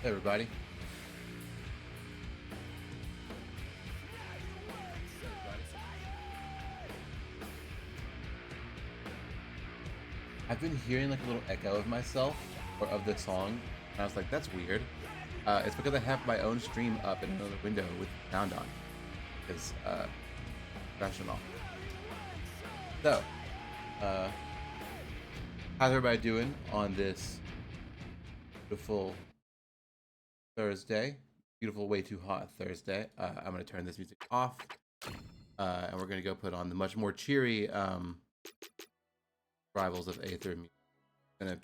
Everybody. I've been hearing like a little echo of myself or of the song, and I was like, that's weird. It's because I have my own stream up in another window with sound on. Because, professional. So, how's everybody doing on this beautiful Thursday? Beautiful, way too hot Thursday. I'm going to turn this music off. And we're going to go put on the much more cheery Rivals of Aether music. Gonna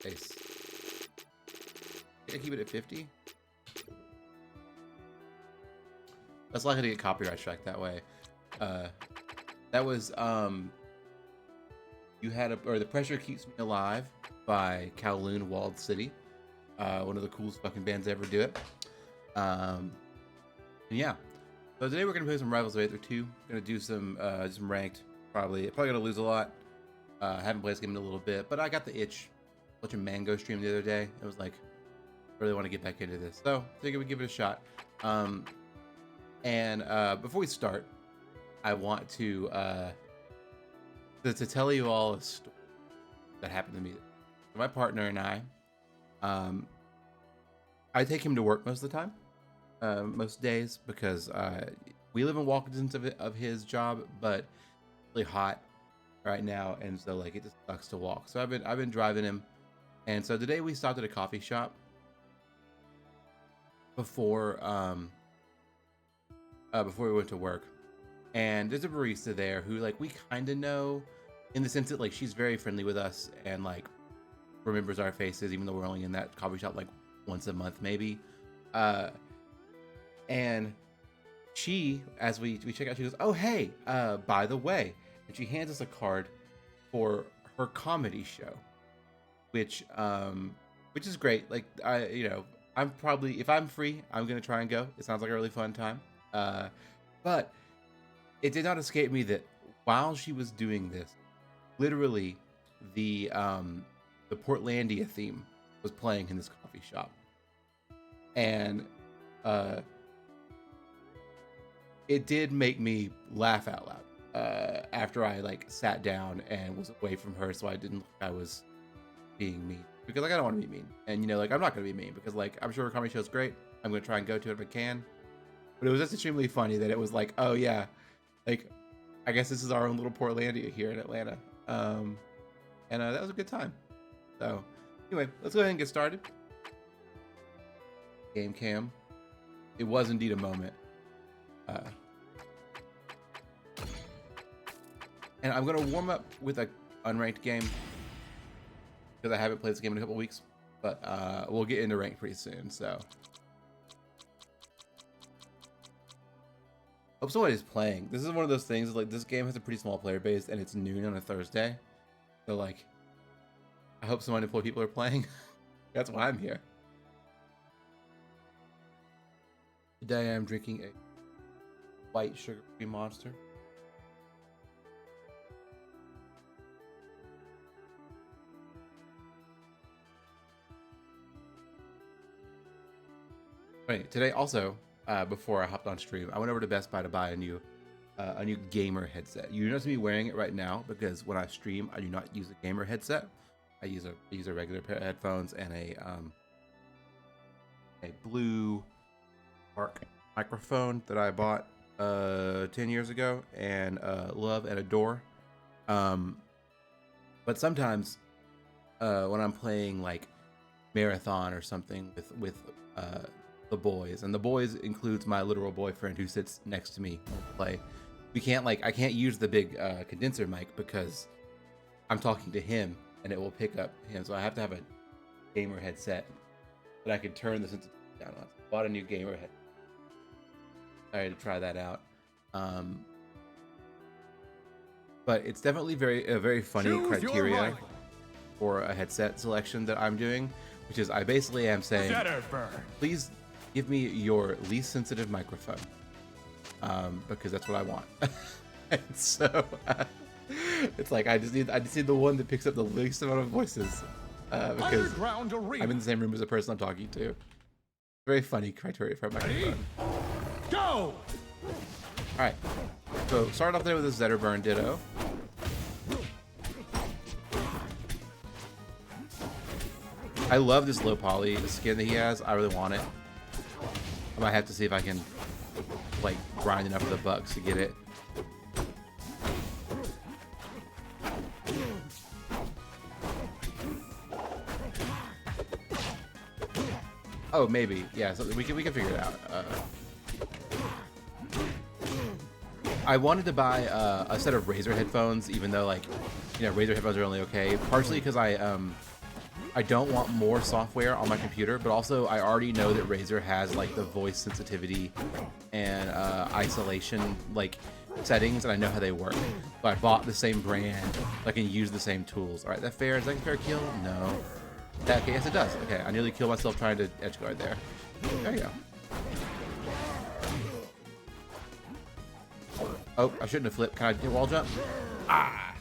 base. Can I keep it at 50? That's likely to get copyright strike that way. That was You Had or The Pressure Keeps Me Alive by Kowloon Walled City. One of the coolest fucking bands to ever do it. And yeah. So today we're gonna play some Rivals of Aether 2. Gonna do some ranked. Probably gonna lose a lot. Haven't played this game in a little bit, but I got the itch. Watching Mango stream the other day. It was like, I really want to get back into this. So I figured we'd give it a shot. Before we start, I want to tell you all a story that happened to me. My partner and I take him to work most of the time, most days, because we live in walking distance of his job, but it's really hot right now, and so like it just sucks to walk. So I've been driving him, and so today we stopped at a coffee shop before we went to work, and there's a barista there who like we kind of know, in the sense that like she's very friendly with us and like remembers our faces, even though we're only in that coffee shop like once a month maybe. And she, as we check out, she goes, "Oh hey, by the way," and she hands us a card for her comedy show, which is great. Like I'm probably, if I'm free, I'm gonna try and go. It sounds like a really fun time. But it did not escape me that while she was doing this, literally the Portlandia theme was playing in this coffee shop, and it did make me laugh out loud after I like sat down and was away from her, so I didn't look like I was being mean, because like I don't want to be mean, and like I'm not gonna be mean, because like I'm sure her comedy show's great. I'm gonna try and go to it if I can. But it was just extremely funny that it was like, oh yeah, like I guess this is our own little Portlandia here in Atlanta. And that was a good time. So anyway, let's go ahead and get started. Game cam. It was indeed a moment. And I'm gonna warm up with an unranked game, because I haven't played this game in a couple weeks. But we'll get into ranked pretty soon. So hope someone is playing. This is one of those things, like this game has a pretty small player base and it's noon on a Thursday. So like, I hope some unemployed people are playing. That's why I'm here. Today I'm drinking a white sugar-free Monster. Right, today also, before I hopped on stream, I went over to Best Buy to buy a new gamer headset. You notice me wearing it right now because when I stream, I do not use a gamer headset. I use a regular pair of headphones and a Blue Arc microphone that I bought 10 years ago and love and adore. But sometimes when I'm playing like Marathon or something with the boys, and the boys includes my literal boyfriend who sits next to me when we play. I can't use the big condenser mic because I'm talking to him and it will pick up him. So I have to have a gamer headset that I can turn the sensitivity down on. So I bought a new gamer headset. Excited to try that out. But it's definitely a very funny criteria for a headset selection that I'm doing, which is I basically am saying, please give me your least sensitive microphone, because that's what I want. And so it's like I just need the one that picks up the least amount of voices, because I'm in the same room as the person I'm talking to. Very funny criteria for a microphone. Go! All right. So start off there with a Zetterburn Ditto. I love this low poly skin that he has. I really want it. I might have to see if I can like grind enough of the bucks to get it. Oh, maybe. Yeah, so we can figure it out. I wanted to buy a set of Razer headphones, even though like, you know, Razer headphones are only okay. Partially because I don't want more software on my computer, but also I already know that Razer has like the voice sensitivity and isolation like settings, and I know how they work. So I bought the same brand, so I can use the same tools. All right, that fair? Is that a fair kill? No. Okay, yes it does. Okay, I nearly killed myself trying to edge guard there. There you go. Oh, I shouldn't have flipped. Can I do wall jump? Ah!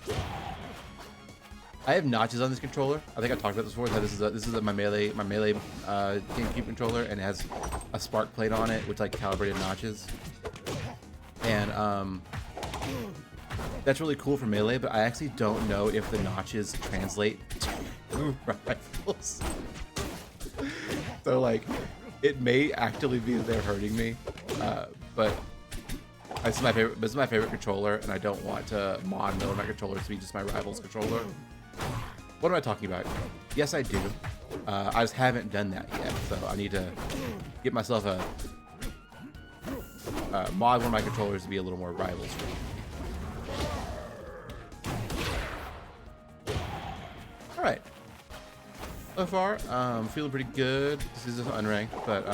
I have notches on this controller. I think I talked about this before. This is my melee GameCube controller, and it has a spark plate on it with like calibrated notches. And that's really cool for melee, but I actually don't know if the notches translate to rifles. So like, it may actually be that they're hurting me, but this is my favorite controller, and I don't want to mod one of my controllers to be just my rival's controller. What am I talking about? Yes, I do. I just haven't done that yet, so I need to get myself a mod one of my controllers to be a little more rivals for me. All right. So far, feeling pretty good. This is unranked, but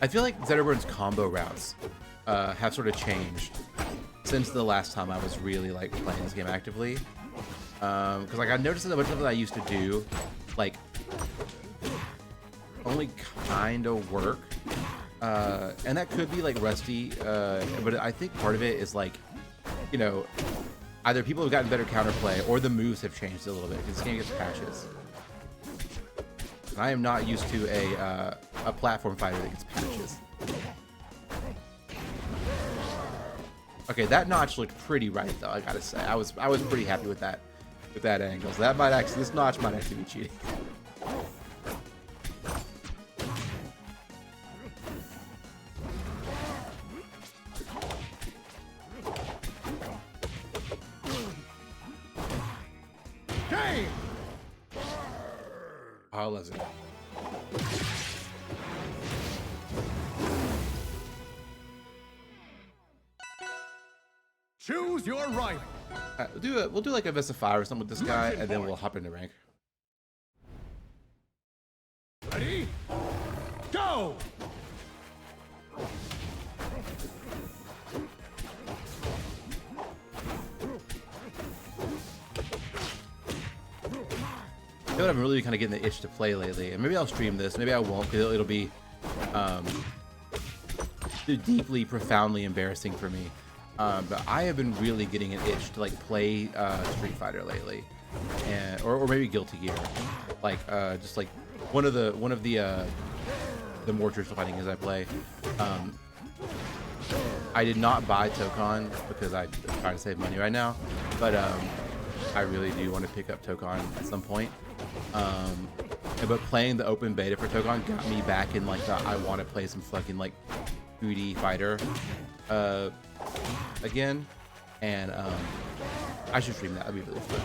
I feel like Zetterburn's combo routes have sort of changed since the last time I was really like playing this game actively. Because like I noticed that a bunch of that I used to do, like, only kind of work, and that could be like rusty. But I think part of it is like, you know, either people have gotten better counterplay or the moves have changed a little bit because this game gets patches. And I am not used to a platform fighter that gets patches. Okay, that notch looked pretty right though. I gotta say, I was pretty happy with that angle. So that might actually, this notch might actually be cheating. Game. Oh, let's go. Choose your rival. We'll do like a Vesta 5 or something with this guy, and then we'll hop into rank. Ready? Go! I feel like I'm really kind of getting the itch to play lately, and maybe I'll stream this. Maybe I won't, because it'll be deeply, profoundly embarrassing for me. But I have been really getting an itch to like play Street Fighter lately, and or maybe Guilty Gear, like just like one of the more traditional fighting games I play. I did not buy Tokon because I'm trying to save money right now, but I really do want to pick up Tokon at some point. But playing the open beta for Tokon got me back in like the I want to play some fucking like 2D fighter again, and I should stream that. That'd be really fun.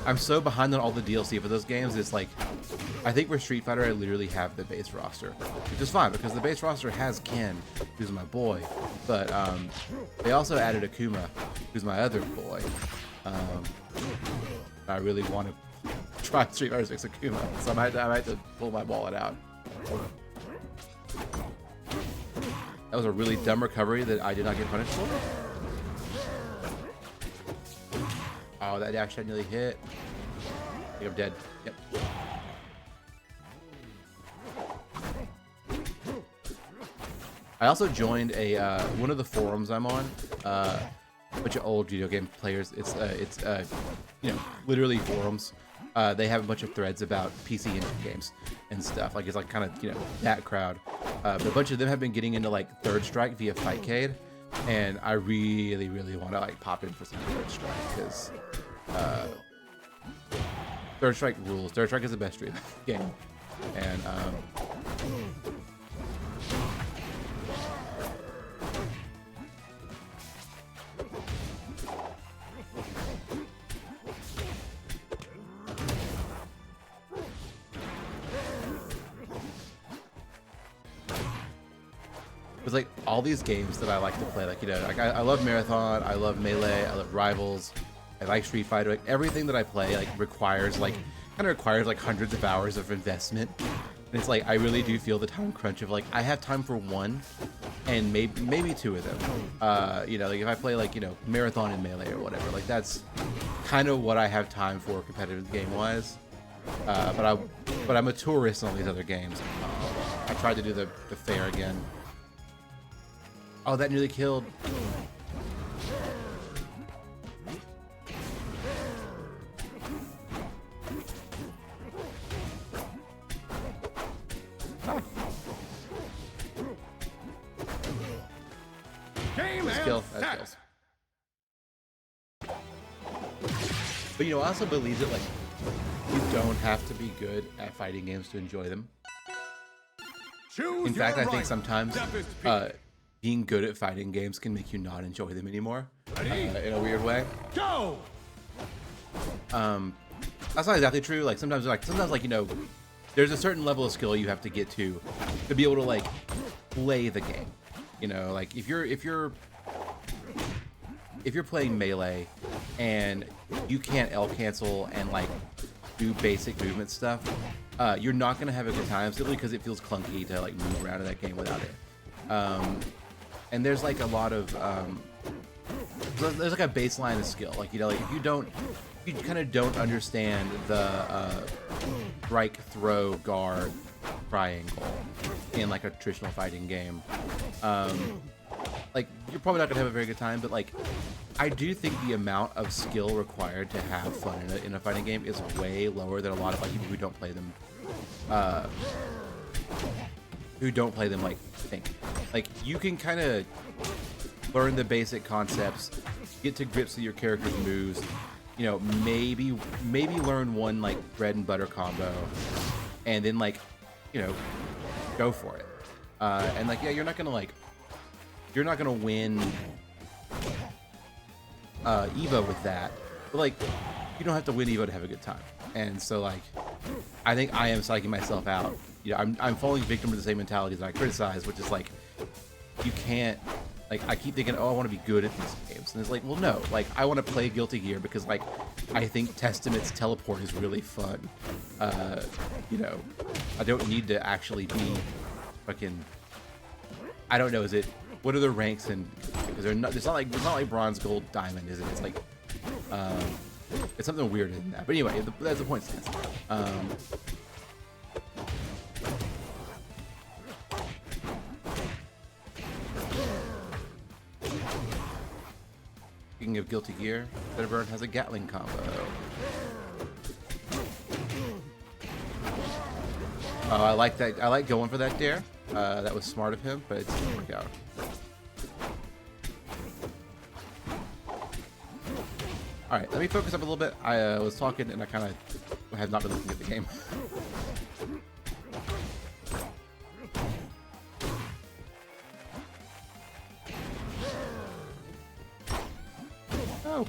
I'm so behind on all the DLC for those games. It's like, I think for Street Fighter, I literally have the base roster, which is fine because the base roster has Ken, who's my boy, but they also added Akuma, who's my other boy. I really want to try Street Fighter 6 Akuma, so I might have to pull my wallet out. That was a really dumb recovery that I did not get punished for. Oh, that dash didn't really hit. I think I'm dead. Yep. I also joined a one of the forums I'm on. A bunch of old video game players. It's you know, literally forums. They have a bunch of threads about PC engine games and stuff. Like it's like kind of, you know, that crowd. But a bunch of them have been getting into like Third Strike via Fightcade, and I really want to like pop in for some Third Strike because Third Strike rules. Third Strike is the best stream game, and it's like all these games that I like to play, like, you know, like I love Marathon, I love Melee, I love Rivals, I like Street Fighter. Like everything that I play like requires like hundreds of hours of investment. And it's like I really do feel the time crunch of like I have time for one and maybe two of them. You know, like if I play like, you know, Marathon and Melee or whatever, like that's kind of what I have time for competitive game wise. But I'm a tourist on these other games. I tried to do the fair again. Oh, that nearly killed. Game and Skill. That set. kills. But you know, I also believe that like you don't have to be good at fighting games to enjoy them. Choose In fact, your I think right. sometimes Toughest pick. being good at fighting games can make you not enjoy them anymore Ready? in a weird way. Go! That's not exactly true. Like sometimes like, you know, there's a certain level of skill you have to get to be able to like play the game. You know, like if you're playing Melee and you can't L cancel and like do basic movement stuff, you're not gonna have a good time simply because it feels clunky to like move around in that game without it. And there's like a lot of there's like a baseline of skill. Like, you know, like if you kind of don't understand the strike, throw, guard triangle in like a traditional fighting game, like you're probably not gonna have a very good time. But like I do think the amount of skill required to have fun in a fighting game is way lower than a lot of like people who don't play them like think. Like you can kind of learn the basic concepts, get to grips with your character's moves, you know, maybe learn one like bread and butter combo, and then like, you know, go for it. And like, yeah, you're not gonna win Evo with that, but like you don't have to win Evo to have a good time. And so like I think I am psyching myself out. You know, I'm falling victim to the same mentality that I criticize, which is like you can't, like I keep thinking, oh, I want to be good at these games, and it's like, well, no, like I want to play Guilty Gear because like I think Testament's teleport is really fun. You know, I don't need to actually be fucking, I don't know, what are the ranks in, because it's not like bronze, gold, diamond, is it? It's like it's something weirder than that. But anyway, that's the point stands. Speaking of Guilty Gear, Bitterburn has a Gatling combo. Oh, I like that. I like going for that dare. That was smart of him, but it didn't work out. All right, let me focus up a little bit. I was talking and I kind of have not been looking at the game. Oh.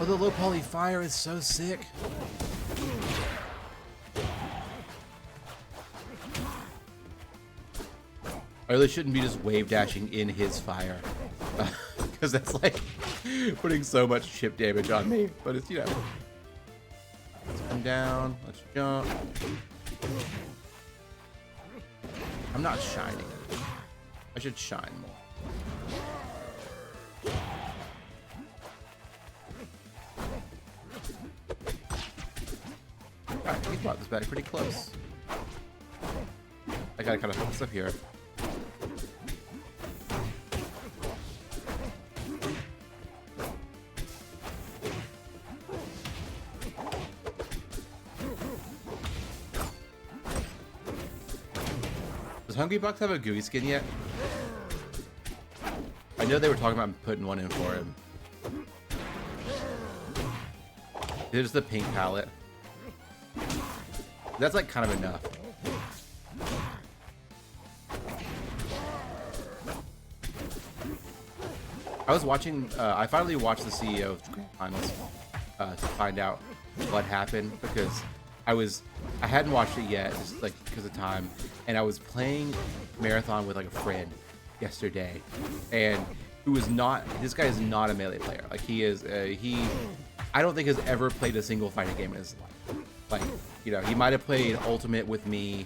Oh, the low poly fire is so sick. I really shouldn't be just wave dashing in his fire, because that's like putting so much chip damage on me. But it's, you know, let's come down, let's jump. I'm not shining. I should shine more. Alright, we brought this back pretty close. I gotta kind of focus up here. Does Hungrybox have a GUI skin yet? I know they were talking about putting one in for him. There's the pink palette. That's like kind of enough. I was watching, I finally watched the CEO of Grand Finals to find out what happened because I hadn't watched it yet, just like because of time, and I was playing Marathon with like a friend yesterday, and who was not, this guy is not a Melee player. Like I don't think has ever played a single fighting game in his life. Like, you know, he might have played Ultimate with me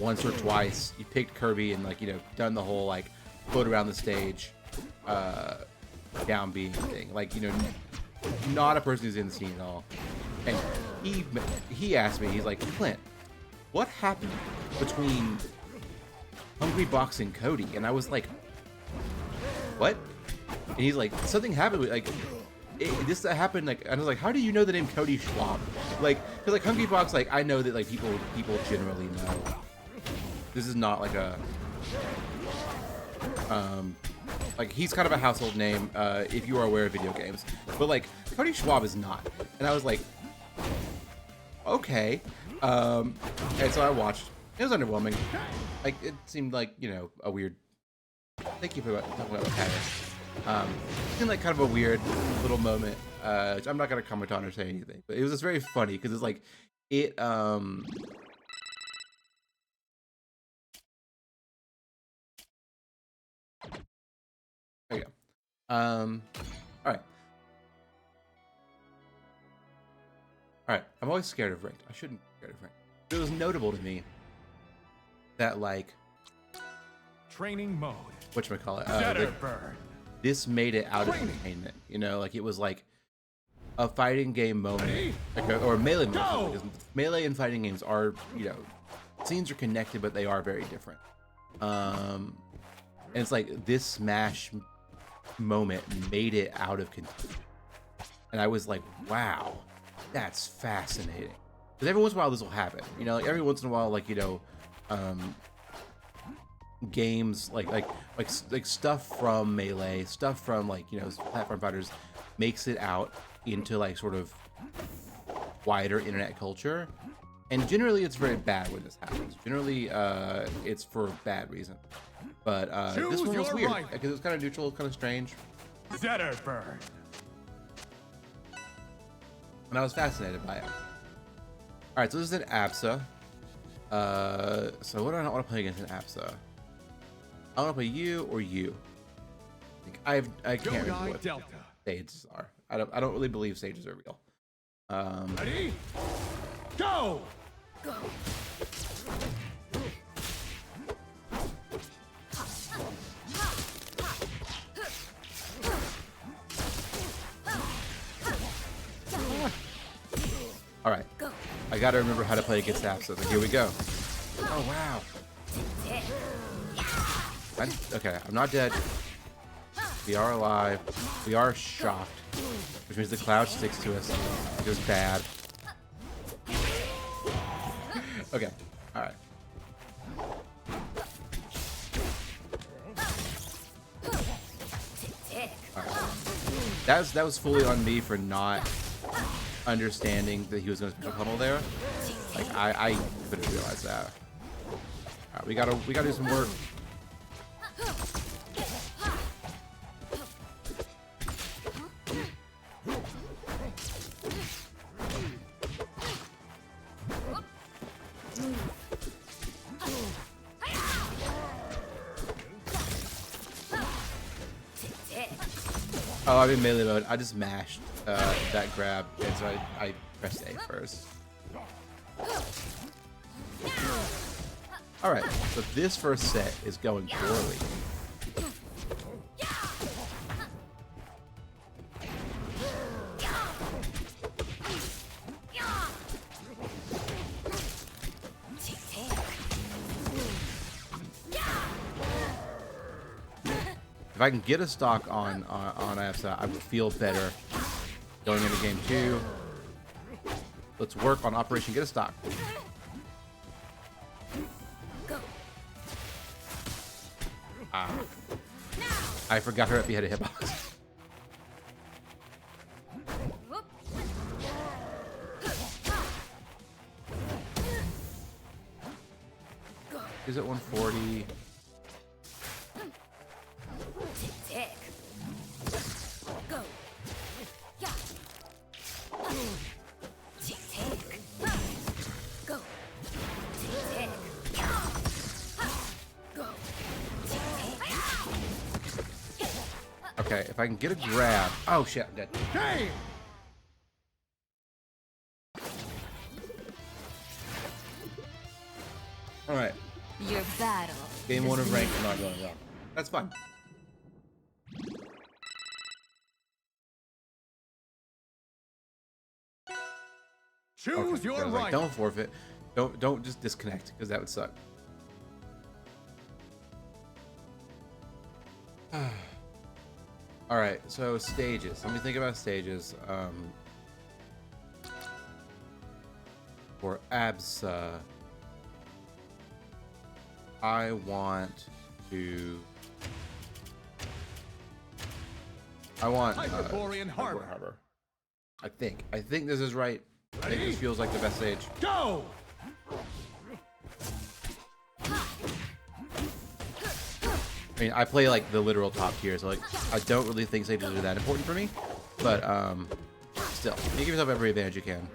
once or twice. He picked Kirby and like, you know, done the whole like float around the stage, down being thing. Like, you know, not a person who's in the scene at all. And he asked me, he's like, Clint, what happened between Hungrybox and Cody? And I was like, what? And he's like, something happened with like this happened, like, I was like, how do you know the name Cody Schwab? Like, cause like Hungrybox, like I know that like people generally know. This is not like a like he's kind of a household name if you are aware of video games, but like Cody Schwab is not. And I was like, okay. And so I watched. It was underwhelming. Like it seemed like, you know, a weird. Thank you for talking about Paris. It seemed like kind of a weird little moment. Which I'm not gonna comment on or say anything, but it was just very funny because it's like it. There you go. All right. All right. I'm always scared of ranked. I shouldn't be scared of ranked. It was notable to me that like Training mode. Whatchamacallit, this made it out of entertainment. You know, like it was like a fighting game moment, like or a melee moment. Because melee and fighting games are, you know, scenes are connected, but they are very different. And it's like this Smash moment made it out of contention. And I was like, wow, that's fascinating. Because every once in a while this will happen. You know, like every once in a while, like, you know, games like stuff from Melee, stuff from like, you know, platform fighters makes it out into like sort of wider internet culture. And generally it's very bad when this happens. Generally it's for bad reason. But this one was weird because it was kind of neutral, kind of strange. Zetterburn. And I was fascinated by it. All right, so this is an APSA. So what do I not want to play against an APSA? I want to play you or you. I can't remember what Delta. stages are. I don't really believe stages are real. Ready? Go! Go. All right. I gotta remember how to play against APSA. So here we go. Oh wow. Okay, I'm not dead. We are alive. We are shocked, which means the cloud sticks to us. It was bad. Okay. All right. That was fully on me for not understanding that he was going to special tunnel there. Like I couldn't realize that. All right, we gotta do some work. Oh, I'm in melee mode. I just mashed that grab, and so I pressed A first. All right, so this first set is going poorly. If I can get a stock on Absa, I would feel better going into game 2. Let's work on Operation Get a Stock. I forgot her up behind a hitbox. Is it 140? Okay, if I can get a grab. Oh shit, I'm dead. Game! Alright. Your battle. Game 1 of rank not going well. That's fine. Choose Okay, your I was like, right. don't forfeit. Don't just disconnect, because that would suck. Alright, so stages. Let me think about stages. For Absa, I want Hyperborean Harbor. I think this is right. I think this feels like the best stage. Go! I mean, I play like the literal top tier, so like I don't really think stages are that important for me. But still, you give yourself every advantage you can.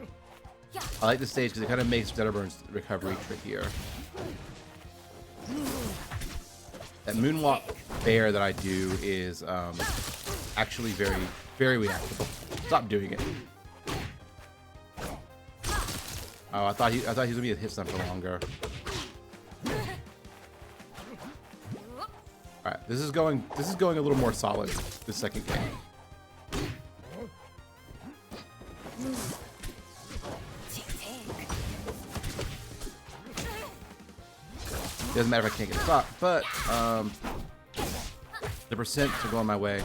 I like this stage because it kind of makes Zetterburn's recovery trickier. That moonwalk bear that I do is actually very, very reactable. Stop doing it. Oh, I thought he was gonna be a hit stun for longer. All right, this is going a little more solid this second game. Doesn't matter if I can't get a stop, but the percent to go on my way.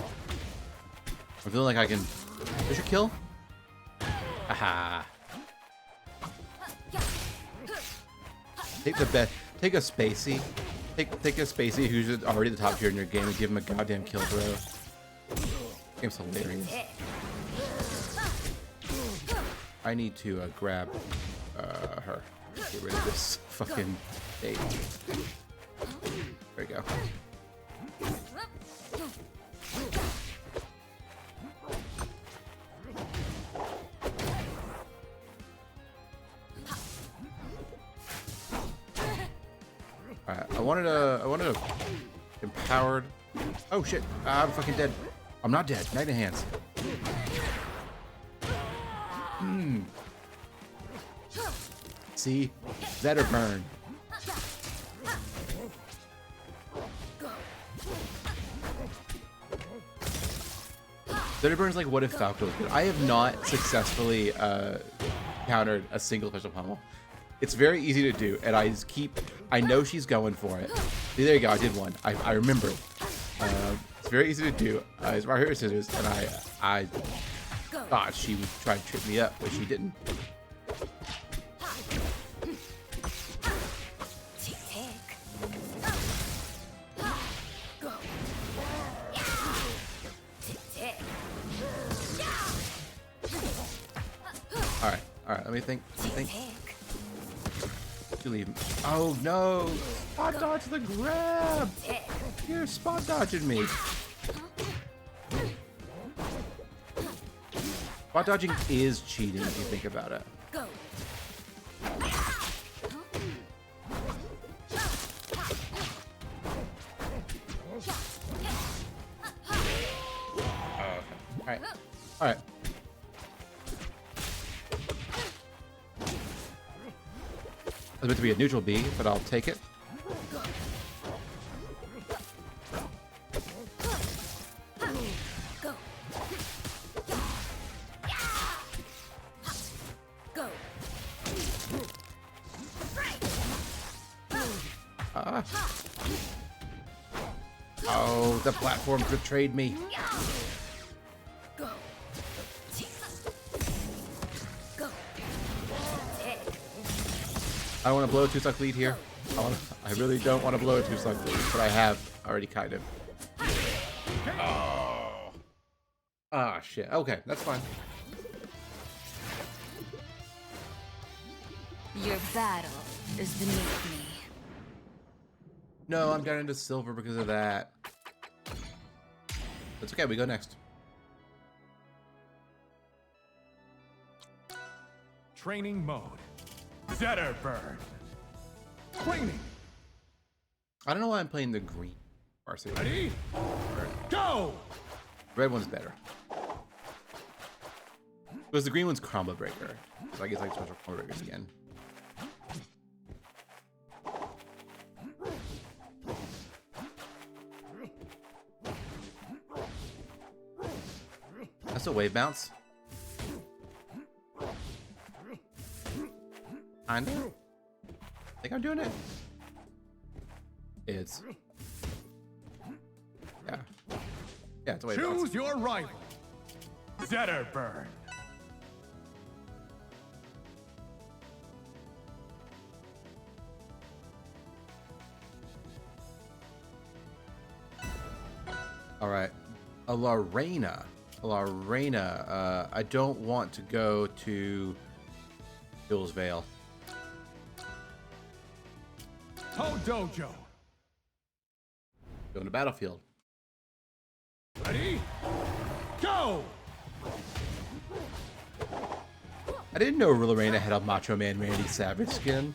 I'm feeling like I can. Is your kill? Aha. Take the bet. Take a Spacey. Take a Spacey who's already the top tier in your game and give him a goddamn kill throw. Game's hilarious. I need to grab her. Get rid of this fucking bait. There we go. Alright, I wanted a empowered. Oh shit! I'm fucking dead. I'm not dead. Magnet hands. See, Zetterburn. Zetterburn's like, what if Falco was good? I have not successfully countered a single special pummel. It's very easy to do, and I just keep. I know she's going for it. See, there you go. I did one. I remembered. It's very easy to do. It's right here, scissors, and I thought she would try to trip me up, but she didn't. All right. Let me think. You leave. Oh no! Spot dodge the grab. You're spot dodging me. Spot dodging is cheating if you think about it. Oh, okay. All right. It's meant to be a neutral B, but I'll take it. The platform betrayed me. Go. Go. I don't want to blow a 2-stock lead here. I really don't want to blow a 2-stock lead, but I have already kind of. Oh. Ah, shit. Okay, that's fine. Your battle is beneath me. No, I'm down into silver because of that. That's okay, we go next. Training mode. Zetterburn. Training. I don't know why I'm playing the green varsity. Ready? Go! Red one's better. Because the green one's combo breaker. So I guess like special combo breakers again. That's a wave bounce. Kinda. Think I'm doing it? It's. Yeah. Yeah, it's a wave bounce. Choose your rival. Zetterburn. All right. A Lorena. I don't want to go to Bill's Vale. Dojo. Going to Battlefield. Ready? Go! I didn't know Lorena had a Macho Man Randy Savage skin.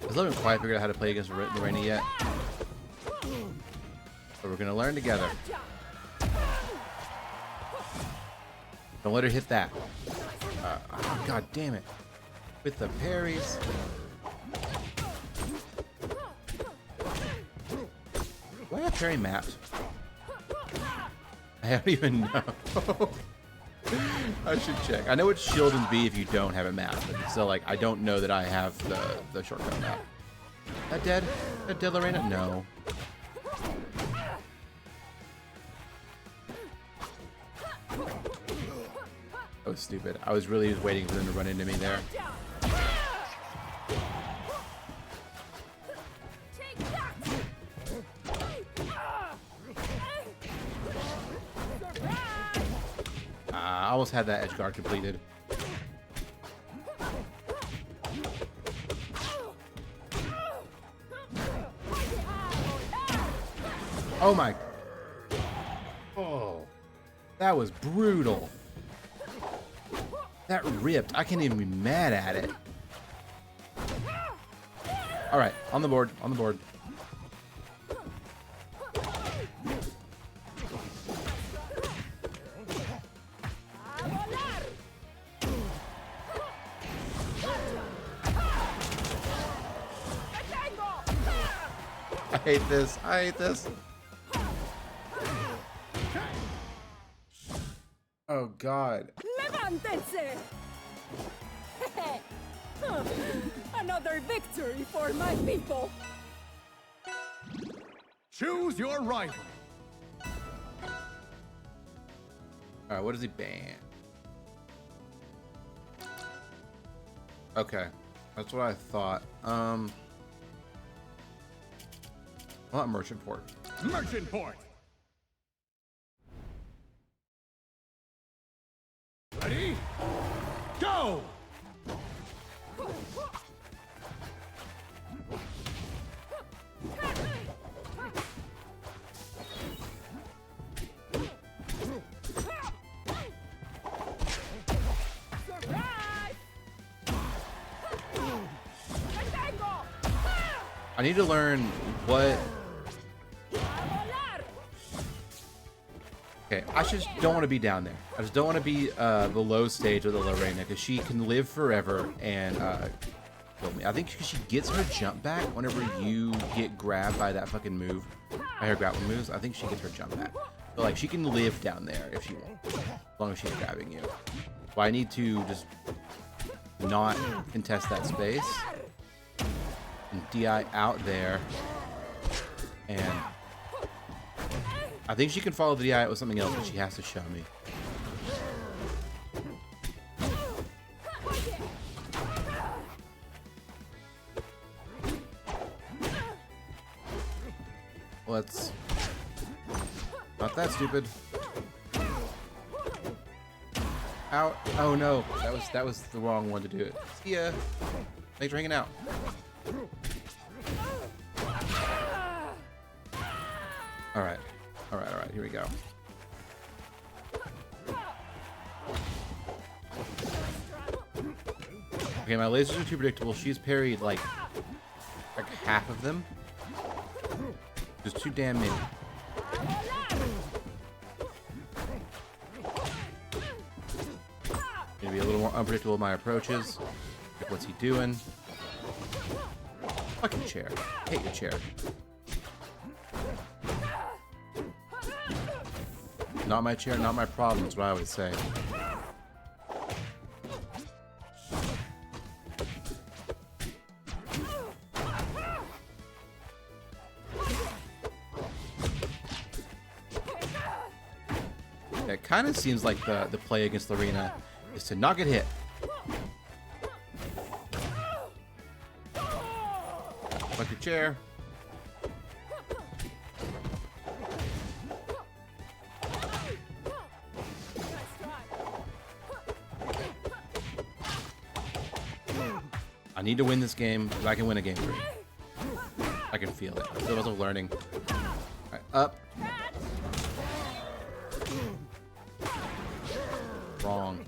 I still haven't quite figured out how to play against Lorena yet. But we're gonna learn together. Don't let her hit that. Oh, God damn it. With the parries. Do I have parry mapped? I don't even know. I should check. I know it's shield and B if you don't have it mapped, but still, like, I don't know that I have the shortcut map. That dead? That dead Lorena? No. That was stupid. I was really just waiting for them to run into me there. I almost had that edge guard completed. Oh my. Oh. That was brutal. That ripped. I can't even be mad at it. Alright, on the board, on the board. I hate this. I hate this. Oh God. Levántense! Another victory for my people! Choose your rival. Alright, what does he ban? Okay. That's what I thought. I want Merchant Port. Merchant Port. Ready? Go! I need to learn what... Okay, I just don't want to be down there. I just don't want to be the low stage of the Lorena because she can live forever and killed me. I think she gets her jump back whenever you get grabbed by that fucking move. By her grappling moves, I think she gets her jump back. But like, she can live down there if she wants, as long as she's grabbing you. So I need to just not contest that space and DI out there. And I think she can follow the DI with something else, but she has to show me. Let's not that stupid. Out. Oh no, that was the wrong one to do it. See ya. Thanks for hanging out. All right. Here we go. Okay, my lasers are too predictable. She's parried like half of them. There's too damn many. Gonna be a little more unpredictable with my approaches. Like, what's he doing? Fucking chair. Hate your chair. Not my chair, not my problem, is what I would say. It kind of seems like the play against Lorena is to not get hit. Fuck your chair. I need to win this game because I can win a game 3. I can feel it. I feel myself learning. All right, up. Wrong.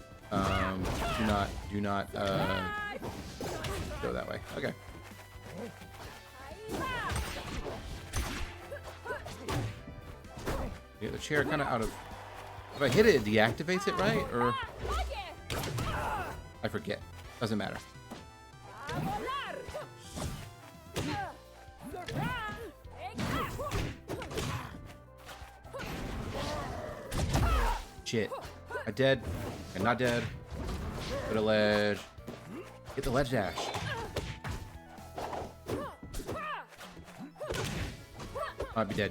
Do not go that way. Okay. Get the chair kind of out of. If I hit it, it deactivates it, right? Or I forget. Doesn't matter. Shit. I'm dead. I'm not dead. Go to ledge. Get the ledge dash. Might be dead.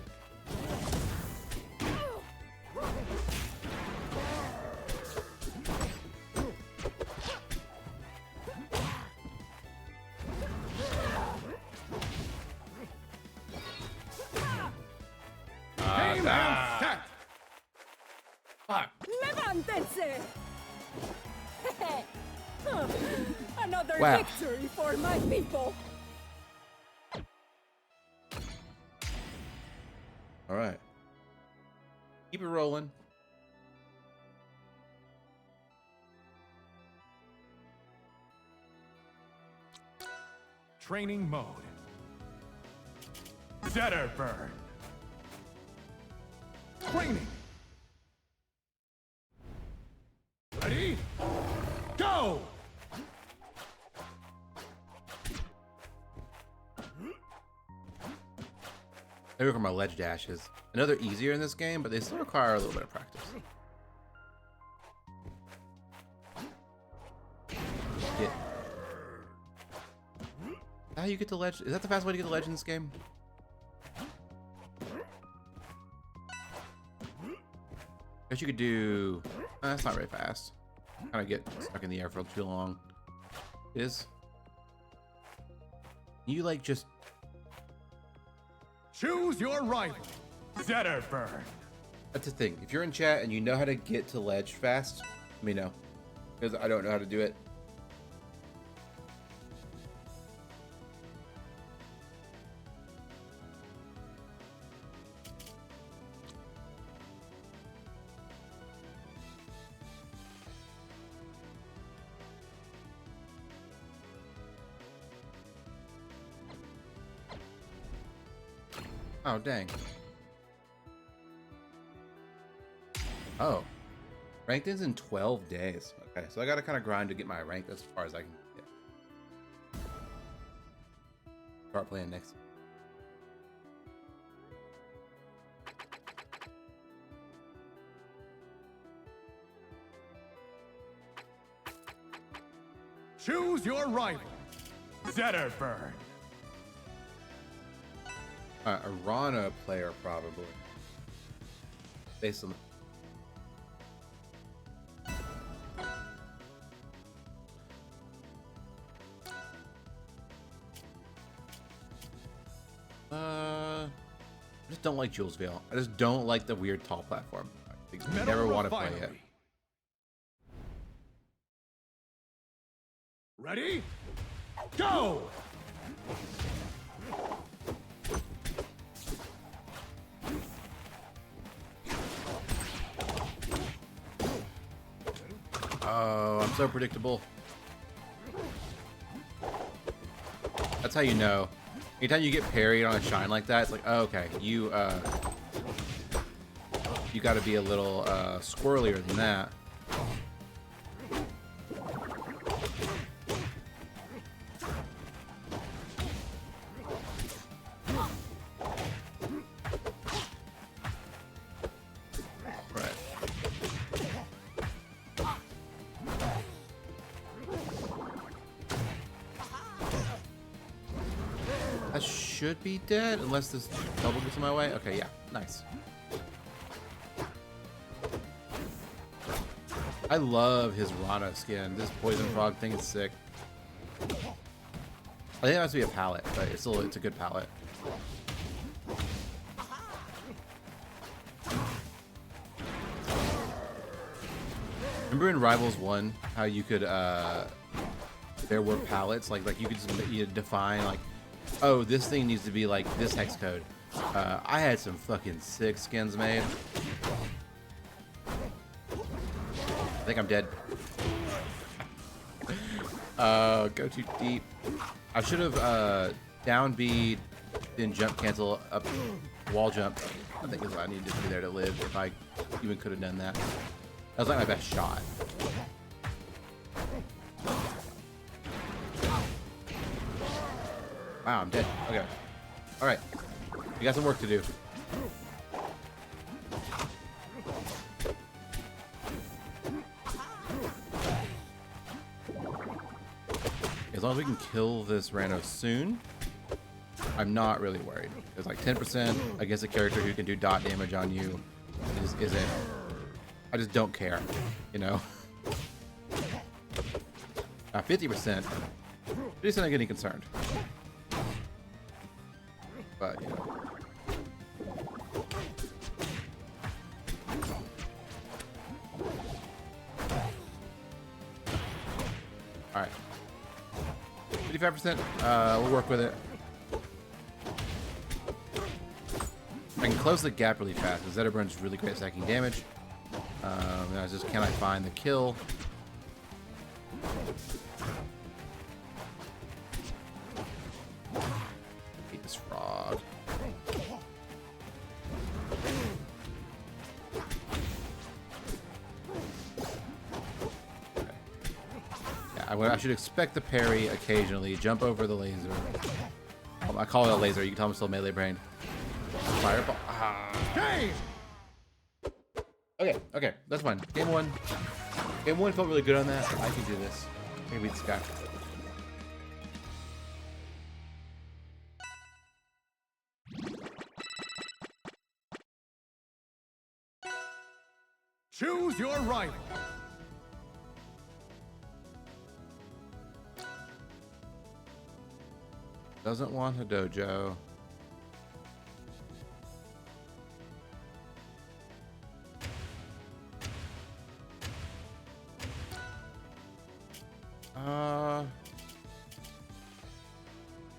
Game and set. Fuck. Levántense! Another Wow. victory for my people! All right. Keep it rolling. Training mode. Zetterburn. Training. Ready? Go! They work on my ledge dashes. I know they're easier in this game, but they still require a little bit of practice. Get. How you get to ledge? Is that the fast way to get to ledge in this game? Guess you could do. That's not very fast. Kind of get stuck in the air for too long. Is you like just Choose your rival. Zetterburn. That's the thing. If you're in chat and you know how to get to ledge fast, let me know. Because I don't know how to do it. Oh, dang. Oh. Ranked ends in 12 days. Okay, so I gotta kind of grind to get my rank as far as I can get. start playing next. Choose your rival. Zetterburn. A Rana player, probably. Based on. I just don't like Jules Vale. I just don't like the weird tall platform. I never want to play it. Ready? Go! Oh, I'm so predictable. That's how you know. Anytime you get parried on a shine like that, it's like, oh, okay, you got to be a little squirrelier than that. Should be dead unless this double gets in my way. Okay, yeah, nice. I love his Rana skin. This poison frog thing is sick. I think it has to be a palette, but it's a good palette. Remember in Rivals 1 how you could there were palettes like you could just define like, oh, this thing needs to be like this hex code. I had some fucking sick skins made. I think I'm dead. Go too deep. I should have down B, then jump cancel up, wall jump. I think is what I needed to do there to live. If I even could have done that. That was like my best shot. Wow, I'm dead. Okay. Alright. We got some work to do. As long as we can kill this rando soon, I'm not really worried. There's like 10% against a character who can do dot damage on you. Isn't. I just don't care, you know? 50%. Just not getting concerned. But, you know. Alright. 55%. We'll work with it. I can close the gap really fast because Zetterburn's really great at stacking damage. And I just, can I find the kill? Hate this frog. Okay. Yeah, I should expect the parry occasionally. Jump over the laser. I call it a laser. You can tell I'm still melee brained. Fireball. Game! Okay, that's fine. Game one felt really good on that. I can do this. I can beat this guy. Choose your rival. Doesn't want a dojo.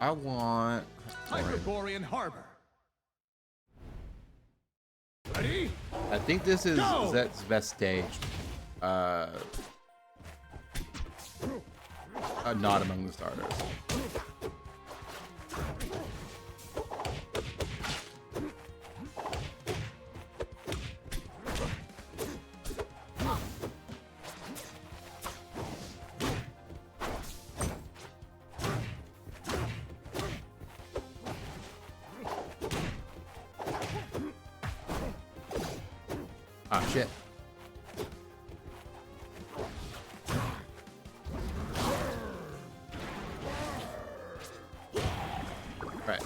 I want Hyperborean Harbor. Ready? I think this is Go! Zet's best stage. Not among the starters. Ah, shit. Right.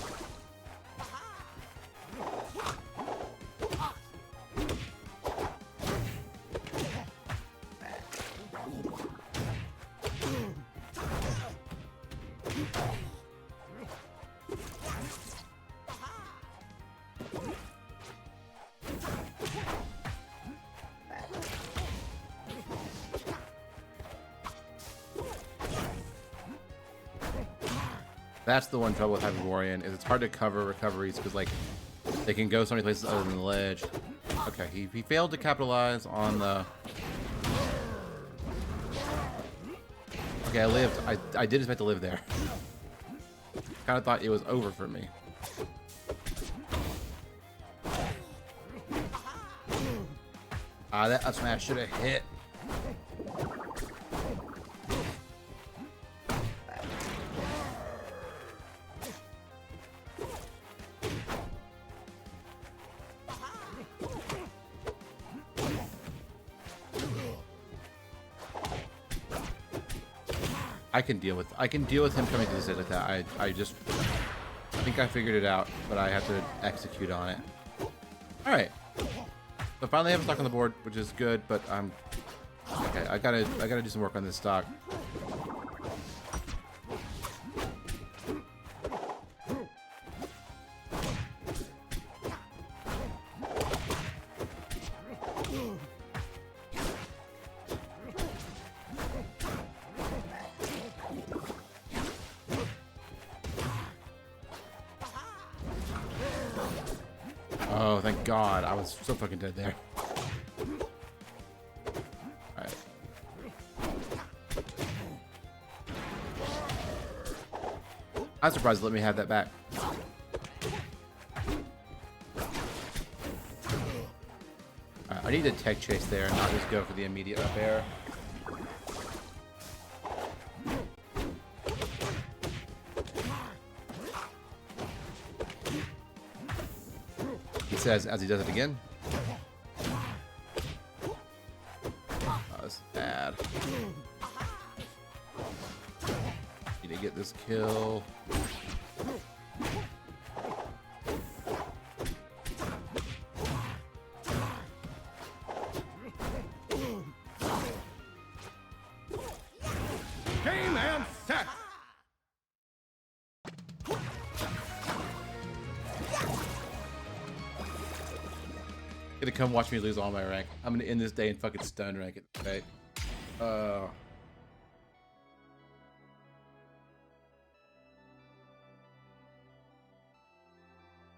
That's the one trouble with Hyperborean, is it's hard to cover recoveries because like they can go so many places other than the ledge. Okay, he failed to capitalize on the. Okay, I lived. I did expect to live there. Kind of thought it was over for me. Ah, that smash should have hit. I can deal with him coming to the stage like that. I think I figured it out, but I have to execute on it. All right. So finally I have a stock on the board, which is good, but I'm okay. I gotta do some work on this stock. Oh, thank God. I was so fucking dead there. Alright. I'm surprised they let me have that back. Alright, I need to tech chase there and not just go for the immediate up air. Says as he does it again. Oh, that's bad. Need to get this kill. Game and set. Gonna come watch me lose all my rank. I'm gonna end this day and fucking stun rank it. Okay.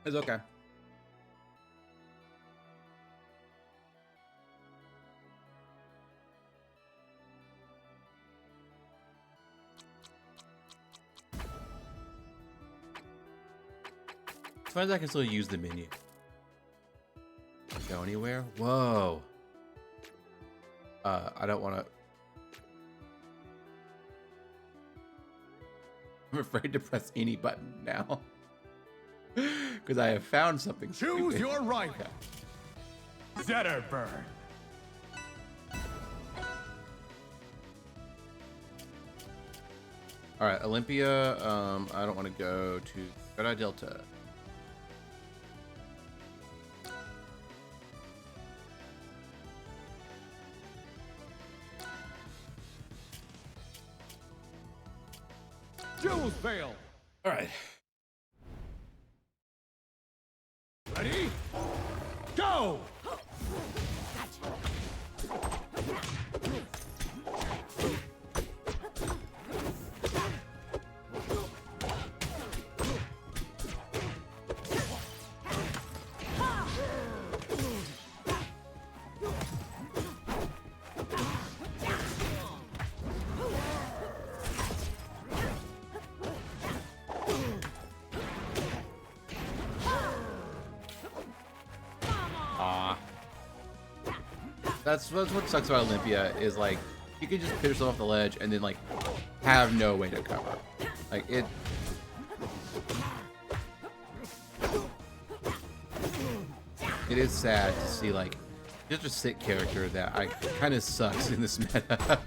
It's okay. As far as I can still use the menu. Go anywhere? Whoa. I don't want to. I'm afraid to press any button now. Because I have found something. Choose stupid. your rival. Zetterburn. Alright, Olympia. I don't want to go to Jedi Delta. Jules Vale. All right. Ready? Go! That's what sucks about Olympia is like you can just put yourself off the ledge and then like have no way to cover. Like it. It is sad to see like Such a sick character that I kind of sucks in this meta.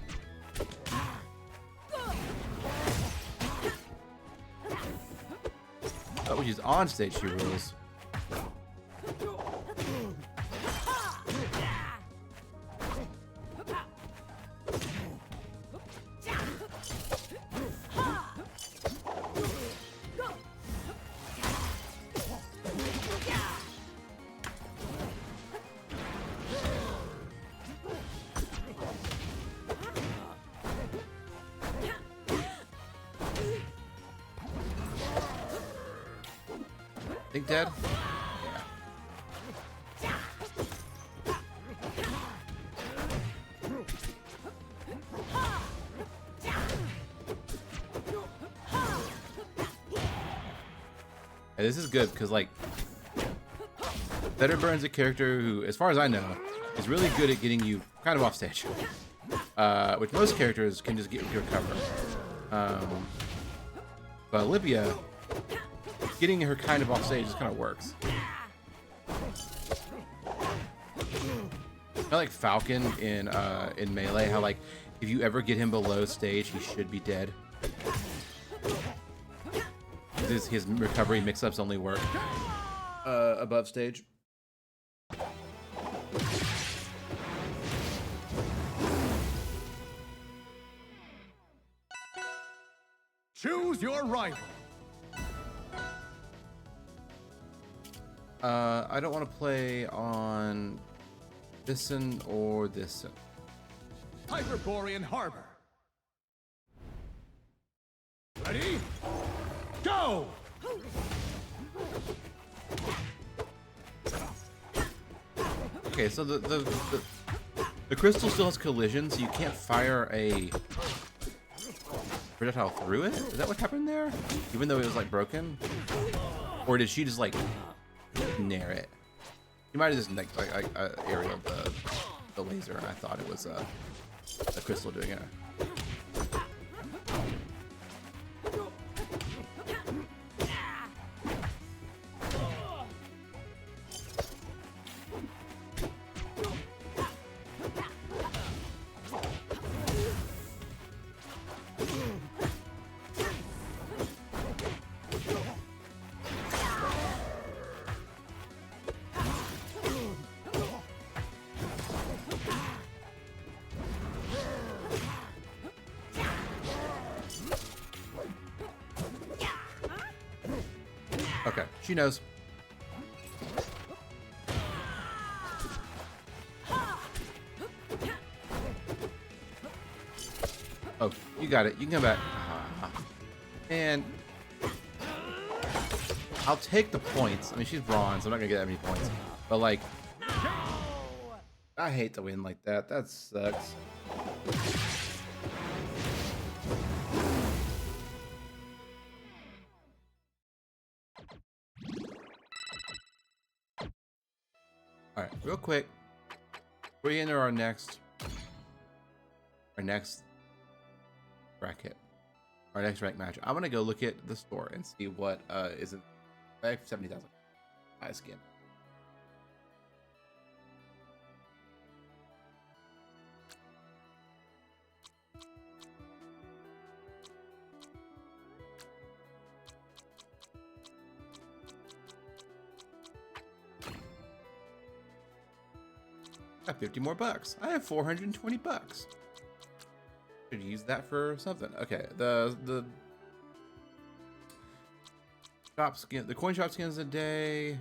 Oh, when she's on stage, she rules. Think dead? Yeah, this is good because like Zetterburn's a character who, as far as I know, is really good at getting you kind of off stage, which most characters can just get you a cover. But Olivia, getting her kind of off stage just kind of works. Kind of like Falcon in Melee, how like if you ever get him below stage, he should be dead. His recovery mix-ups only work above stage. Choose your rival. I don't want to play on this'n or this'n. Hyperborean Harbor. Ready? Go! Okay, so the crystal still has collision, so you can't fire a projectile through it? Is that what happened there? Even though it was like broken? Or did she just like nair it? She might have just like aerial the laser, and I thought it was a crystal doing it. Okay, she knows. Oh, you got it. You can come back. And I'll take the points. I mean, she's bronze. I'm not gonna get that many points. But like, I hate to win like that. That sucks. All right, real quick, before we enter our next bracket, our next rank match, I'm gonna go look at the store and see what is it. I have 70,000 high skin. I have 50 more bucks. I have 420 bucks. Should use that for something. Okay, the shop skin, the coin shop skins a day.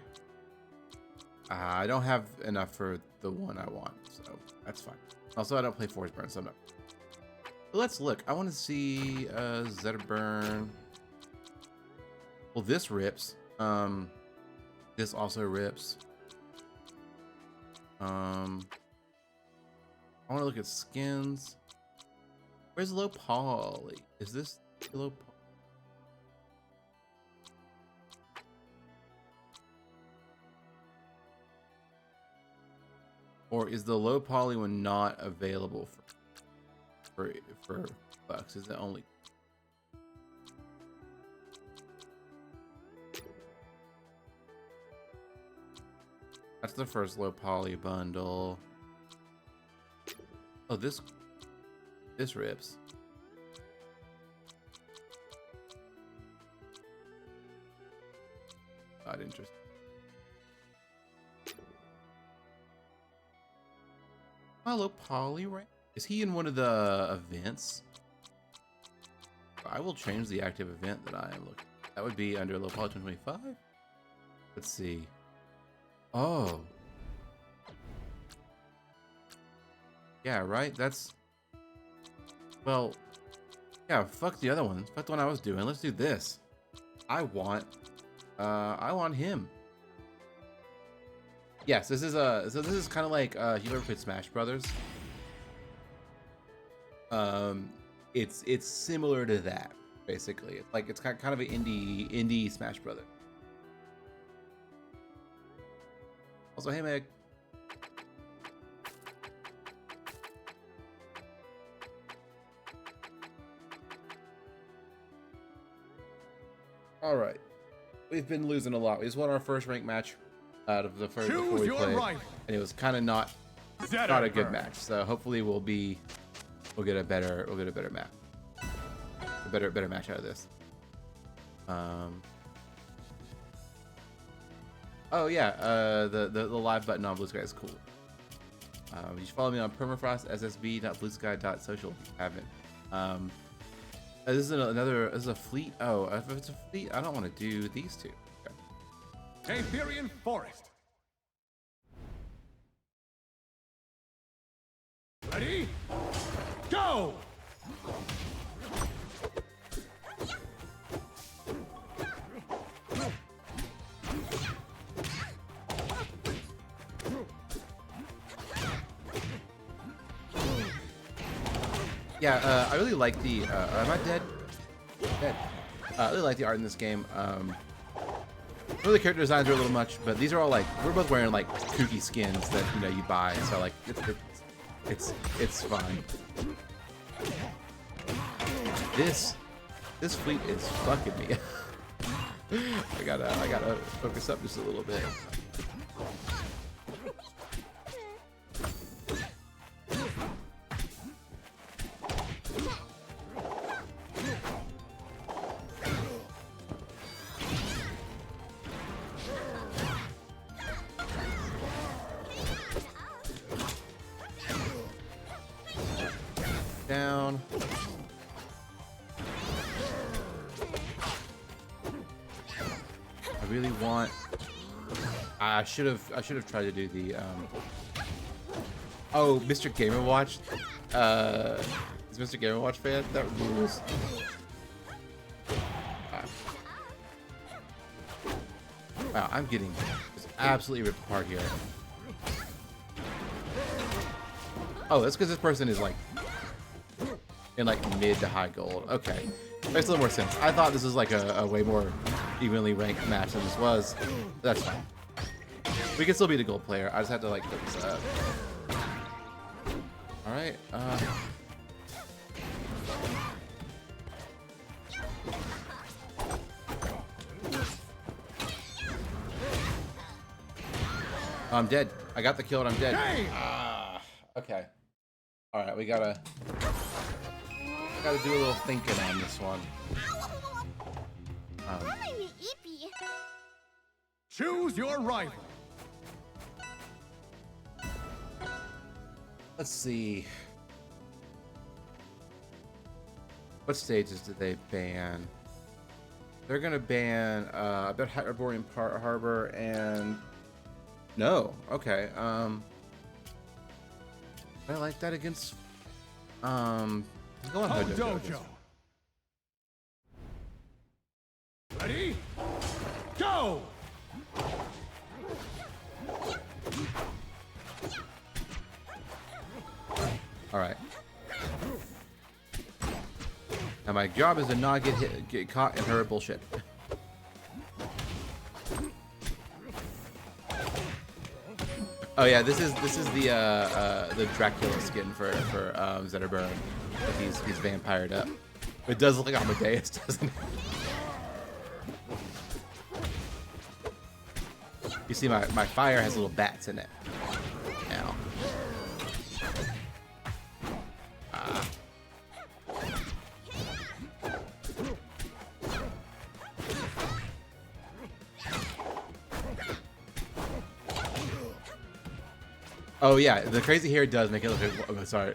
I don't have enough for the one I want, so that's fine. Also, I don't play Forceburn, so I'm not. But let's look. I want to see Zetterburn. Well, this rips. This also rips. I want to look at skins. Where's low poly? Is this low poly? Or is the low poly one not available for bucks? Is it only? That's the first low poly bundle. Oh, this rips. Not interesting. Hello, Poliwrath. Is he in one of the events? I will change the active event that I am looking. That would be under low poly 2025. Let's see. Oh. Yeah, right? That's... Well, yeah, fuck the other one. Fuck the one I was doing. Let's do this. I want him. Yes, this is so this is kind of like if you've ever played Smash Brothers. It's similar to that, basically. It's like it's kind of an indie Smash Brother. Also, hey Meg. All right, we've been losing a lot. We just won our first ranked match out of the first before we played, and it was kind of not a good match. So hopefully we'll get a better match, a better match out of this. Oh yeah, the live button on Blue Sky is cool. You should follow me on permafrost.ssb.bluesky.social if you haven't. This is a fleet. Oh, if it's a fleet, I don't want to do these two. Okay. Aetherian Forest. Ready? Go! Yeah, I really like the. Am I dead? Dead. I really like the art in this game. Really, character designs are a little much, but these are all like we're both wearing like kooky skins that you buy, so like it's fun. This fleet is fucking me. I gotta focus up just a little bit. Down. I really want. I should have tried to do the. Oh, Mr. Gamer Watch. Is Mr. Gamer Watch fan? That rules. Wow, I'm getting just absolutely ripped apart here. Oh, that's because this person is like in like mid to high gold. Okay, makes a little more sense. I thought this was like a way more evenly ranked match than this was. That's fine. We can still be the gold player. I just have to like put this up. All right. I'm dead. I got the kill and I'm dead. Okay. All right, we gotta do a little thinking on this one. Choose your rival. Let's see. What stages did they ban? They're gonna ban I bet Hyperborean Harbor and no. Okay. I like that against go on Dojo. Ready? Go! All right. Now my job is to not get caught in her bullshit. Oh yeah, this is the Dracula skin for Zetterburn. Like he's vampired up. It does look like Amadeus, doesn't it? You see my fire has little bats in it. Now. Oh yeah, the crazy hair does make it look. Oh, sorry.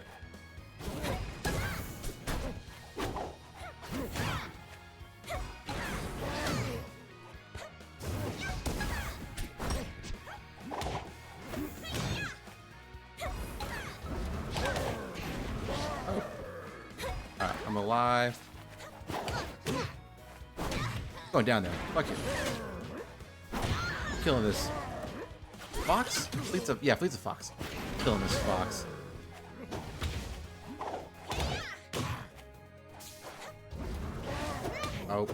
Alright, I'm alive. Going down there. Fuck you. Killing this fox? Fleets of fox. Killing this fox. Oh.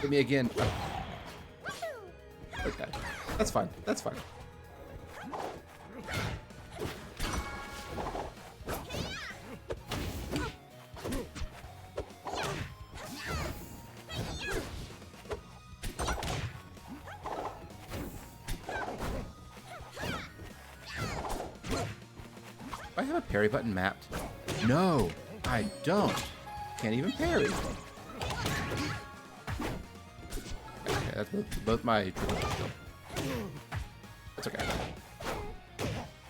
Hit me again. Oh. Okay. That's fine. That's fine. Do I have a parry button mapped? No, I don't. Can't even parry. Okay, that's both my triple still. That's okay.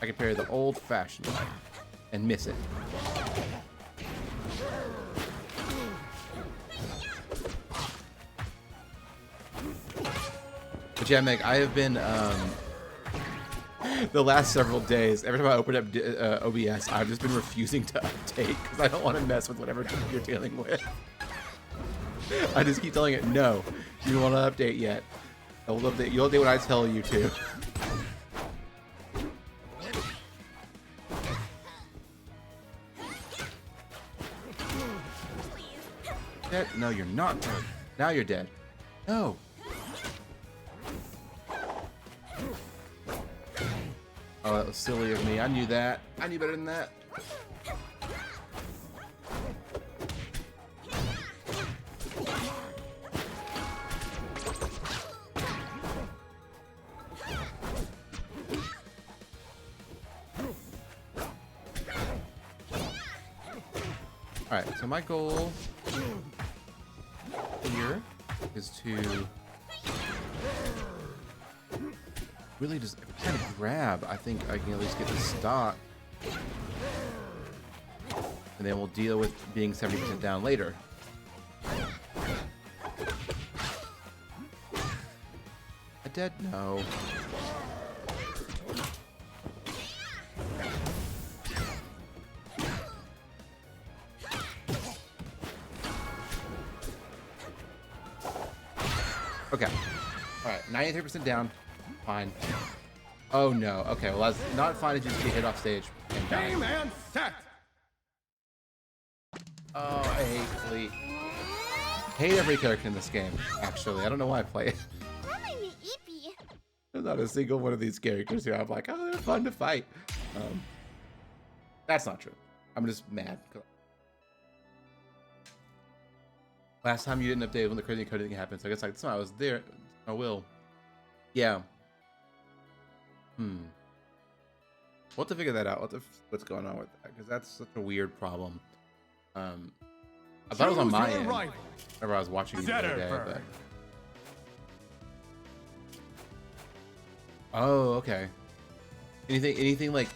I can parry the old-fashioned way and miss it. But yeah, Meg, I have been the last several days, every time I open up OBS, I've just been refusing to update because I don't want to mess with whatever you're dealing with. I just keep telling it, no, you don't want to update yet. You'll update when I tell you to. Dead? No, you're not dead. Now you're dead. No. Oh, that was silly of me. I knew that. I knew better than that. Alright, so my goal here is to really just kind of grab. I think I can at least get the stock. And then we'll deal with being 70% down later. A dead? No. Okay. Alright, 93% down. Fine. Oh no. Okay, well that's not fine to just get hit off stage and die. Game and set. Oh, I hate Fleet. Hate every character in this game, actually. I don't know why I play it. There's not a single one of these characters here. I'm like, oh, they're fun to fight. That's not true. I'm just mad. Last time you didn't update when the crazy code thing happened, so I guess like, so I was there. I will. Yeah. We'll have to figure that out. What's going on with that? Because that's such a weird problem. I thought it was on my end. Whenever I was watching you the other day, but... Oh, okay. Anything like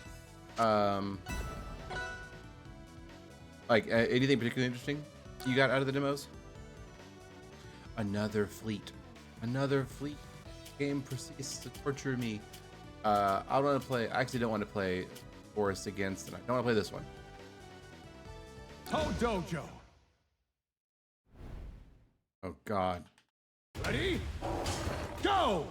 anything particularly interesting you got out of the demos? Another fleet game proceeds to torture me. I actually don't want to play Forest Against, and I don't want to play this one. Toe Dojo. Oh God. Ready? Go!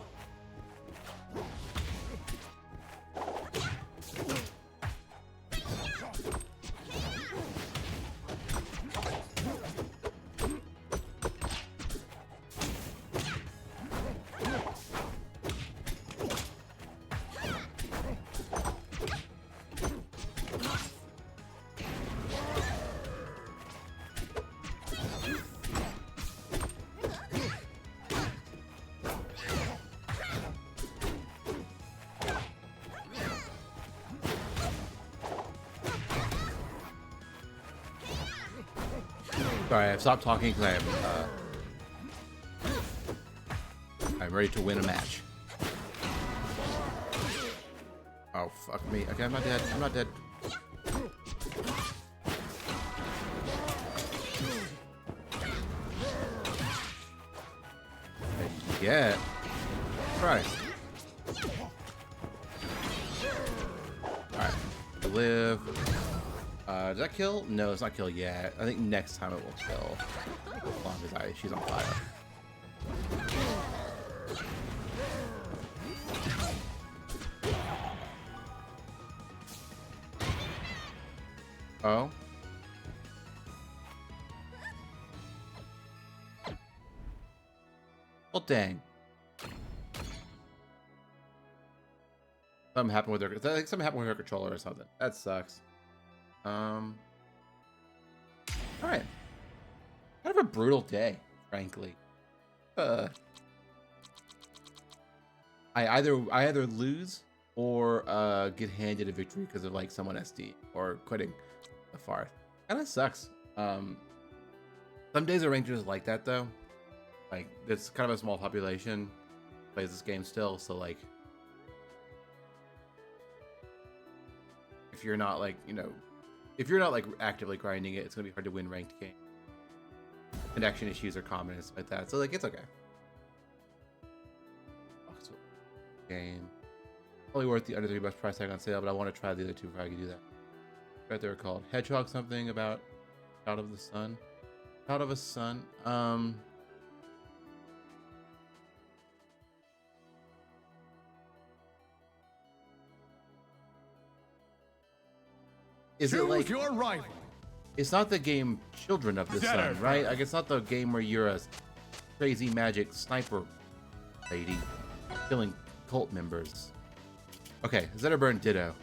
Sorry, I've stopped talking because I'm ready to win a match. Oh, fuck me. Okay, I'm not dead. I'm not dead. Yeah. Christ. Alright. Live. Did that kill? No, it's not kill yet. I think next time it will kill. As long as she's on fire. Oh. Well, dang. Something happened with her. I think something happened with her controller or something. That sucks. All right. Kind of a brutal day, frankly. I either lose or get handed a victory because of like someone SD or quitting the far. Kind of sucks. Some days are ranked just like that though. Like it's kind of a small population plays this game still, so like if you're not like, you know, if you're not like actively grinding it, it's gonna be hard to win ranked game. Connection issues are common and stuff like that, so like it's okay. Game probably worth the under $3 price tag on sale, but I want to try the other two before I can do that. Right there, called Hedgehog something about Child of the Sun. Child of a Sun. Is it like your rival. It's not the game Children of the Sun, right? Like it's not the game where you're a crazy magic sniper lady killing cult members. Okay, Zetterburn Ditto.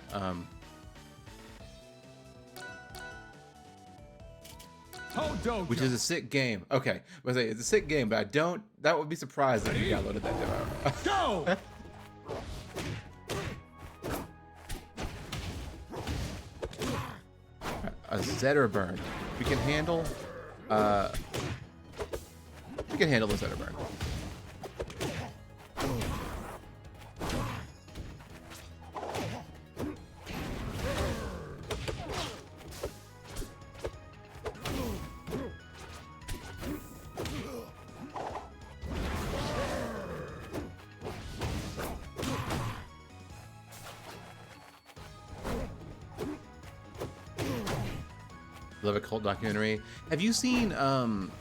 Which is a sick game. Okay, I say it's a sick game, but I don't. That would be surprised if you downloaded that demo. Go! A Zetterburn. We can handle. We can handle the Zetterburn. Love a cult documentary. Have you seen?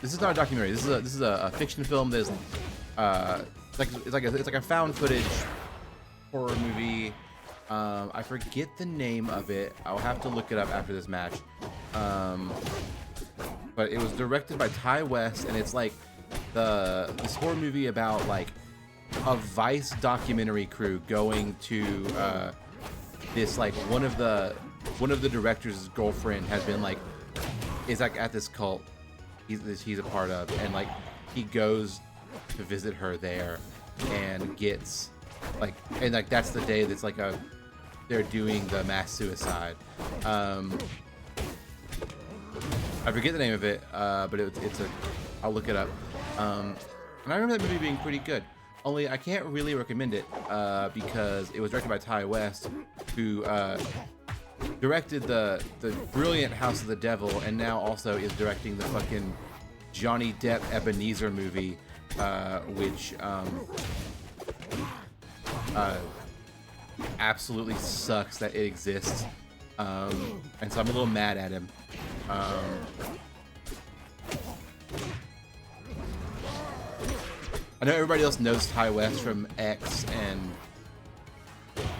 This is not a documentary. This is a fiction film. There's it's like a found footage horror movie. I forget the name of it. I'll have to look it up after this match. But it was directed by Ty West, and it's like this horror movie about like a Vice documentary crew going to this like one of the director's girlfriend has been like is like at this cult he's a part of, and like he goes to visit her there and gets like, and like that's the day that's like they're doing the mass suicide. I forget the name of it, but it's I'll look it up. And I remember that movie being pretty good. Only I can't really recommend it because it was directed by Ty West, who directed the brilliant House of the Devil, and now also is directing the fucking Johnny Depp Ebenezer movie, which absolutely sucks that it exists. And so I'm a little mad at him. I know everybody else knows Ty West from X and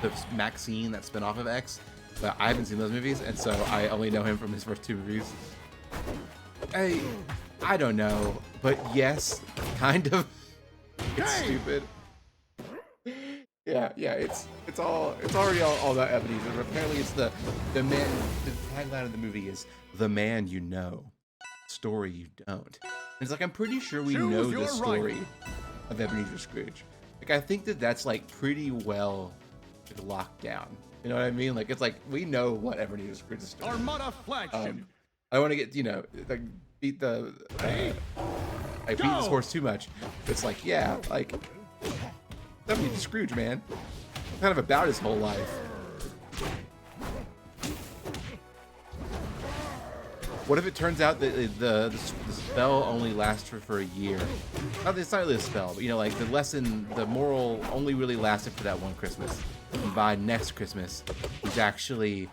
the Maxine that spin off of X, but I haven't seen those movies, and so I only know him from his first two movies. I don't know, but yes, kind of. It's stupid. Yeah, it's already all about Ebenezer. But apparently, it's the man. The tagline of the movie is "The man you know, story you don't." And it's like I'm pretty sure we know the story of Ebenezer Scrooge. Like I think that's like pretty well locked down. You know what I mean? Like it's like we know what Ebenezer Scrooge's story. Armada flagship. I want to get like beat the I beat this horse too much. It's like, yeah, like that means Scrooge, man. Kind of about his whole life. What if it turns out that the spell only lasts for a year? It's not really a spell, but you know, like the lesson, the moral only really lasted for that one Christmas. And by next Christmas, he's actually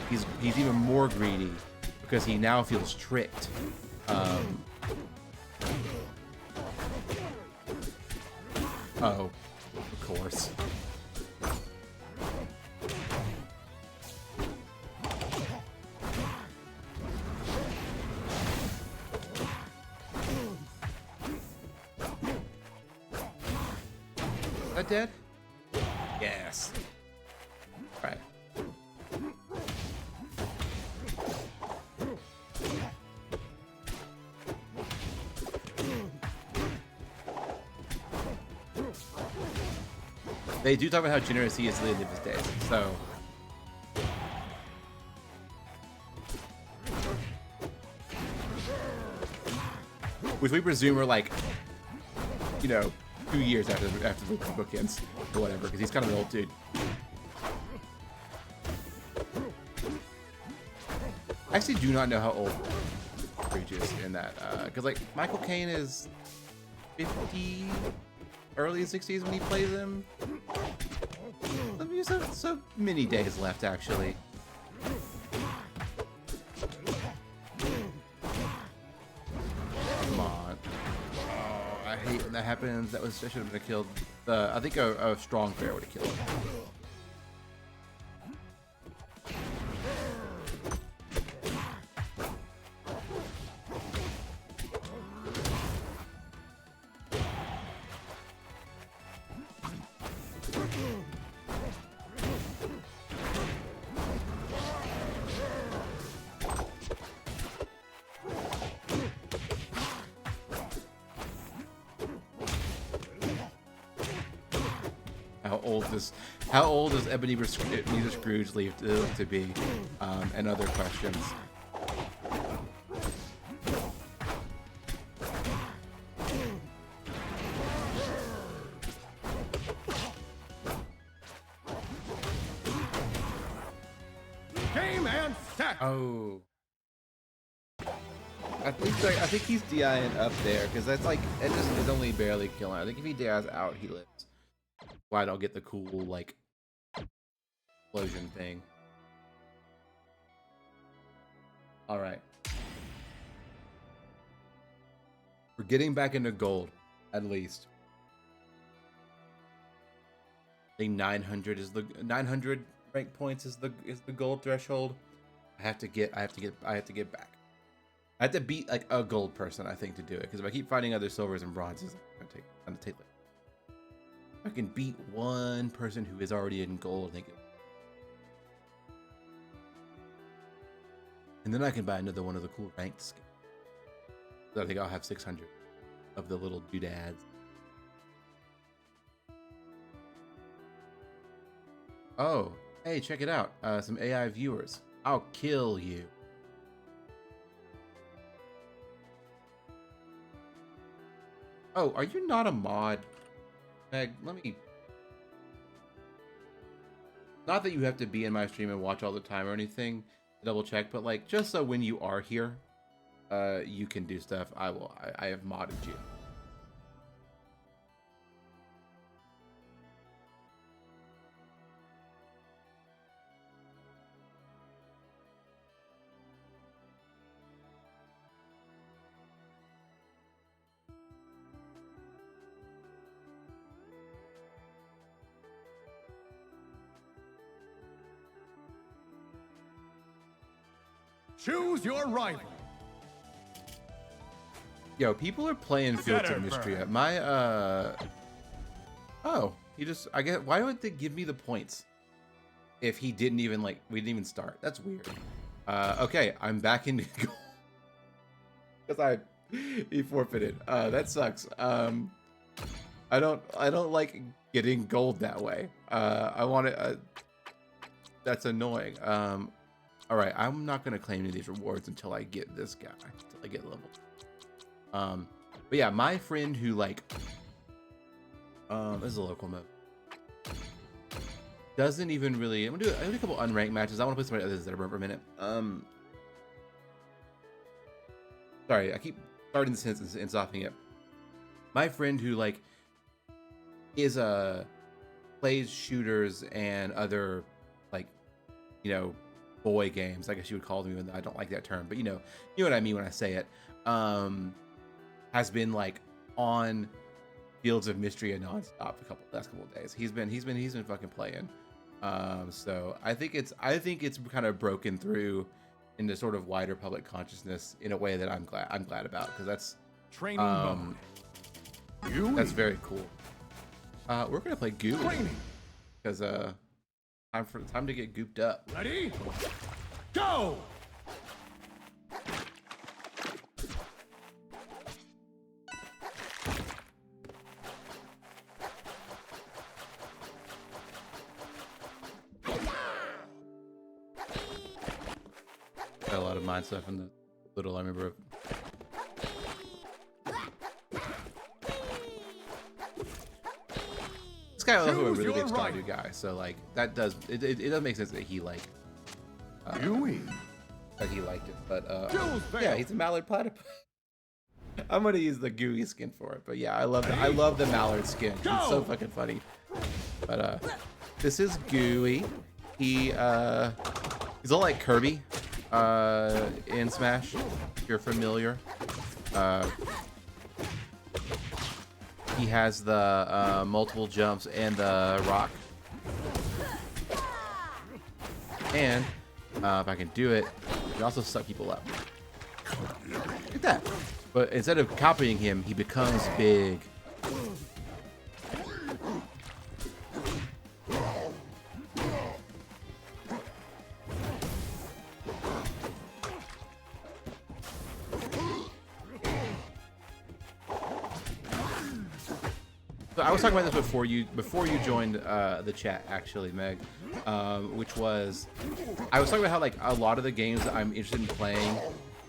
he's even more greedy because he now feels tricked. Oh, of course. Is that dead? Yes. All right. They do talk about how generous he is to the end of his days, so. Which we presume are like, you know, 2 years after the book ends, or whatever, because he's kind of an old dude. I actually do not know how old Scrooge is in that, because like Michael Caine is 50, early 60s when he plays him. So many days left, actually. Come on. Oh, I hate when that happens. That should have been killed. I think a strong bear would have killed him. How old does Ebenezer Scrooge live to be? And other questions. Game and set. Oh. I think he's DIing up there because that's like it just is only barely killing. I think if he dies out, he lives. Why don't get the cool like explosion thing? All right, we're getting back into gold, at least. I think 900 is the 900 rank points is the gold threshold. I have to get back. I have to beat like a gold person, I think, to do it. Because if I keep fighting other silvers and bronzes, it's gonna take like. I can beat one person who is already in gold, I think. And then I can buy another one of the cool ranked skins. So I think I'll have 600 of the little doodads. Oh, hey, check it out. Some AI viewers. I'll kill you. Oh, are you not a mod? Meg, let me... Not that you have to be in my stream and watch all the time or anything to double check, but like, just so when you are here, you can do stuff. I have modded you. Choose your rival. Yo, people are playing Fields of Mystria. My oh, he just I guess why would they give me the points if he didn't even like we didn't even start? That's weird. Okay, I'm back in gold because he forfeited. That sucks. I don't like getting gold that way. I want it. That's annoying. all right, I'm not gonna claim any of these rewards until I get this guy, until I get leveled. But yeah, my friend who like, this is a local mode. Doesn't even really. I'm gonna do a couple unranked matches. I want to play somebody others that are for a minute. Sorry, I keep starting the sentence and stopping it. My friend who like is plays shooters and other like, you know, boy games. I guess you would call them, even though I don't like that term, but you know what I mean when I say it. Has been like on Fields of Mystery and nonstop last couple of days. He's been fucking playing. So I think it's kind of broken through into sort of wider public consciousness in a way that I'm glad about, because that's Training mode. that's very cool. We're gonna play Goo Training. because time to get gooped up. Ready? Go! Got a lot of mind stuff in the little I remember. This guy also a Choose really your big right. Stardew guy, so like that does it does make sense that he like Gooey. that he liked it. But Jules yeah, failed. he's a mallard platypus. I'm gonna use the gooey skin for it, but yeah, I love the mallard skin. It's so Go! fucking funny. But this is Gooey. He's a little like Kirby in Smash, if you're familiar. He has the multiple jumps and the rock. And if I can do it, he can also suck people up. Look at that. But instead of copying him, he becomes big. So I was talking about this before you joined the chat, actually, Meg, which was I was talking about how like a lot of the games that I'm interested in playing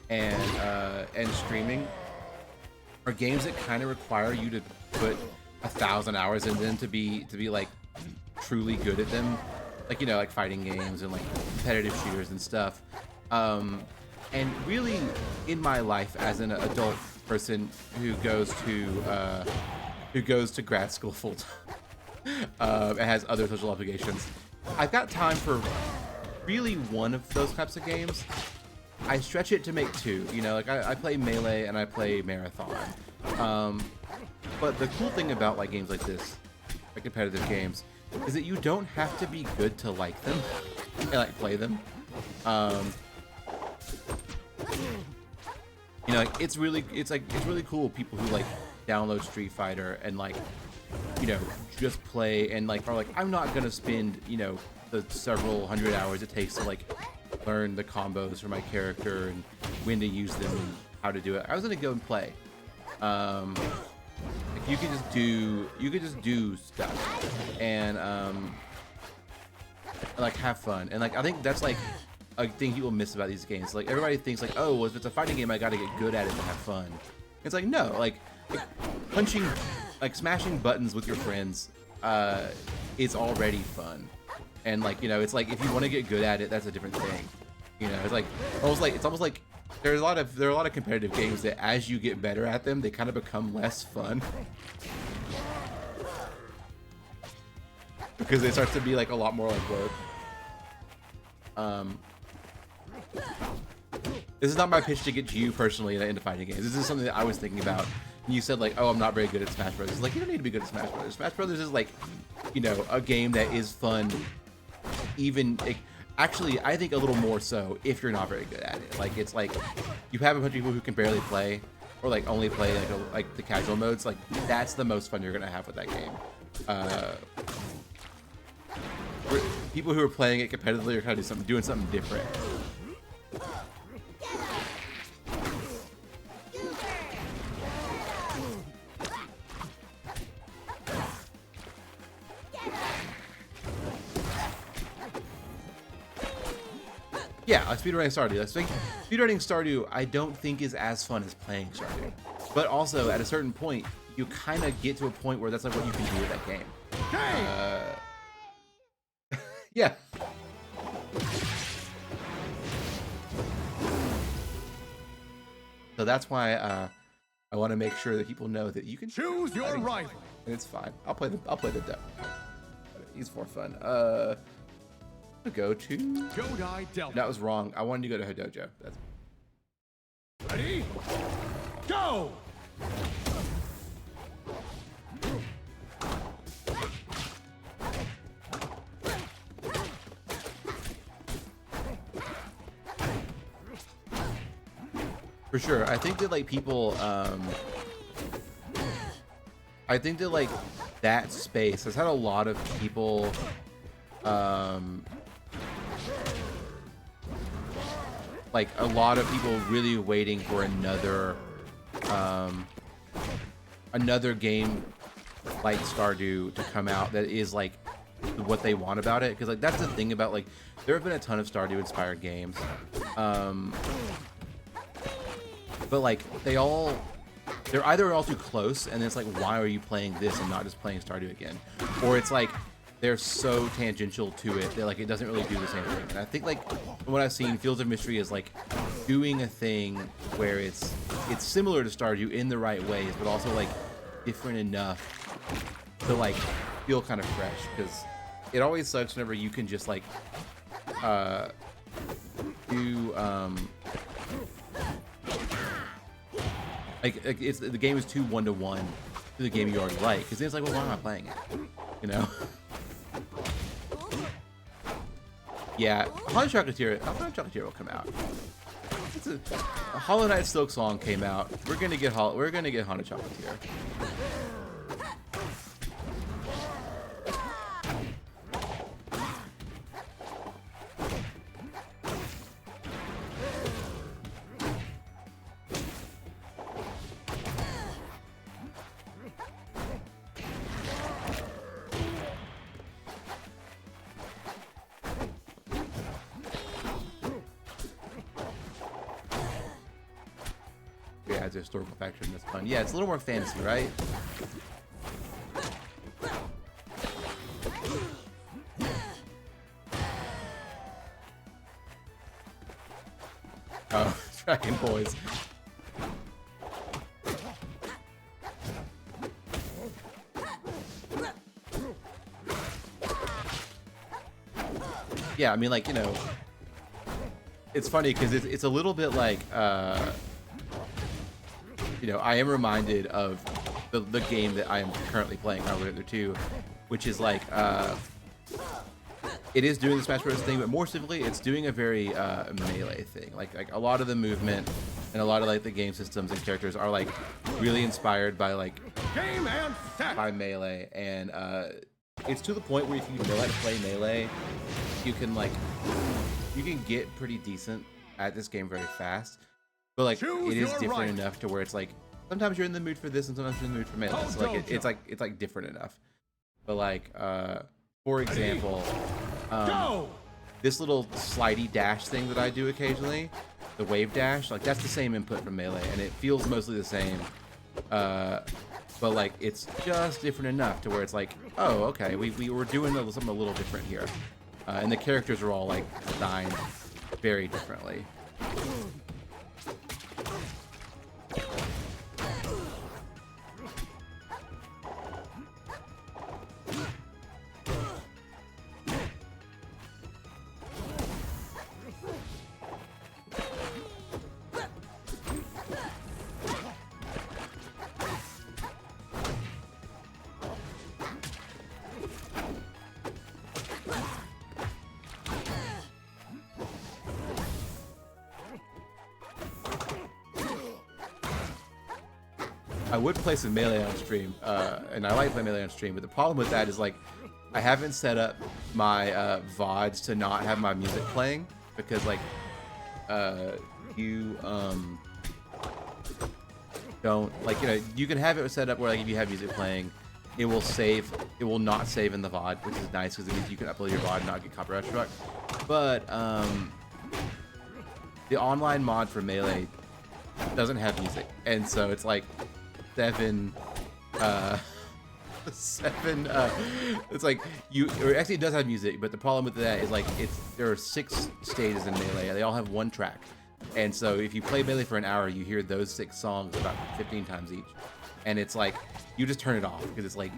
and streaming are games that kind of require you to put 1,000 hours in them to be like truly good at them, like, you know, like fighting games and like competitive shooters and stuff. And really, in my life as an adult person who goes to grad school full time and has other social obligations, I've got time for really one of those types of games. I stretch it to make two, you know, like I play Melee and I play Marathon. But the cool thing about like games like this, like competitive games, is that you don't have to be good to like them and like play them. You know, like it's really cool people who like download Street Fighter and like, you know, just play and like are like, I'm not gonna spend, you know, the several hundred hours it takes to like learn the combos for my character and when to use them and how to do it. I was gonna go and play. Like you could just do stuff and like have fun, and like I think that's like a thing people miss about these games. Like everybody thinks like, oh, well, if it's a fighting game, I gotta get good at it to have fun. It's like, no, like punching, like smashing buttons with your friends is already fun. And like, you know, it's like if you want to get good at it, that's a different thing. You know, it's almost like there are a lot of competitive games that as you get better at them, they kind of become less fun. Because it starts to be like a lot more like work. This is not my pitch to get you personally into fighting games. This is something that I was thinking about. And you said like, oh, I'm not very good at Smash Brothers. It's like, you don't need to be good at Smash Brothers. Smash Brothers is like, you know, a game that is fun. Even actually, I think a little more so if you're not very good at it. Like it's like you have a bunch of people who can barely play, or like only play like the casual modes. Like that's the most fun you're gonna have with that game. People who are playing it competitively are kind of doing something different. Yeah, like speedrunning Stardew. Like, speedrunning Stardew, I don't think is as fun as playing Stardew. But also, at a certain point, you kind of get to a point where that's like what you can do with that game. Yeah. So that's why I want to make sure that people know that you can Choose your rival. and it's fine. I'll play the demo. He's for fun. Go to. Jodai Delta. That was wrong. I wanted to go to Hodojo. That's Ready? Go! for sure. I think that like people I think that like that space has had a lot of people like a lot of people really waiting for another game like Stardew to come out that is like what they want about it, because like that's the thing about like there have been a ton of Stardew inspired games, but like they're either all too close and it's like, why are you playing this and not just playing Stardew again, or it's like they're so tangential to it that like it doesn't really do the same thing. And I think like from what I've seen, Fields of Mystery is like doing a thing where it's similar to Stardew in the right ways, but also like different enough to like feel kind of fresh, because it always sucks whenever you can just like do like it's the game is too one-to-one to the game you already like, because then it's like, well, why am I playing it, you know? Yeah, Haunted Chocolatier will come out. A Hollow Knight Silk Song came out. We're gonna get Haunted Chocolatier. Yeah, it's a historical factor in this fun. Yeah, it's a little more fantasy, right? Oh, Dragon Boys. Yeah, I mean, like, you know, it's funny because it's a little bit like, you know, I am reminded of the game that I am currently playing, Final Fantasy 2, which is like, it is doing the Smash Bros. Thing, but more specifically, it's doing a very melee thing. Like a lot of the movement and a lot of like the game systems and characters are like really inspired by like Game and set. by melee, and it's to the point where if you know how to play melee, you can get pretty decent at this game very fast. But like Choose it is your different right. enough to where it's like sometimes you're in the mood for this and sometimes you're in the mood for melee. So like it's like different enough. But like for example, Go! this little slidey dash thing that I do occasionally, the wave dash, like that's the same input from melee and it feels mostly the same. But like it's just different enough to where it's like, oh, okay, we were doing something a little different here. And the characters are all like designed very differently. I would play some melee on stream, and I like playing melee on stream, but the problem with that is like I haven't set up my VODs to not have my music playing, because like you don't, like, you know, you can have it set up where like if you have music playing, it will not save in the VOD, which is nice because it means you can upload your VOD and not get copyright struck. But the online mod for Melee doesn't have music, and so it's like 7 it's like or actually it does have music, but the problem with that is like there are 6 stages in Melee. They all have 1 track, and so if you play Melee for an hour, you hear those 6 songs about 15 times each, and it's like you just turn it off because it's like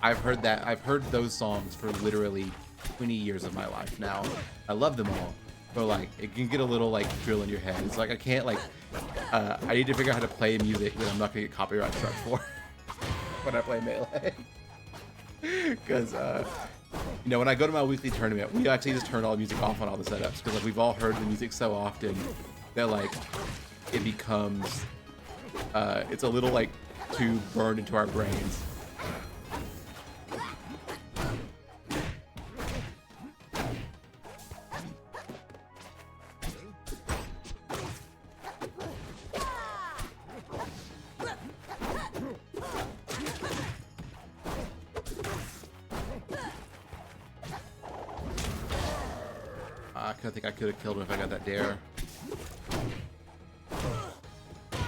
I've heard those songs for literally 20 years of my life now. I love them all, but like it can get a little like drill in your head. It's like I can't like I need to figure out how to play music that I'm not gonna get copyright struck for when I play Melee. Because you know, when I go to my weekly tournament, we actually just turn all the music off on all the setups because like we've all heard the music so often that like it becomes it's a little like too burned into our brains. I think I could have killed him if I got that dare.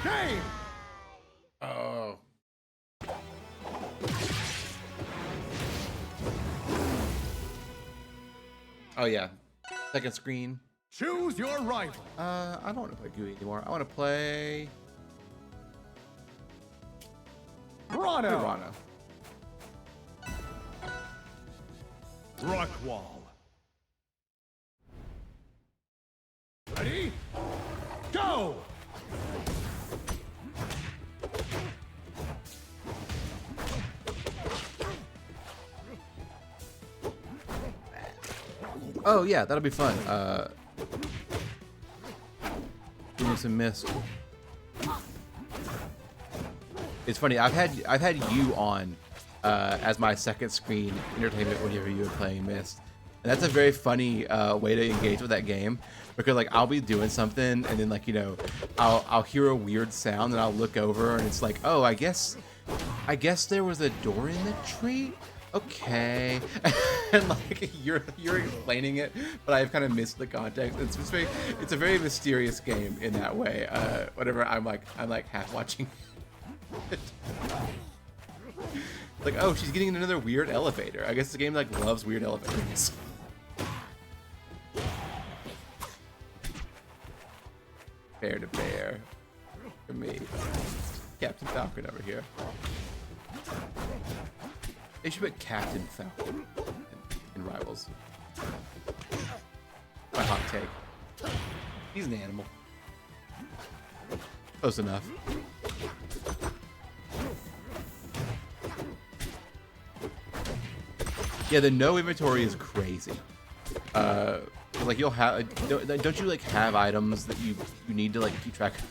Game! Oh. Oh yeah. Second screen. Choose your rival. I don't want to play Gooey anymore. I want to play Rano. Rano. Rockwall. Ready? Go! Oh yeah, that'll be fun. Give me some mist. It's funny. I've had you on as my second screen entertainment whenever you were playing Mist, and that's a very funny way to engage with that game because like I'll be doing something and then like you know I'll hear a weird sound and I'll look over and it's like, oh, I guess there was a door in the tree. Okay. And like you're explaining it, but I've kind of missed the context. It's a very mysterious game in that way. Whenever I'm like half watching it. Like, oh, she's getting in another weird elevator. I guess the game like loves weird elevators. Bear to bear. For me. Captain Falcon over here. They should put Captain Falcon in Rivals. My hot take. He's an animal. Close enough. Yeah, the no inventory is crazy. Like you'll have, don't you like have items that you need to like keep track of?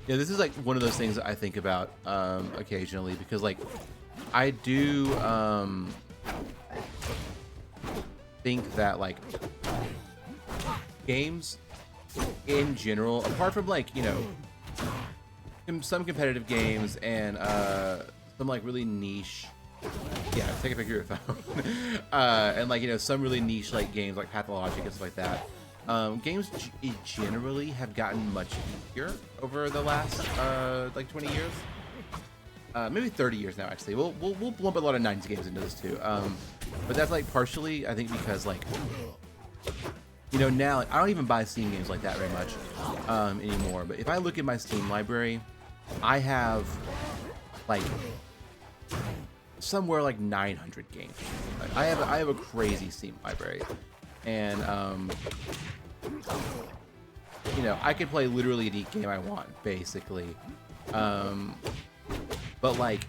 Yeah, this is like one of those things that I think about occasionally because like I do think that like games in general, apart from like, you know, some competitive games and some like really niche, yeah, take a picture of your phone, and like, you know, some really niche like games like Pathologic and stuff like that. Games generally have gotten much easier over the last like 20 years, maybe 30 years now. Actually, we'll lump a lot of 90s games into this too. But that's like partially, I think, because like, you know, now like, I don't even buy Steam games like that very much anymore. But if I look at my Steam library, I have like somewhere like 900 games. Like, I have a crazy Steam library, and you know, I could play literally any game I want, basically. But like,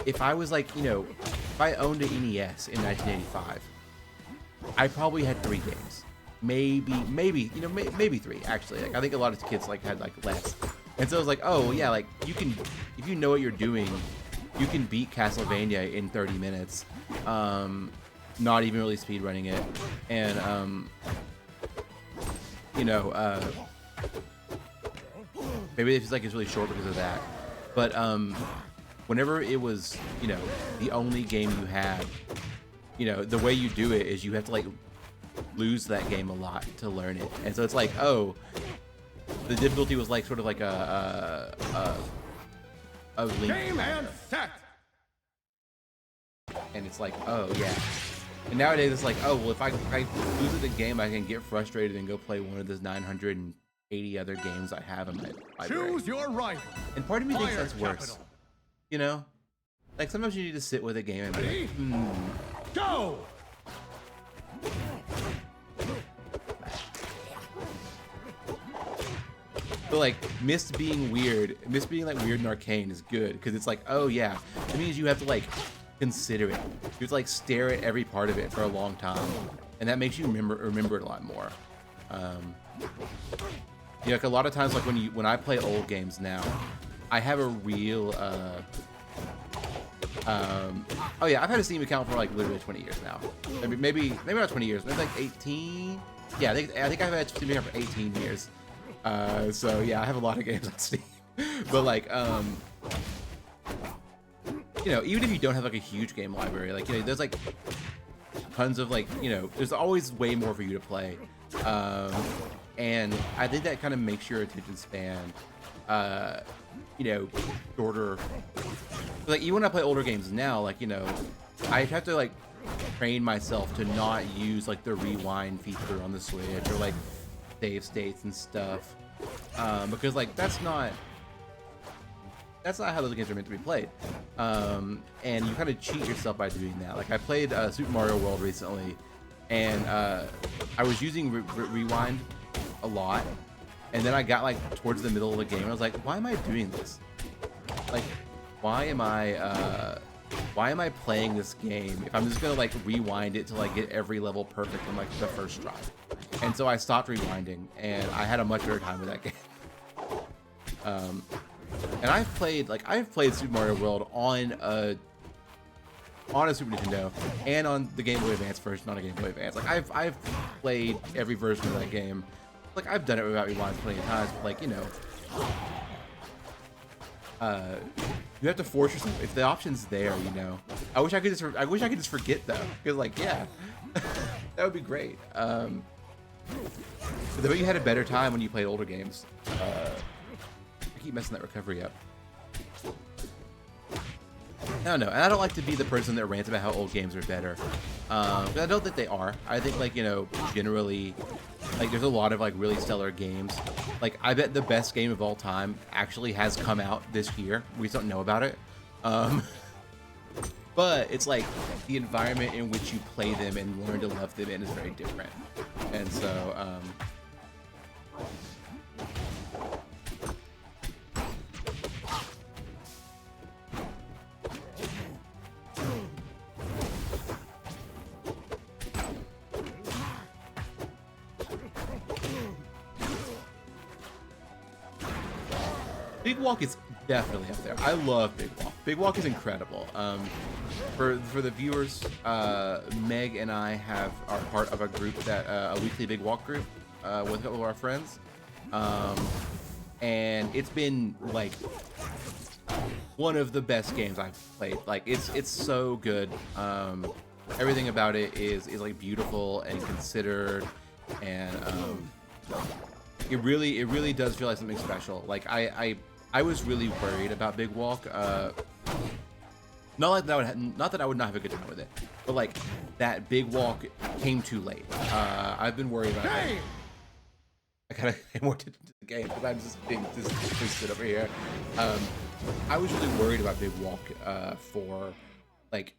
if I was like, you know, if I owned an NES in 1985, I probably had 3 games, maybe, you know, maybe 3 actually. Like, I think a lot of kids like had like less, and so I was like, oh yeah, like you can, if you know what you're doing, you can beat Castlevania in 30 minutes, not even really speedrunning it, and you know, maybe it's like it's really short because of that. But whenever it was, you know, the only game you had, you know, the way you do it is you have to like lose that game a lot to learn it, and so it's like, oh, the difficulty was like sort of like a link, Game and set. and it's like, oh yeah. And nowadays it's like, oh well, if I lose at the game, I can get frustrated and go play one of those 980 other games I have in my library. Choose your rival. And part of me thinks Fire that's worse. capital. You know, like sometimes you need to sit with a game and be Ready? like, Go. But like Myst being weird, Myst being like weird and arcane is good because it's like, oh yeah, it means you have to like consider it. You have to like stare at every part of it for a long time, and that makes you remember it a lot more. You know, like a lot of times, like when I play old games now, I have a real oh yeah, I've had a Steam account for like literally 20 years now. Maybe not 20 years, maybe like 18. Yeah, I think I've had a Steam account for 18 years. So yeah, I have a lot of games on Steam. But like, you know, even if you don't have like a huge game library, like, you know, there's like tons of like, you know, there's always way more for you to play. And I think that kind of makes your attention span, you know, shorter. Like even when I play older games now, like, you know, I have to like train myself to not use like the rewind feature on the Switch or like save states and stuff, because like that's not how those games are meant to be played, and you kind of cheat yourself by doing that. Like I played Super Mario World recently, and I was using rewind a lot, and then I got like towards the middle of the game and I was like, why am I doing this? Like, why am I playing this game if I'm just gonna like rewind it to like get every level perfect on like the first try? And so I stopped rewinding, and I had a much better time with that game. And I've played Super Mario World on a Super Nintendo and on the Game Boy Advance version on a Game Boy Advance. Like I've played every version of that game. Like I've done it without rewinds plenty of times, but like, you know, you have to force yourself. If the option's there, you know. I wish I could just forget though, because like, yeah, that would be great. But the way you had a better time when you played older games. I keep messing that recovery up. I don't know, and I don't like to be the person that rants about how old games are better. But I don't think they are. I think, like, you know, generally, like, there's a lot of like really stellar games. Like, I bet the best game of all time actually has come out this year. We just don't know about it. But it's like the environment in which you play them and learn to love them in is very different. And so, Big Walk is definitely up there. I love Big Walk. Big Walk is incredible. For the viewers, Meg and I are part of a group that a weekly Big Walk group with a couple of our friends, and it's been like one of the best games I've played. Like it's so good. Everything about it is like beautiful and considered, and it really does feel like something special. Like I was really worried about Big Walk. Not that I would not have a good time with it, but like that Big Walk came too late. I've been worried about it. I gotta pay more attention to the game because I'm just being twisted over here. I was really worried about Big Walk for like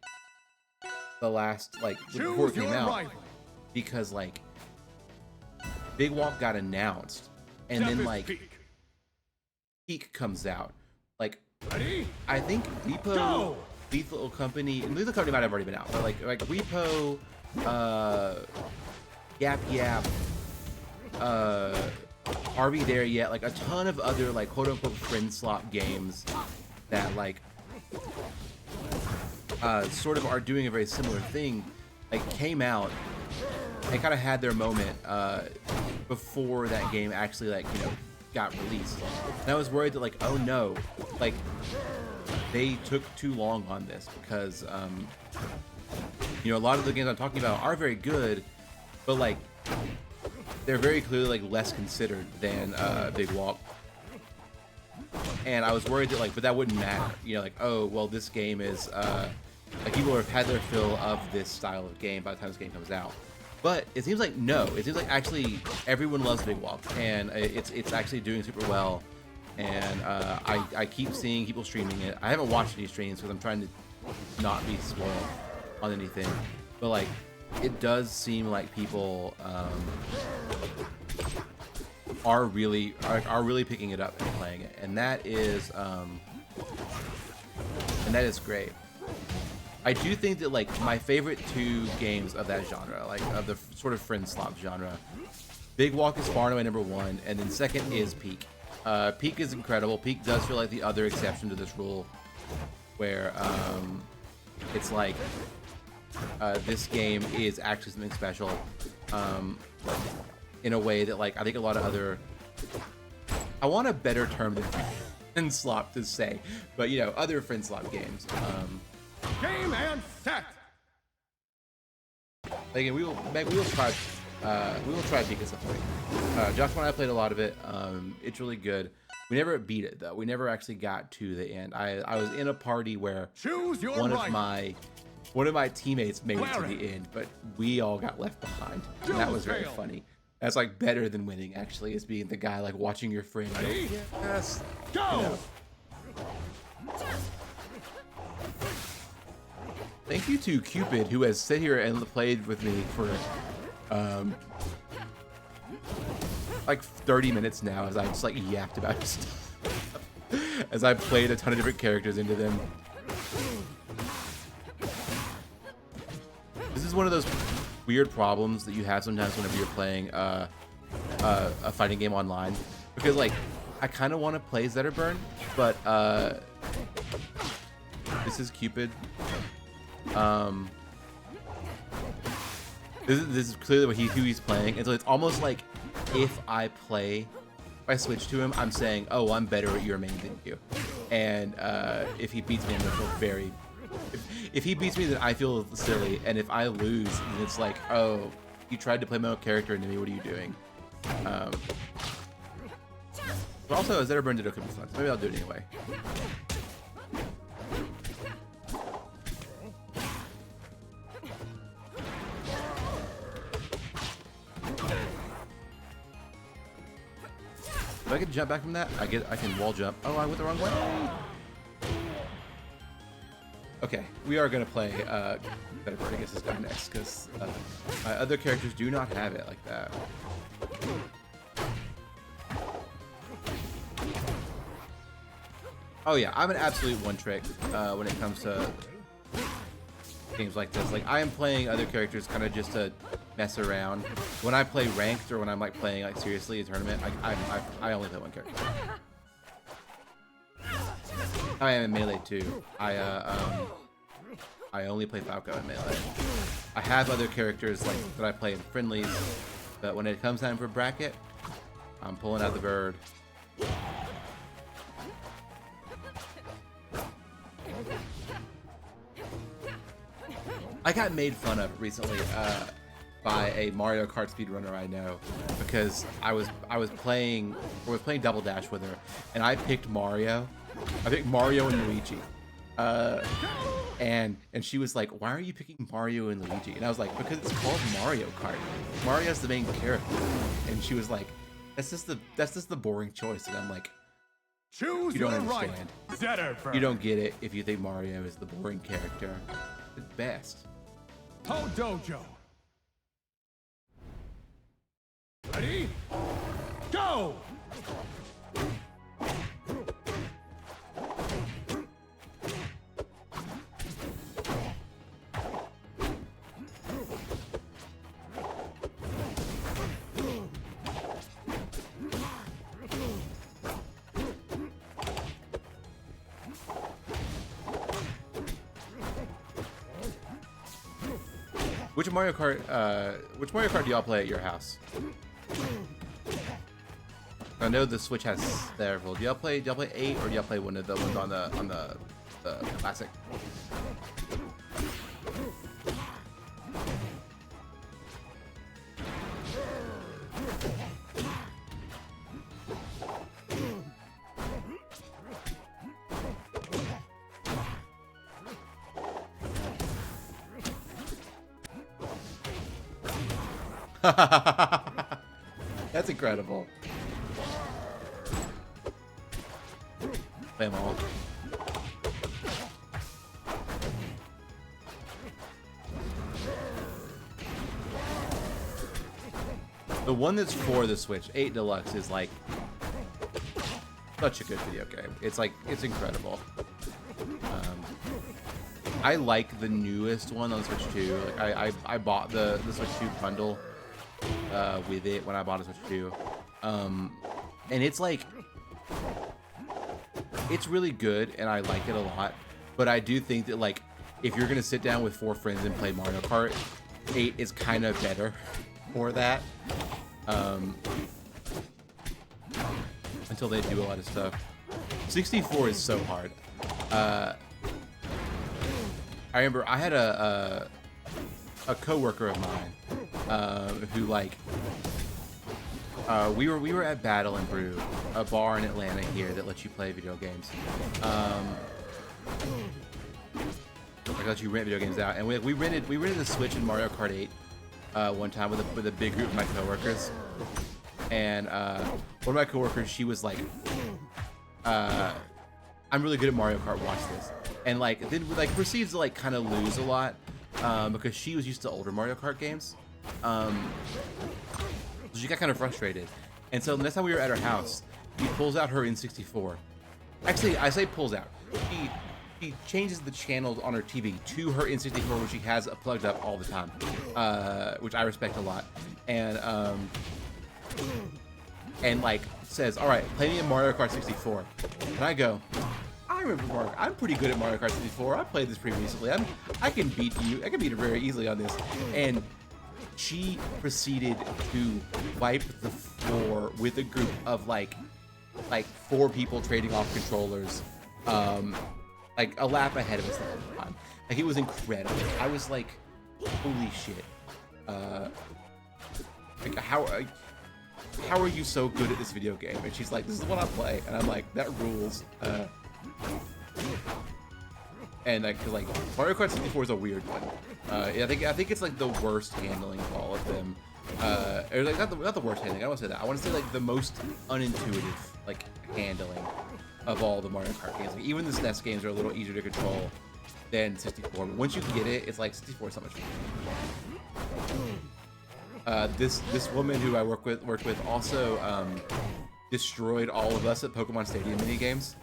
the last before it came out, because like Big Walk got announced and then like Peak comes out. Like I think Repo, Lethal Company might have already been out, but like Repo, Yap Yap, Are We There Yet? Like a ton of other like quote unquote friend slot games that like sort of are doing a very similar thing, like came out and kind of had their moment before that game actually like got released. And I was worried that like, oh no, like they took too long on this because a lot of the games I'm talking about are very good, but like they're very clearly like less considered than Big Walk. And I was worried that like, but that wouldn't matter. Like, oh well, this game is like people have had their fill of this style of game by the time this game comes out. But it seems like no. It seems like actually everyone loves Big Walk, and it's actually doing super well. And I keep seeing people streaming it. I haven't watched any streams because I'm trying to not be spoiled on anything. But like, it does seem like people are really picking it up and playing it, and that is great. I do think that like my favorite two games of that genre, like of the sort of friend slop genre, Big Walk is far and away number one, and then second is Peak. Peak is incredible. Peak does feel like the other exception to this rule, where it's like this game is actually something special in a way that like I think a lot of other, I want a better term than friend slop to say, but other friend slop games. Game and set. Again, we will try Peak at some point. Joshua and I played a lot of it. It's really good. We never beat it though. We never actually got to the end. I was in a party where one of my teammates made it to the end, but we all got left behind. And that was very funny. That's like better than winning actually, is being the guy like watching your friend go, yes, go. Thank you to Cupid, who has sit here and played with me for like 30 minutes now, as I just like yapped about stuff as I played a ton of different characters into them. This is one of those weird problems that you have sometimes whenever you're playing a fighting game online, because like I kind of want to play Zetterburn, but this is Cupid. This is clearly who he's playing, and so it's almost like if I switch to him, I'm saying, oh, I'm better at your main than you, and if he beats me, I'm gonna feel very. If he beats me, then I feel silly, and if I lose, then it's like, oh, you tried to play my own character into me. What are you doing? But also, Zetterburn Ditto could be fun, so maybe I'll do it anyway. If I can jump back from that, I can wall jump. Oh, I went the wrong way. Okay, we are gonna play Zetterburn against this guy next, because my other characters do not have it like that. Oh yeah, I'm an absolute one trick when it comes to games like this. Like I am playing other characters kind of just to mess around. When I play ranked or when I'm like playing like seriously a tournament, I only play one character. I am in Melee too. I only play Falco in Melee. I have other characters like that I play in friendlies, but when it comes time for bracket, I'm pulling out the bird. I got made fun of recently by a Mario Kart speedrunner I know, because I was playing Double Dash with her, and I picked Mario. I picked Mario and Luigi. And she was like, "Why are you picking Mario and Luigi?" And I was like, "Because it's called Mario Kart. Mario's the main character." And she was like, "That's just the boring choice." And I'm like, Choose "You don't your understand. right. Zetterburn. You don't get it if you think Mario is the boring character. The best." Ho Dojo. Ready? Go! Which Mario Kart do y'all play at your house? I know the Switch has several. Do y'all play 8 or do y'all play one of the ones on the classic? That's incredible. Play them all. The one that's for the Switch, 8 Deluxe, is like such a good video game. It's like, it's incredible. I like the newest one on the Switch 2. Like I bought the Switch 2 bundle with it when I bought a Switch 2. And it's like, it's really good and I like it a lot. But I do think that like, if you're gonna sit down with 4 friends and play Mario Kart, 8 is kind of better for that. Until they do a lot of stuff. 64 is so hard. I remember I had a coworker of mine who like we were at Battle and Brew, a bar in Atlanta here that lets you play video games. Like lets you rent video games out, and we rented the Switch and Mario Kart 8 one time with a big group of my coworkers. And one of my coworkers, she was like, "I'm really good at Mario Kart. Watch this." And like then like proceeds to like kind of lose a lot because she was used to older Mario Kart games. So she got kind of frustrated. And so the next time we were at her house, he pulls out her N64. Actually, I say pulls out. He changes the channels on her TV to her N64, which she has plugged up all the time, which I respect a lot. And like says, "All right, play me in Mario Kart 64." And I go, "I remember Mario. I'm pretty good at Mario Kart 64. I played this pretty recently. I can beat you. I can beat her very easily on this." And she proceeded to wipe the floor with a group of like 4 people trading off controllers, like a lap ahead of us the whole time. Like it was incredible. I was like, "Holy shit! Like how are you so good at this video game?" And she's like, "This is what I play," and I'm like, "That rules." And like, 'cause like Mario Kart 64 is a weird one. I think it's like the worst handling of all of them. Or like not the worst handling. I don't want to say that. I want to say like the most unintuitive like handling of all the Mario Kart games. Like, even the SNES games are a little easier to control than 64. But once you get it, it's like 64 is so much fun. This woman who I worked with also destroyed all of us at Pokemon Stadium mini games.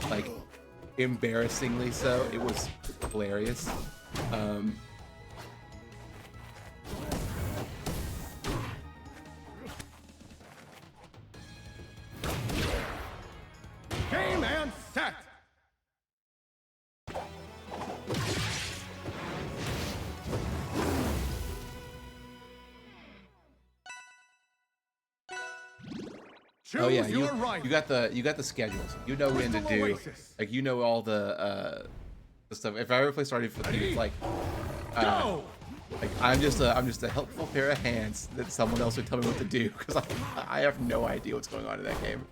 Like embarrassingly so. It was hilarious. Game and set. Oh yeah, Choose your right. you got the schedules. You know when to Crystal do. Oasis. Like you know all the stuff. If I ever play Stardew Valley, it's like Go. like I'm just a helpful pair of hands that someone else would tell me what to do because I have no idea what's going on in that game.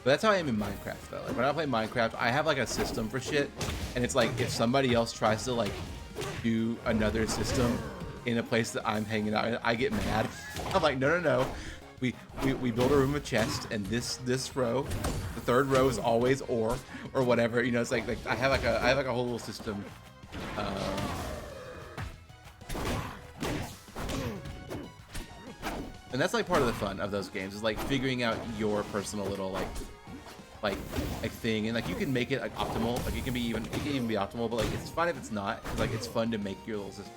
But that's how I am in Minecraft though. Like when I play Minecraft, I have like a system for shit, and it's like if somebody else tries to like do another system in a place that I'm hanging out in, I get mad. I'm like, no. We build a room of chest, and this row, the third row is always or whatever. You know, it's like I have like a whole little system. And that's like part of the fun of those games is like figuring out your personal little like thing, and like you can make it like optimal. Like it can even be optimal, but like it's fine if it's not. 'Cause, like it's fun to make your little system.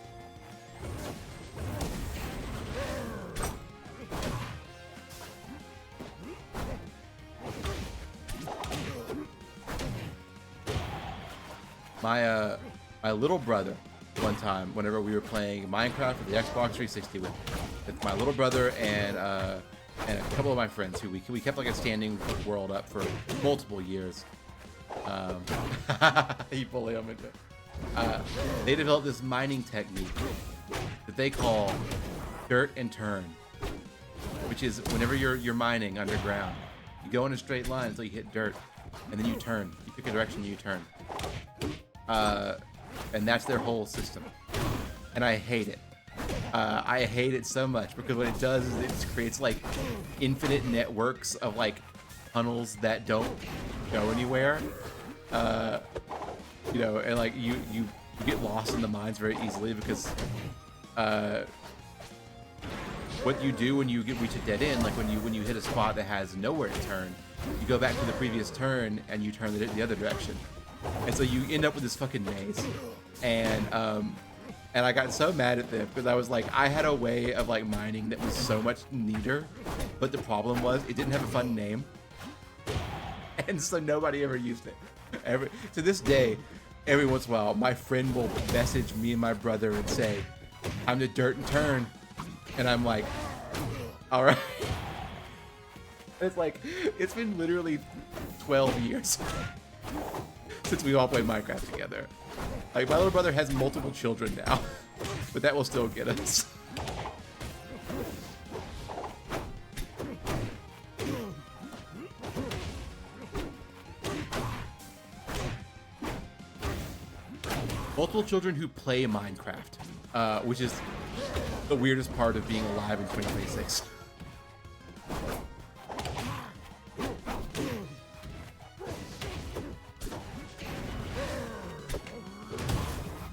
my little brother, one time, whenever we were playing Minecraft for the Xbox 360 with my little brother and a couple of my friends who we kept like a standing world up for multiple years. You bully him into it. They developed this mining technique that they call dirt and turn, which is whenever you're mining underground, you go in a straight line until you hit dirt, and then you turn. You pick a direction and you turn. And that's their whole system. And I hate it. I hate it so much because what it does is it creates like infinite networks of like tunnels that don't go anywhere. You know, and like you get lost in the mines very easily because what you do when you reach a dead end, like when you hit a spot that has nowhere to turn, you go back to the previous turn and you turn the other direction, and so you end up with this fucking maze. And I got so mad at them because I was like, I had a way of like mining that was so much neater, but the problem was it didn't have a fun name, and so nobody ever used it. To this day, every once in a while, my friend will message me and my brother and say, "I'm the dirt and turn," and I'm like, "All right." It's like it's been literally 12 years since we all played Minecraft together. Like, my little brother has multiple children now, but that will still get us. Multiple children who play Minecraft, which is the weirdest part of being alive in 2026.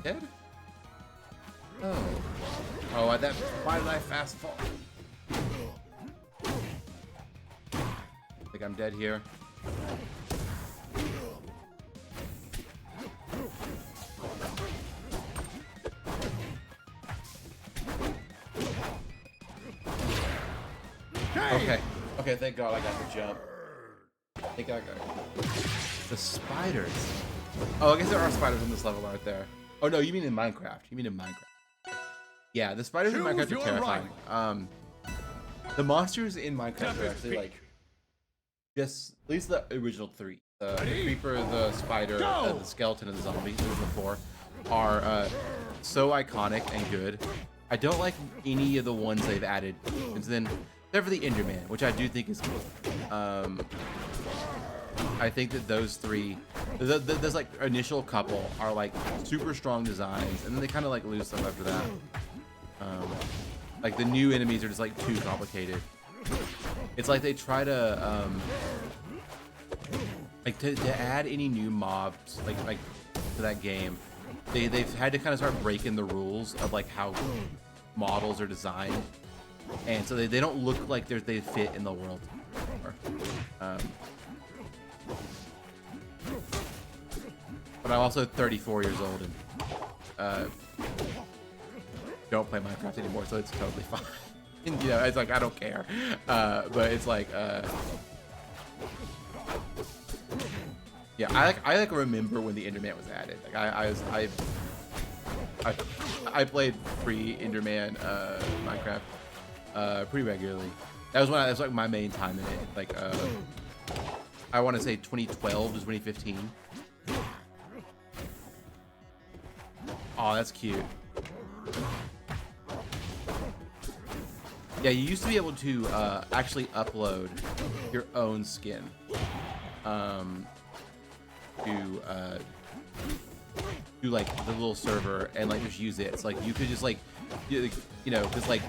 Dead? Oh, why did I fast fall? I think I'm dead here. Okay, thank God I got the jump. Thank God I got it. The spiders. Oh, I guess there are spiders in this level, aren't there? Oh no, you mean in Minecraft. You mean in Minecraft. Yeah, the spiders in Minecraft are terrifying. The monsters in Minecraft are actually like just at least the original three. The creeper, the spider, the skeleton, and the zombie, the four, are so iconic and good. I don't like any of the ones they've added since then, except for the Enderman, which I do think is cool. I think that those three, those like initial couple are like super strong designs, and then they kind of like lose some after that. Like the new enemies are just like too complicated. It's like they try to like to add any new mobs like to that game. They've had to kind of start breaking the rules of like how models are designed, and so they don't look like they fit in the world anymore. But I'm also 34 years old and don't play Minecraft anymore, so it's totally fine. And, you know, it's like I don't care. But it's like yeah, I like remember when the Enderman was added. Like I played pre-Enderman Minecraft pretty regularly. That was like my main time in it. Like I want to say 2012 to 2015. Oh, that's cute. Yeah, you used to be able to actually upload your own skin to like the little server and like just use it. It's like you could just like you know, because like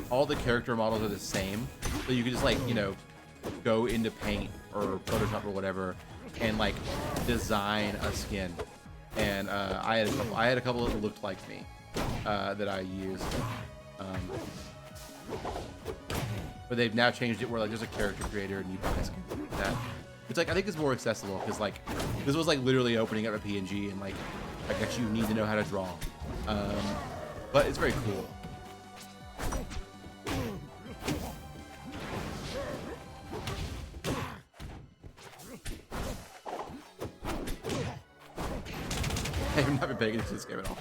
all the character models are the same, so you could just like, you know, go into Paint or Photoshop or whatever and like design a skin. And I had a couple that looked like me that I used. But they've now changed it where like there's a character creator and you buy a skin like that. It's like I think it's more accessible because like this was like literally opening up a PNG and like I guess you need to know how to draw. But it's very cool. not been paying attention to this game at all.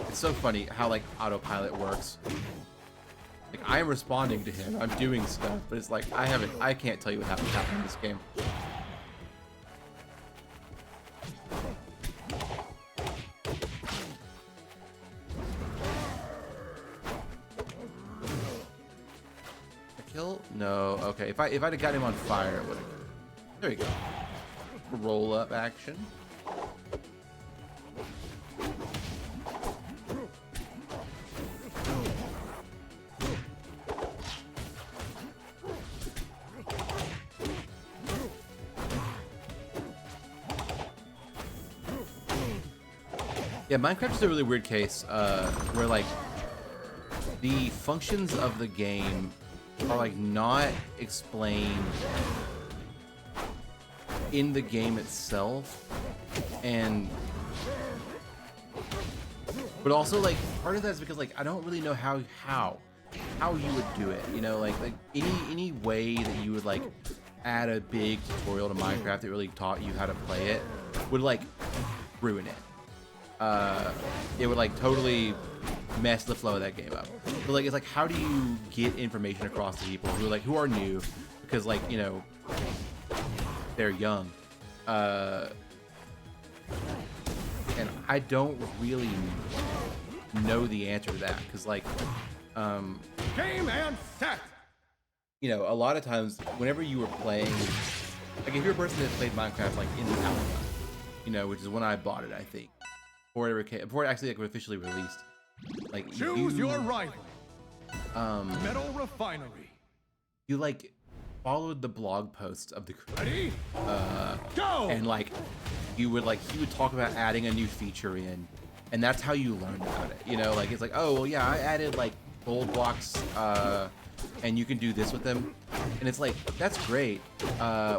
It's so funny how like autopilot works. Like I am responding to him, I'm doing stuff, but it's like I can't tell you what happened in this game. Kill? No. Okay. If I'd have gotten him on fire, it would have. There you go. Roll up action. Yeah, Minecraft is a really weird case where like the functions of the game are like not explained in the game itself, and but also like part of that is because like I don't really know how you would do it, you know, like any way that you would like add a big tutorial to Minecraft that really taught you how to play it would like ruin it. It would like totally mess the flow of that game up. But like, it's like, how do you get information across to people who are new, because like, you know, they're young, and I don't really know the answer to that, because like, Game and set. you know, a lot of times whenever you were playing, like if you're a person that played Minecraft like in the alpha, you know, which is when I bought it, I think, before it actually like officially released. Like Choose your rival. Metal you Refinery. like followed the blog posts of the creator, Ready? Go! and like he would talk about adding a new feature in, and that's how you learned about it. You know, like it's like, oh well, yeah, I added like gold blocks, and you can do this with them, and it's like that's great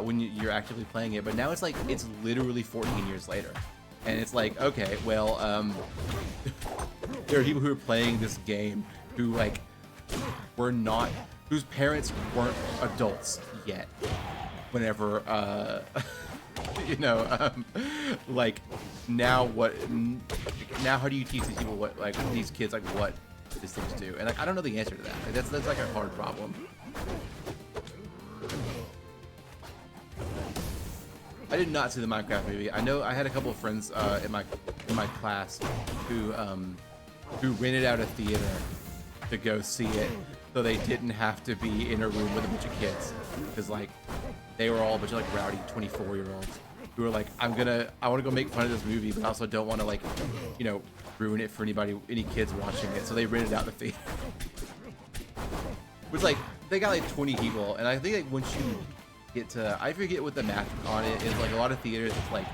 when you're actively playing it, but now it's like it's literally 14 years later, and it's like, okay, well, there are people who are playing this game who like whose parents weren't adults yet whenever you know, like now how do you teach these people what, like these kids, like what these things do? And like I don't know the answer to that. Like, that's like a hard problem. I did not see the Minecraft movie. I know I had a couple of friends in my class who rented out a theater to go see it, so they didn't have to be in a room with a bunch of kids, because like they were all a bunch of like rowdy 24-year-olds who were like, I want to go make fun of this movie, but I also don't want to like, you know, ruin it for any kids watching it. So they rented out the theater. Which like they got like 20 people, and I think like once you get to, I forget what the math on it is, like a lot of theaters it's like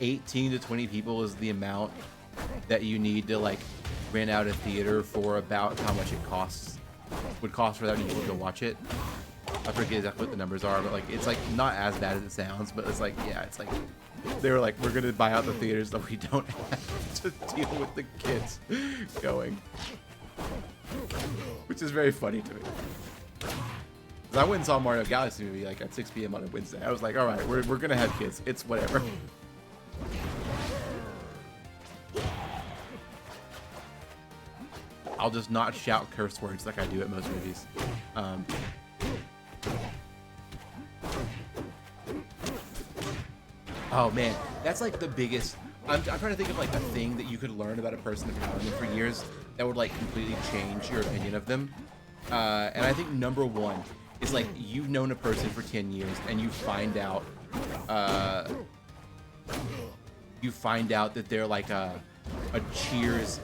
18 to 20 people is the amount that you need to like rent out a theater for about how much it would cost for that many people to watch it. I forget exactly what the numbers are, but like it's like not as bad as it sounds, but it's like, yeah, it's like they were like, we're gonna buy out the theaters so we don't have to deal with the kids going, which is very funny to me. 'Cause I went and saw Mario Galaxy movie like at 6 p.m. on a Wednesday. I was like, all right, we're gonna have kids, it's whatever. I'll just not shout curse words like I do at most movies. Oh man, that's like the biggest. I'm trying to think of like a thing that you could learn about a person if you've known them for years that would like completely change your opinion of them. And I think number one is like you've known a person for 10 years and you find out that they're like a Cheers,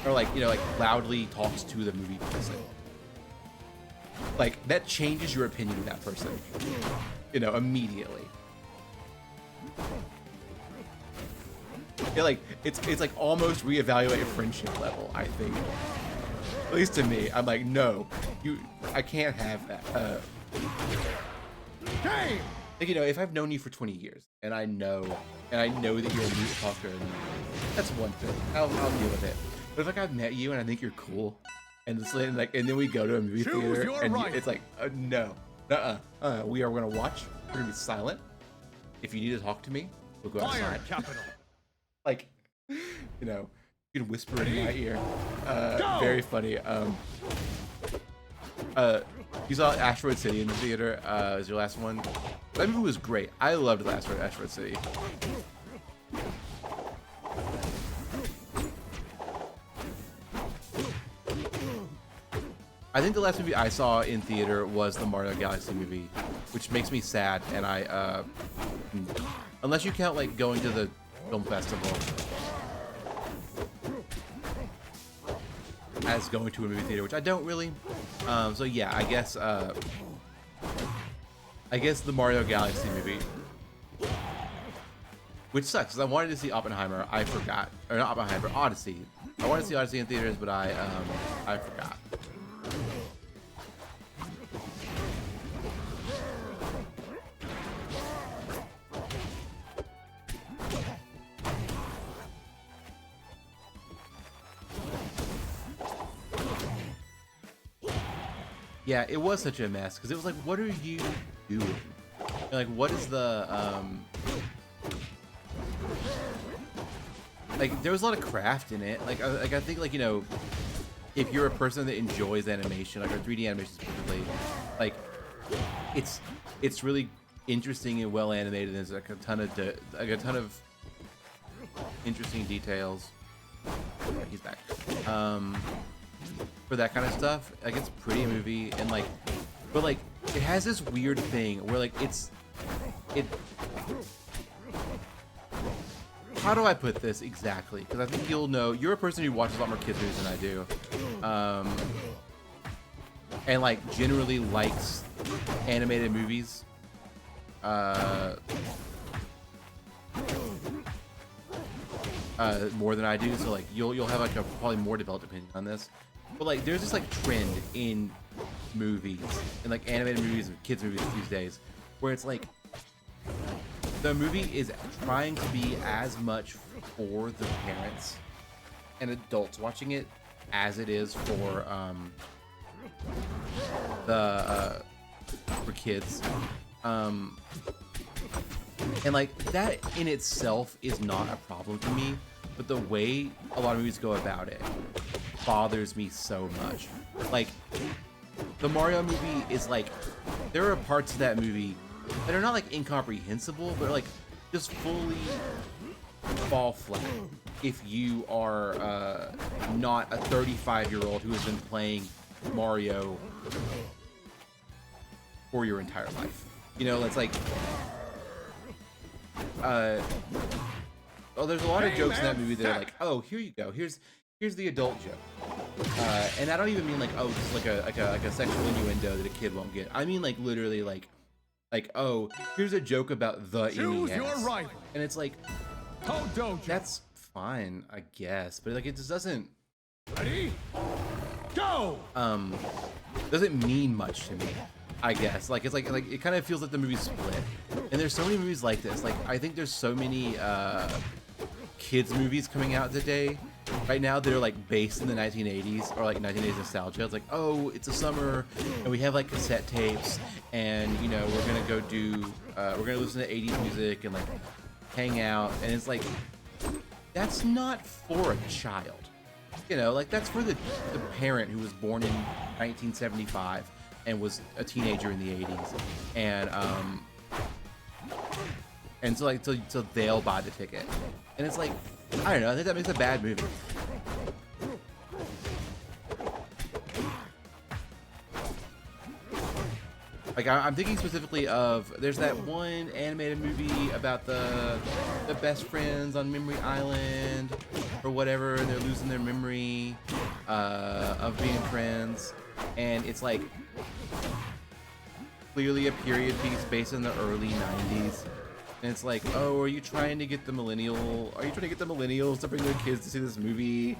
or like, you know, like loudly talks to the movie person. Like that changes your opinion of that person, you know, immediately. Yeah, like it's like almost reevaluate your friendship level, I think. At least to me, I'm like, no, I can't have that. Game! Like, you know, if I've known you for 20 years and I know that you're a new talker, that's one thing. I'll deal with it. But if like I've met you and I think you're cool, and then we go to a movie Choose theater your and right. it's like, no, we are gonna watch. We're gonna be silent. if you need to talk to me, we'll go Fire outside. capital. Like, you know, you can whisper in my ear. Go! Very funny. You saw Asteroid City in the theater. Is your last one? That movie was great. I loved Asteroid City. I think the last movie I saw in theater was the Mario Galaxy movie, which makes me sad. And unless you count like going to the film festival as going to a movie theater, which I don't really. So yeah, I guess the Mario Galaxy movie, which sucks because I wanted to see Oppenheimer. I forgot, or not Oppenheimer, Odyssey. I wanted to see Odyssey in theaters, but I forgot. Yeah, it was such a mess because it was like, what are you doing? And like, what is the like? There was a lot of craft in it. Like I think like, you know, if you're a person that enjoys animation, like, or 3D animation specifically, like it's really interesting and well animated. There's like a ton of interesting details. Yeah, he's back. For that kind of stuff, like, it's a pretty movie, and like, but like, it has this weird thing where like how do I put this exactly? Because I think you'll know, you're a person who watches a lot more kids movies than I do, and like generally likes animated movies. More than I do, so like you'll have like a probably more developed opinion on this. But like, there's this like trend in movies, and like animated movies and kids movies these days, where it's like the movie is trying to be as much for the parents and adults watching it as it is for kids. And like, that in itself is not a problem to me, but the way a lot of movies go about it bothers me so much. Like, the Mario movie is like, there are parts of that movie that are not like incomprehensible, but like just fully fall flat if you are not a 35-year-old who has been playing Mario for your entire life. You know, it's like, there's a lot of jokes in that movie that are like, oh, here you go, here's the adult joke, and I don't even mean like, oh, this is like a sexual innuendo that a kid won't get. I mean like literally like, oh, here's a joke about the Choose NES, your rival. and it's like, Dojo. that's fine, I guess, but like, it just doesn't Ready? Go. doesn't mean much to me, I guess. Like, it's like it kind of feels like the movie's split, and there's so many movies like this. Like, I think there's so many kids movies coming out today right now that are like based in the 1980s or like 1980s nostalgia. It's like, oh, it's a summer and we have like cassette tapes, and you know, we're gonna go do we're gonna listen to 80s music and like hang out, and it's like, that's not for a child, you know, like that's for the parent who was born in 1975 and was a teenager in the 80s, and so like, so they'll buy the ticket, and it's like, I don't know, I think that makes a bad movie. Like, I'm thinking specifically of, there's that one animated movie about the best friends on Memory Island or whatever, and they're losing their memory of being friends, and it's like clearly a period piece based in the early 90s. And it's like, oh, are you trying to get the millennials to bring their kids to see this movie?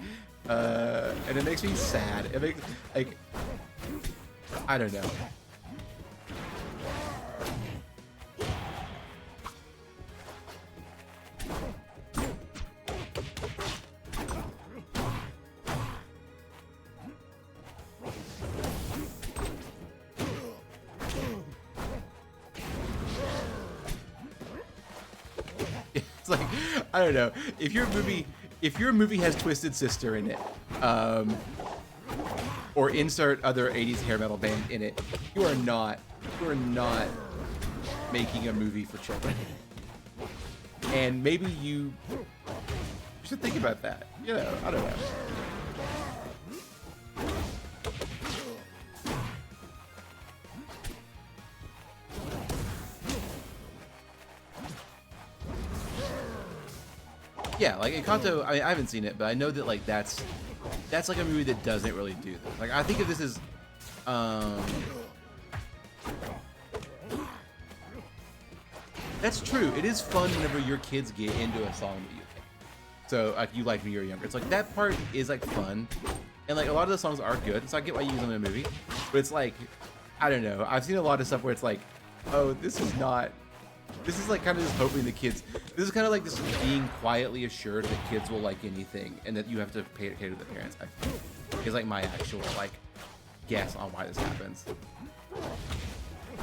And it makes me sad. It makes, like, I don't know. It's like, I don't know. If your movie has Twisted Sister in it, or insert other 80s hair metal band in it, you are not making a movie for children. And maybe you should think about that. You know, I don't know. Yeah, like Encanto, I haven't seen it, but I know that like that's like a movie that doesn't really do this. Like I think of this as that's true. It is fun whenever your kids get into a song that you like. So like you like when you were younger. It's like that part is like fun. And like a lot of the songs are good, so I get why you use them in a movie. But it's like, I don't know. I've seen a lot of stuff where it's like, oh, this is like kind of just hoping the kids. This is kind of like this being quietly assured that kids will like anything, and that you have to pay to cater to the parents. I think is like my actual like guess on why this happens.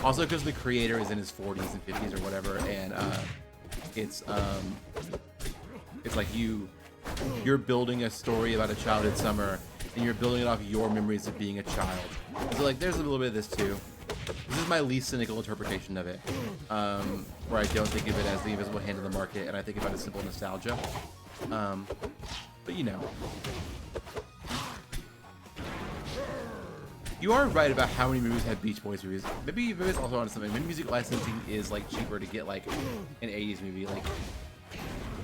Also, because the creator is in his 40s and 50s or whatever, and it's like you're building a story about a childhood summer, and you're building it off your memories of being a child. So like, there's a little bit of this too. This is my least cynical interpretation of it, where I don't think of it as the invisible hand of the market, and I think about it as simple nostalgia. But you know, you are right about how many movies have Beach Boys movies. Maybe it's also on something. Maybe music licensing is like cheaper to get like an 80s movie, like.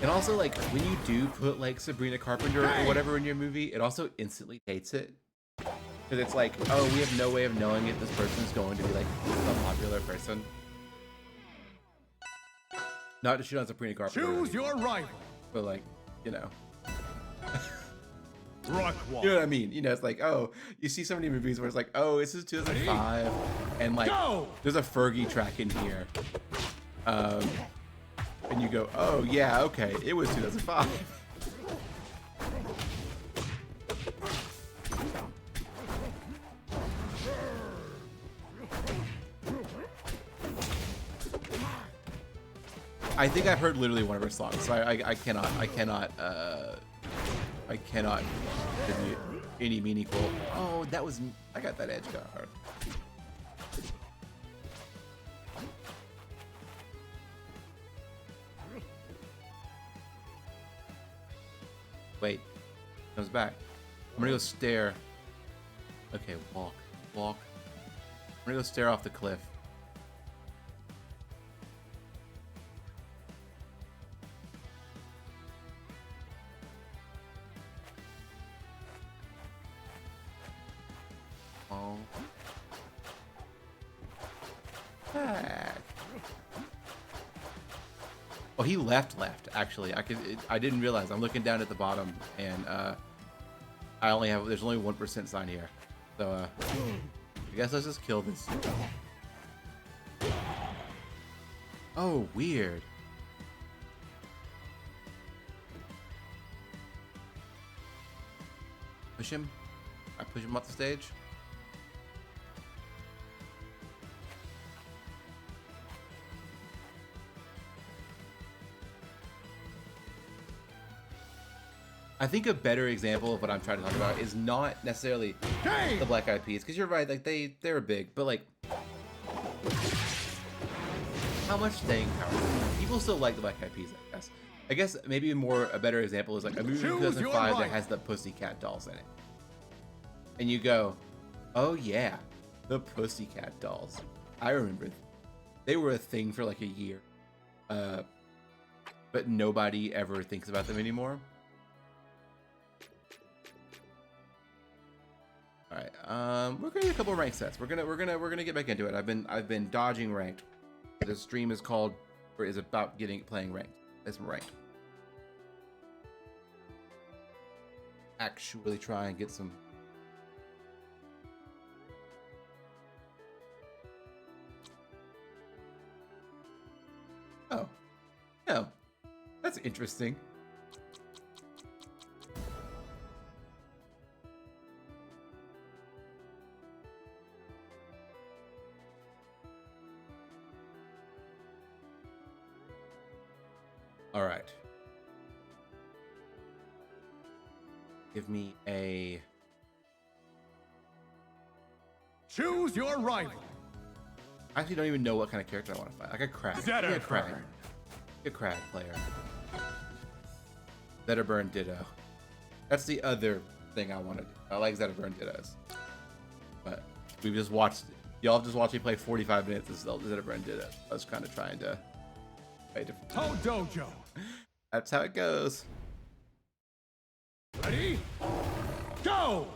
And also, like, when you do put like Sabrina Carpenter or whatever in your movie, it also instantly hates it. Because it's like, oh, we have no way of knowing if this person is going to be like a popular person. Not to shoot on Sabrina Carpenter. Choose your rival. But like, you know. Rockwall. You know what I mean? You know, it's like, oh, you see so many movies where it's like, oh, this is 2005, and like, there's a Fergie track in here. And you go, oh yeah, okay, it was 2005. I think I've heard literally one of her songs, so I cannot attribute any meaningful. Oh, that was, I got that edge card. Wait, comes back. I'm gonna go stare. Okay, walk. I'm gonna go stare off the cliff. Oh. Back. Oh, he left. Actually, I didn't realize. I'm looking down at the bottom, and there's only 1% sign here. So I guess let's just kill this. Oh, weird. Push him. I push him off the stage. I think a better example of what I'm trying to talk about is not necessarily the Black Eyed Peas, because you're right, like they're big, but like how much staying power? People still like the Black Eyed Peas, I guess. I guess maybe a better example is like a movie from 2005 that has the Pussycat Dolls in it, and you go, oh yeah, the Pussycat Dolls. I remember they were a thing for like a year, but nobody ever thinks about them anymore. All right, we're gonna do a couple of rank sets. We're gonna get back into it. I've been dodging ranked. This stream is called, or is about playing ranked. It's ranked. Actually, try and get some. Oh, no, that's interesting. All right. Give me a. Choose your rival. I actually don't even know what kind of character I want to fight. Like a crag. Give me a crag. Zetterburn. A crag player. Zetterburn Ditto. That's the other thing I want to do. I like Zetterburn Dittos. But we've just watched. Y'all just watched me play 45 minutes of Zetterburn Ditto. I was kind of trying to. Toe Dojo. That's how it goes. Ready? Go!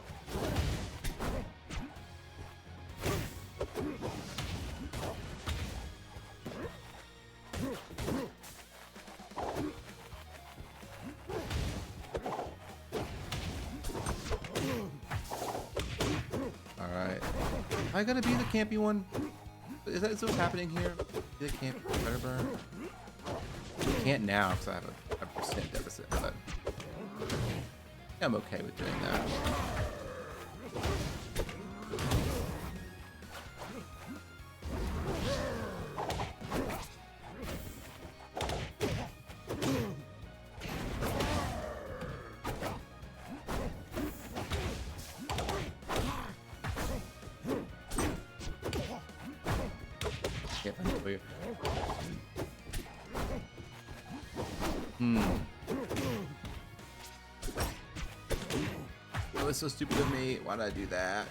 All right. Am I gonna be the campy one? Is that what's happening here? Be the campy Zetterburn? I can't now because I have a percent deficit, but I'm okay with doing that. Can't find it for you. That was so stupid of me. Why did I do that?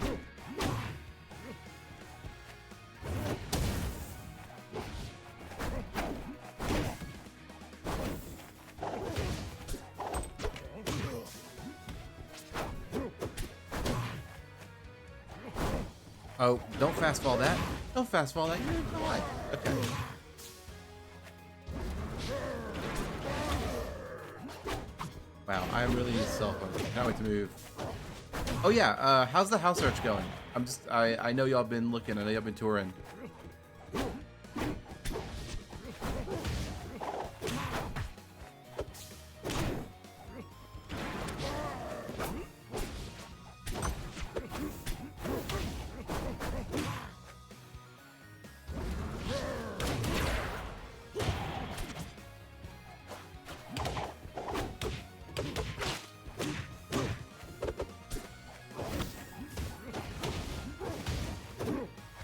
Oh, don't fast fall that. Don't fast fall that. You're in the life. Okay. Wow, I really need cell phone. Can't wait to move. Oh yeah, how's the house search going? I know y'all been looking. I know y'all been touring.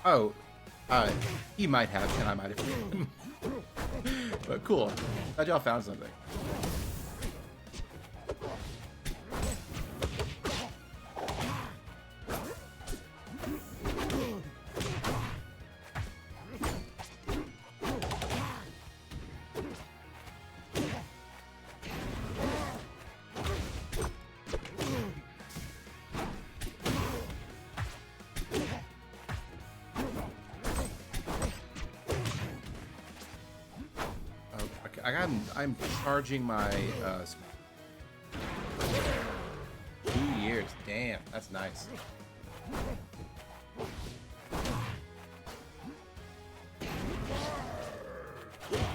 Oh, he might have, and I might have. But cool. Glad y'all found something. I'm charging my 2 years. Damn, that's nice.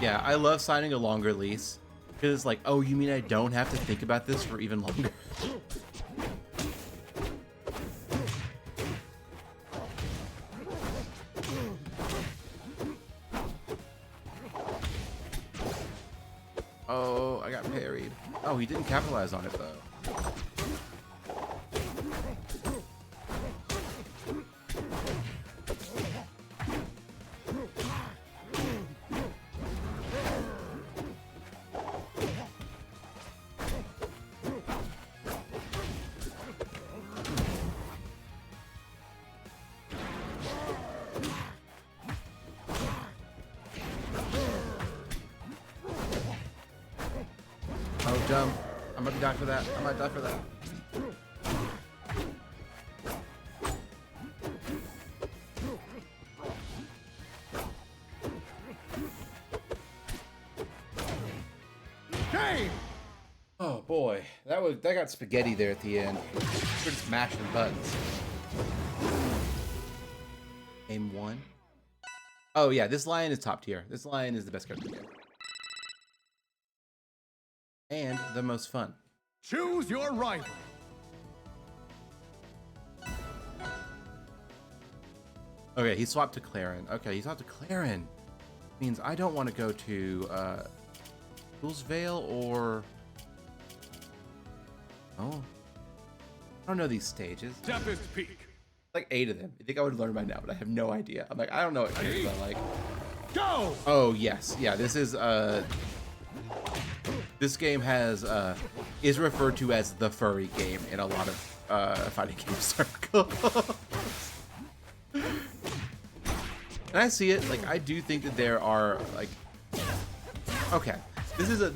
Yeah, I love signing a longer lease because it's like, oh, you mean I don't have to think about this for even longer? Oh, I got parried. Oh, he didn't capitalize on it though. Oh, jump. I'm gonna die for that. I might die for that. Game! Oh boy, that got spaghetti there at the end. We're just mashing buttons. Game 1. Oh yeah, this lion is top tier. This lion is the best character in the game. And the most fun. Choose your rival. Okay, he swapped to Clarin. Okay, he swapped to Clarin. Means I don't want to go to Fool's Veil or... Oh. I don't know these stages. Tempest Peak. Like 8 of them. I think I would learn by now, but I have no idea. I'm like, I don't know what characters I like. Go! Oh, yes. Yeah, this is, this game has, is referred to as the furry game in a lot of, fighting game circles. And I see it, like, I do think that there are, like, okay, this is a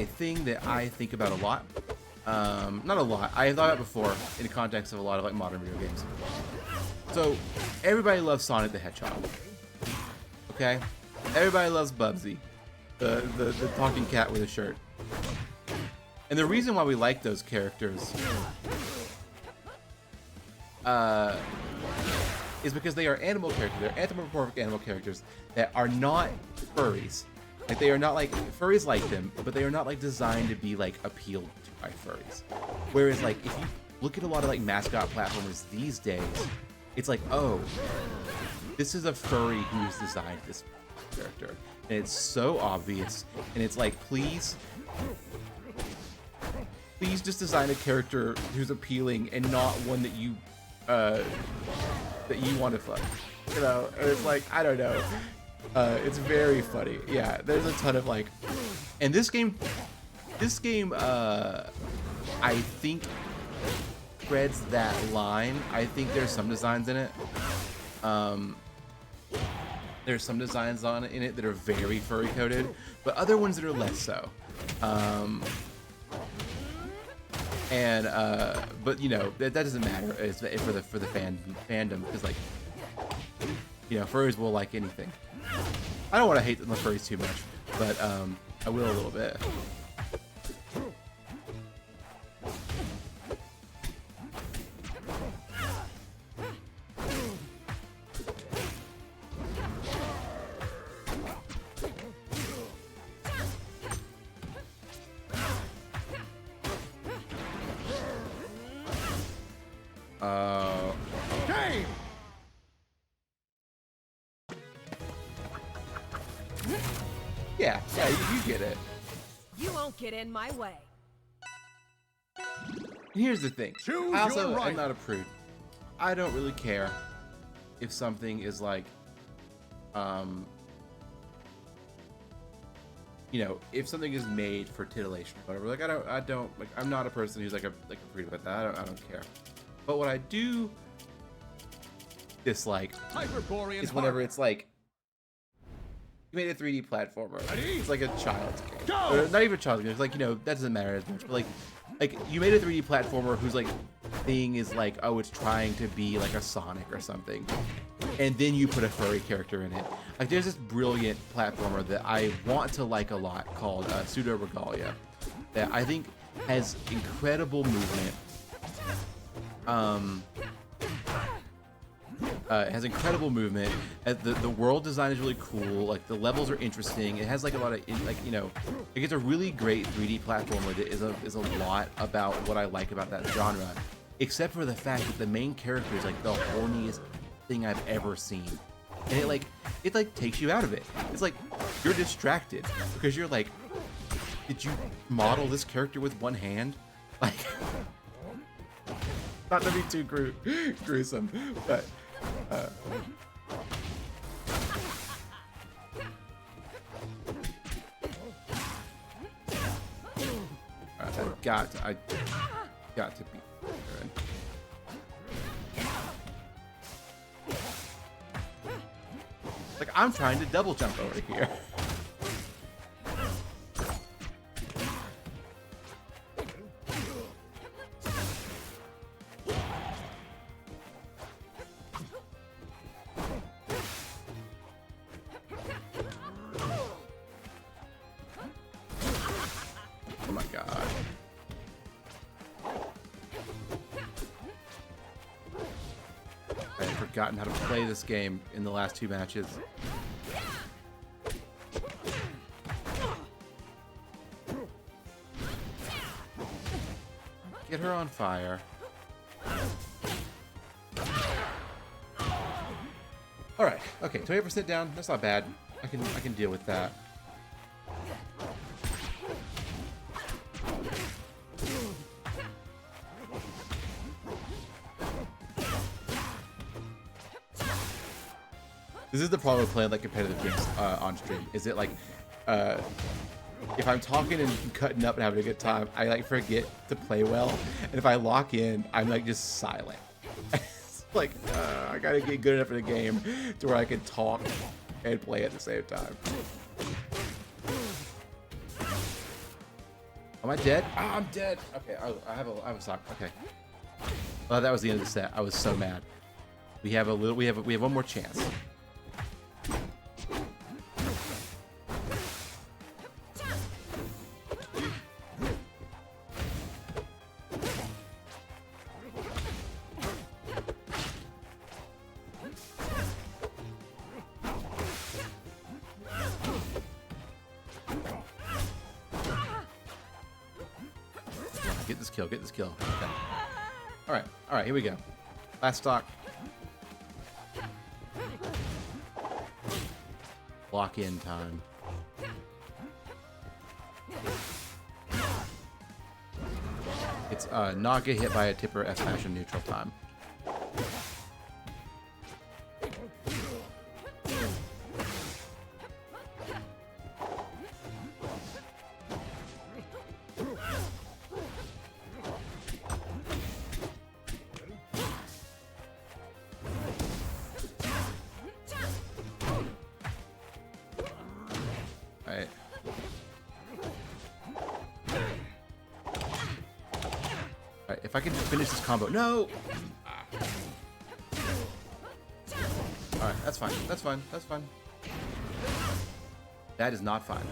thing that I think about a lot. Not a lot, I thought about it before in the context of a lot of, like, modern video games. So, everybody loves Sonic the Hedgehog, okay? Everybody loves Bubsy, the talking cat with a shirt. And the reason why we like those characters is because they are animal characters. They're anthropomorphic animal characters that are not furries. Like, they are not like furries like them, but they are not like designed to be like appealed to by furries. Whereas, like, if you look at a lot of like mascot platformers these days, it's like, oh, this is a furry who's designed this character, and it's so obvious. And it's like, please just design a character who's appealing and not one that you want to fuck, you know. And it's like, I don't know, it's very funny. Yeah, there's a ton of like, and this game I think treads that line. I think there's some designs in it, there's some designs in it that are very furry coded, but other ones that are less so. But you know, that doesn't matter. It's for the fandom, because, like, you know, furries will like anything. I don't want to hate the furries too much, but I will a little bit. Game! Yeah, you get it. You won't get in my way. And here's the thing. Choose I also your right. am not a prude. I don't really care if something is like, you know, if something is made for titillation or whatever. Like, I don't like, I'm not a person who's like a prude about that. I don't care. But what I do dislike Hyperborean is whenever Heart. it's like, you made a 3D platformer. Ready? It's like a child's game. Go! Or not even a child's game. It's like, you know, that doesn't matter as much. But like you made a 3D platformer whose like thing is like, oh, it's trying to be like a Sonic or something, and then you put a furry character in it. Like, there's this brilliant platformer that I want to like a lot called Pseudo Regalia, that I think has incredible movement. It has incredible movement. The world design is really cool. Like, the levels are interesting. It has like a lot of, like, you know, like, it's a really great 3D platformer that is a lot about what I like about that genre, except for the fact that the main character is like the horniest thing I've ever seen, and it takes you out of it. It's like you're distracted because you're like, did you model this character with one hand? Like, not to be too gruesome, but I got to be good. Like, I'm trying to double jump over here. Oh my god. I had forgotten how to play this game in the last 2 matches. Get her on fire. Alright, okay, 20% down, that's not bad. I can deal with that. This is the problem with playing like competitive games on stream. Is it like, if I'm talking and cutting up and having a good time, I like forget to play well. And if I lock in, I'm like just silent. It's like I gotta get good enough in the game to where I can talk and play at the same time. Am I dead? Ah, I'm dead. Okay, I have a sock. Okay. Oh, that was the end of the set. I was so mad. We have one more chance. Get this kill. Okay. All right, here we go. Last stock. Lock in time. It's not get hit by a tipper at smash in neutral time. If I can finish this combo. No! Alright, that's fine. That's fine. That's fine. That is not fine.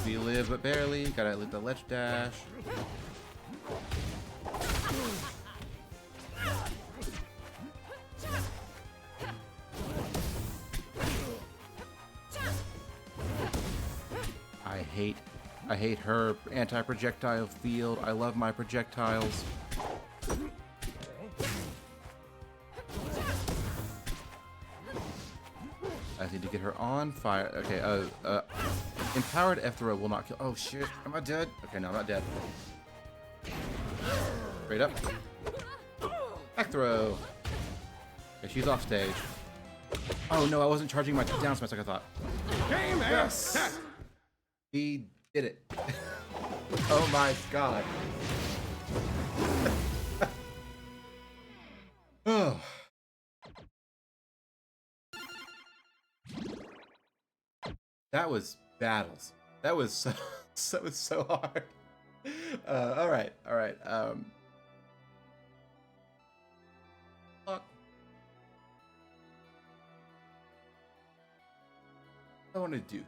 We live but barely. Gotta let the ledge dash. I hate her anti-projectile field. I love my projectiles. I need to get her on fire. Okay, empowered F throw will not kill. Oh shit, am I dead? Okay, no, I'm not dead. Straight up. Back throw. Okay, she's off stage. Oh no, I wasn't charging my down smash like I thought. Game Yes! He did it. Oh my god. Oh. That was battles. That was so hard. All right. Fuck. What do I want to do?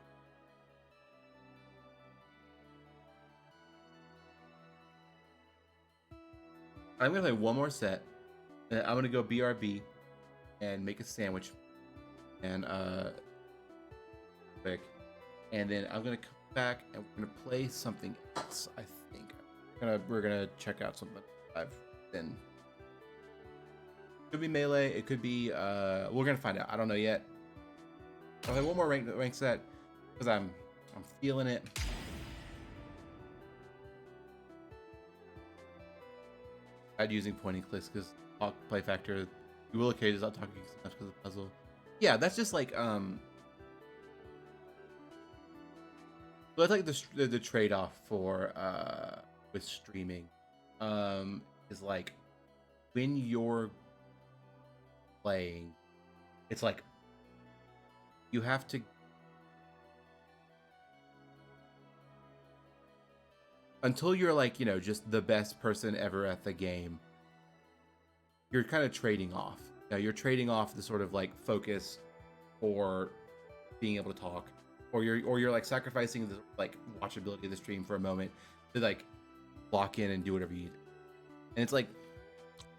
I'm gonna play one more set, and I'm gonna go BRB and make a sandwich, and quick, and then I'm gonna come back and we're gonna play something else. I think we're gonna check out something I've been. Could be melee. It could be. We're gonna find out. I don't know yet. I'll have one more rank set because I'm feeling it. I'd using pointing clicks because play factor. You will occasionally stop talking so much because of the puzzle. Yeah, that's just like So that's like the trade-off for with streaming is like when you're playing, it's like you have to until you're like, you know, just the best person ever at the game, you're kind of trading off. You know, you're trading off the sort of like focus or being able to talk, or you're like sacrificing the like watchability of the stream for a moment to like lock in and do whatever you need. And it's like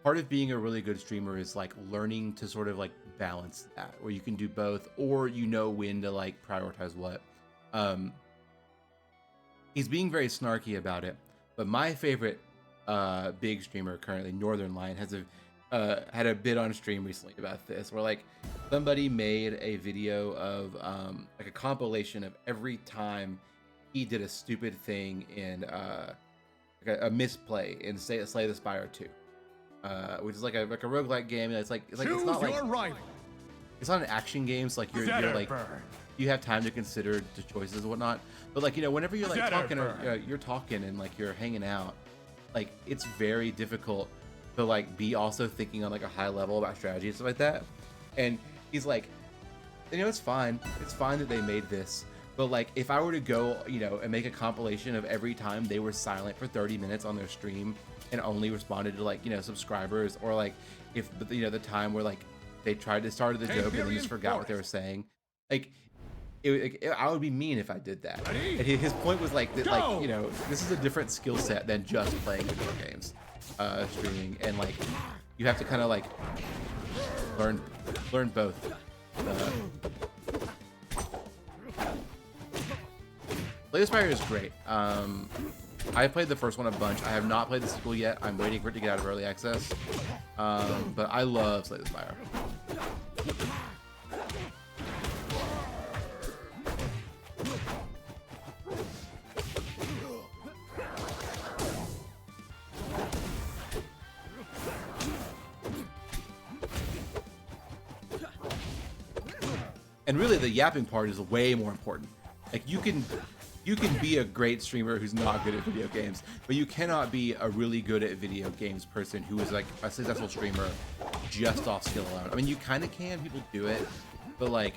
part of being a really good streamer is like learning to sort of like balance that, where you can do both, or you know when to like prioritize what. He's being very snarky about it, but my favorite big streamer currently, Northern Lion, has a had a bit on stream recently about this, where like somebody made a video of like a compilation of every time he did a stupid thing in like a misplay in Slay the Spire 2, which is like a roguelike game. It's like it's Choose not like your right. it's not an action game. So like you're like Zetterburn. you have time to consider the choices and whatnot. But like, you know, whenever you're like talking or Zetterburn. you're talking and like you're hanging out, like it's very difficult to like be also thinking on like a high level about strategy and stuff like that. And he's like, you know, it's fine that they made this, but like if I were to go, you know, and make a compilation of every time they were silent for 30 minutes on their stream and only responded to like, you know, subscribers, or like if, you know, the time where like they tried to start the joke and then just forgot what they were saying, like I would be mean if I did that. Ready? And his point was like that, Go! like, you know, this is a different skill set than just playing video games, streaming, and like you have to kind of like learn both. Slay the Spire is great. I played the first one a bunch. I have not played the sequel yet. I'm waiting for it to get out of early access. But I love Slay the Spire. And really, the yapping part is way more important. Like you can be a great streamer who's not good at video games, but you cannot be a really good at video games person who is like a successful streamer just off skill alone. I mean, you kind of can. People do it, but like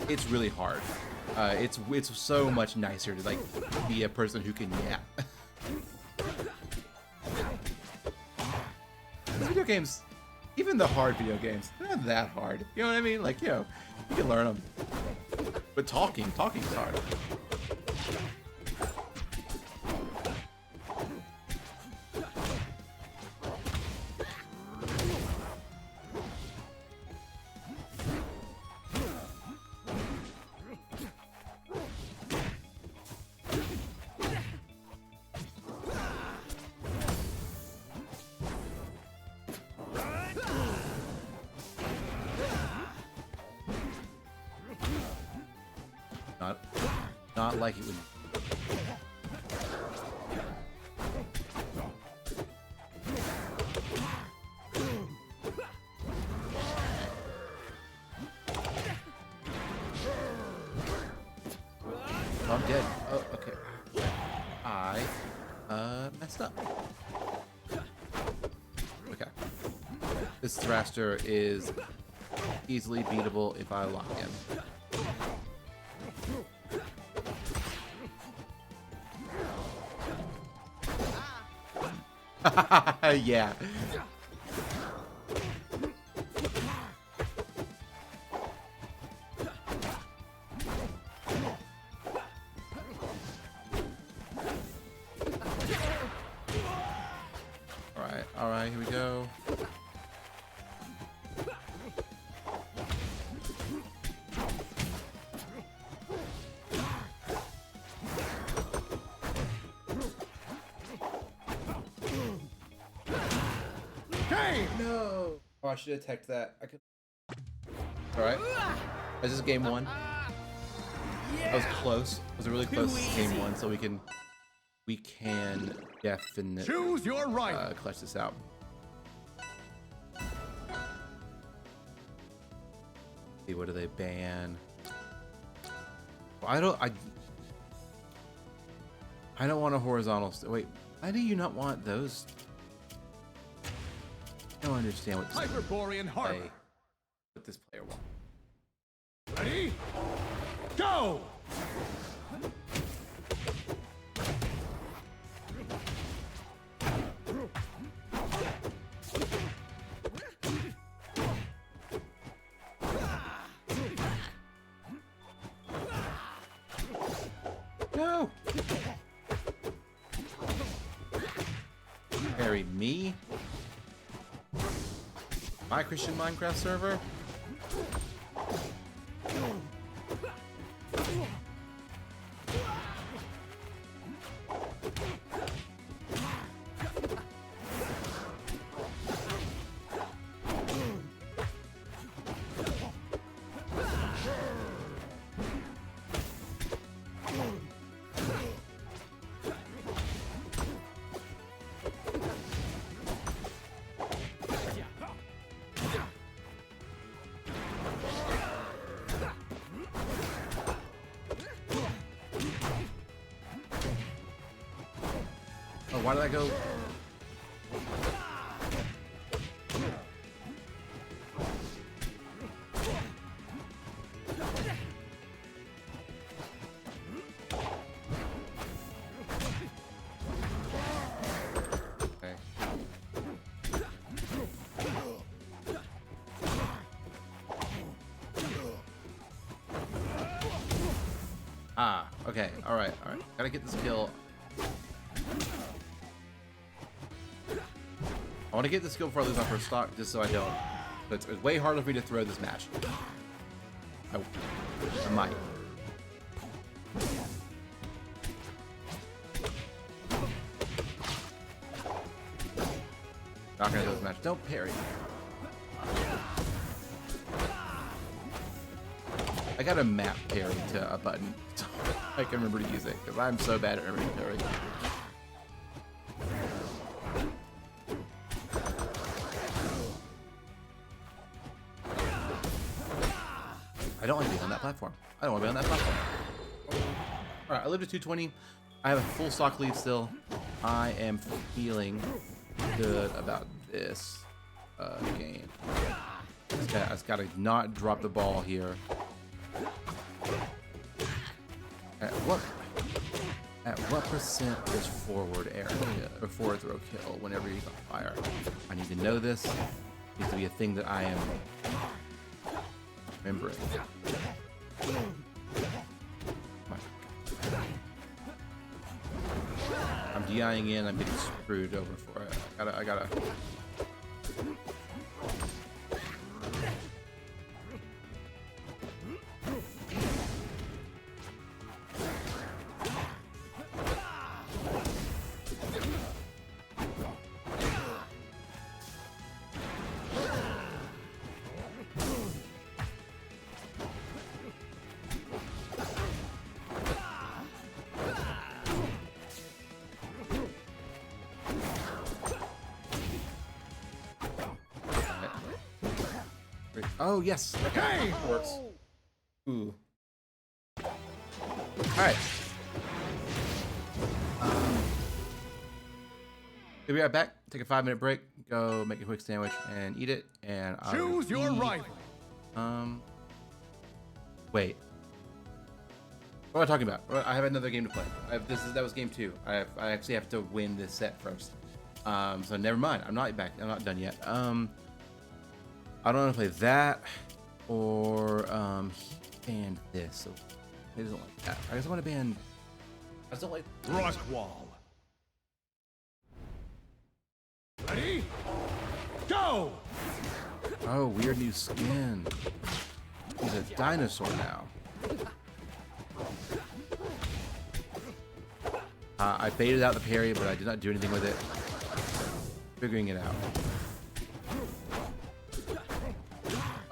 it's really hard. It's so much nicer to like be a person who can yap. Video games, even the hard video games, they're not that hard. You know what I mean? Like, you know, you can learn them. But talking is hard. Not like it would. Oh, I'm dead. Oh, okay. I messed up. Okay. This Thraster is easily beatable if I lock in. Yeah. All right, here we go. No. Oh, I should have teched that. I could. All right. This is game one. That was close. It was a really close game one, so we can definitely Choose your right. clutch this out. See, what do they ban? Well, I don't want a horizontal. Wait, why do you not want those? I don't understand what this Hyperborean Harbor. what this player wants. Ready? Go! No! Marry me? My Christian Minecraft server? why did I go? Okay. Ah, okay, alright. Gotta get this kill. I want to get this kill before I lose my first stock, just so I don't. But it's way harder for me to throw this match. I might. Not gonna do this match. Don't parry. I got a map parry to a button. So I can remember to use it because I'm so bad at remembering parry. I don't want to be on that platform. I don't want to be on that platform. All right, I lived at 220. I have a full stock lead still. I am feeling good about this game. I just gotta not drop the ball here. At what percent is forward area or forward throw kill whenever he's on fire? I need to know this. It needs to be a thing that I am remembering. I'm DIing in. I'm getting screwed over for it. I gotta. Oh yes, okay, works. Ooh. All right. We'll be right back. Take a 5-minute break. Go make a quick sandwich and eat it. And I'll Choose your rival. Wait. What am I talking about? I have another game to play. That was game 2. I actually have to win this set first. So never mind. I'm not back. I'm not done yet. I don't want to play that or he banned this, so he doesn't like that. I just want to ban. I just don't like Rockwall. Ready? Go! Oh, weird new skin. He's a dinosaur now. I baited out the parry, but I did not do anything with it. Figuring it out.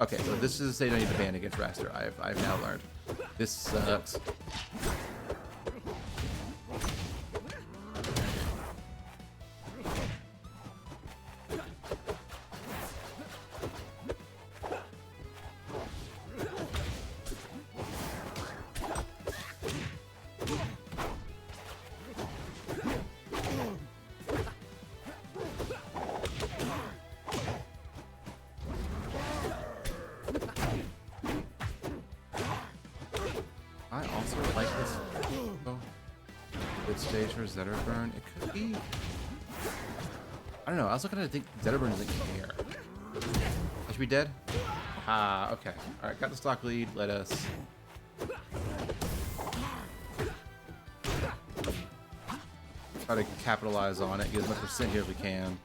Okay, so this is a stage I need to ban against Raster. I've now learned. This sucks. I also like this good stage for Zetterburn. It could be. I don't know. I also kind of think Zetterburn doesn't care. I should be dead. Ah, okay. All right, got the stock lead. Let us. Try to capitalize on it. Get as much percent here as we can.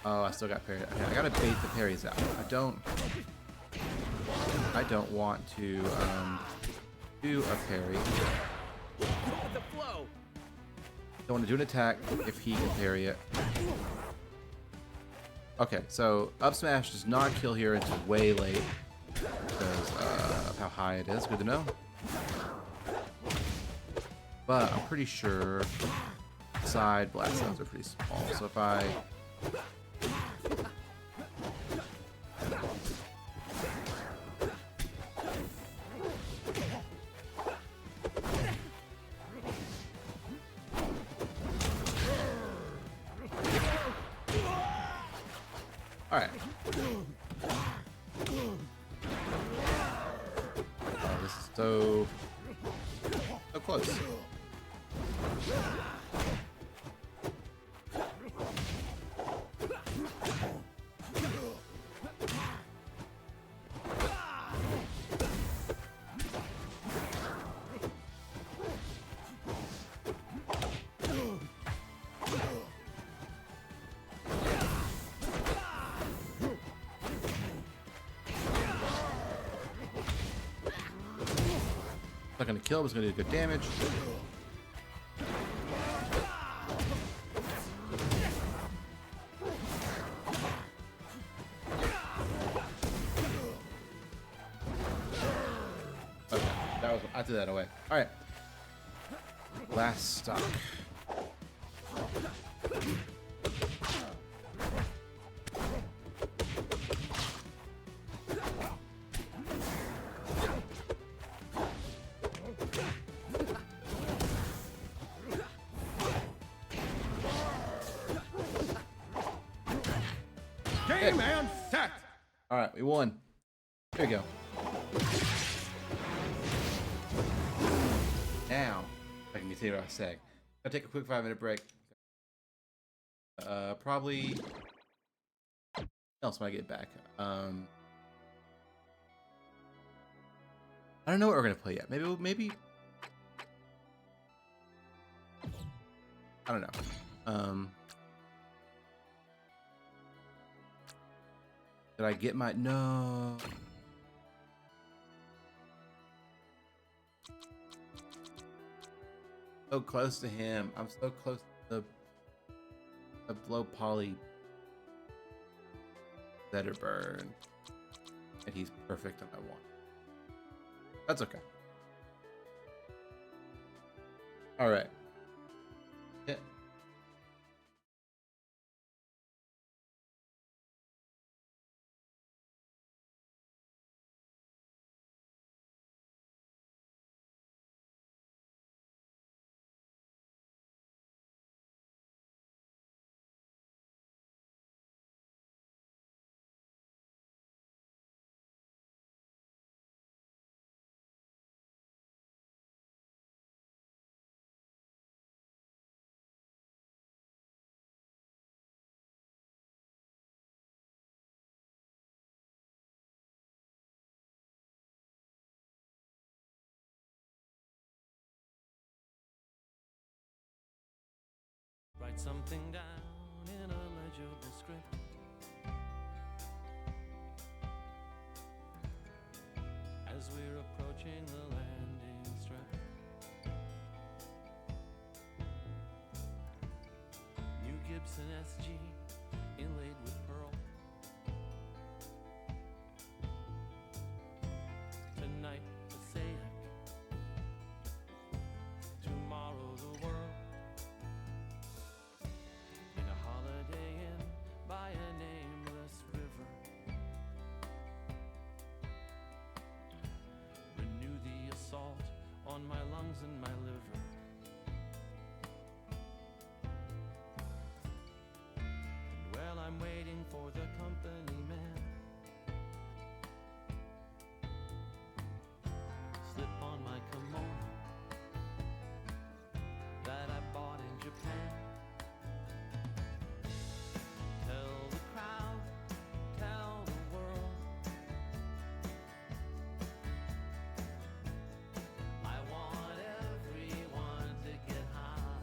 Oh, I still got parried. Okay, I gotta bait the parries out. I don't want to do a parry. Don't want to do an attack if he can parry it. Okay, so up smash does not kill here until way late because of how high it is. Good to know. But I'm pretty sure side blast zones are pretty small. So if I Alright. Oh, this is so close. Not gonna kill, but it's gonna do good damage. Okay, that was I threw that away. All right, last stock. Game and set. All right, we won. Here we go. Now, I can continue what I was saying. I'll take a quick 5-minute break. Probably else when I get back. I don't know what we're gonna play yet. Maybe. I don't know. Did I get my no? So close to him. I'm so close to the blow poly Zetterburn. And he's perfect on that one. That's okay. Alright. Yeah. Write something down in a legible script. As we're approaching the landing strip, New Gibson SG inlaid with pearl. Tonight Passaic, tomorrow the world. In a Holiday Inn by a nameless river, renew the assault on my lungs and my liver. And while I'm waiting for the company man, slip on my kimono that I bought in Japan. Tell the crowd, tell the world, I want everyone to get high.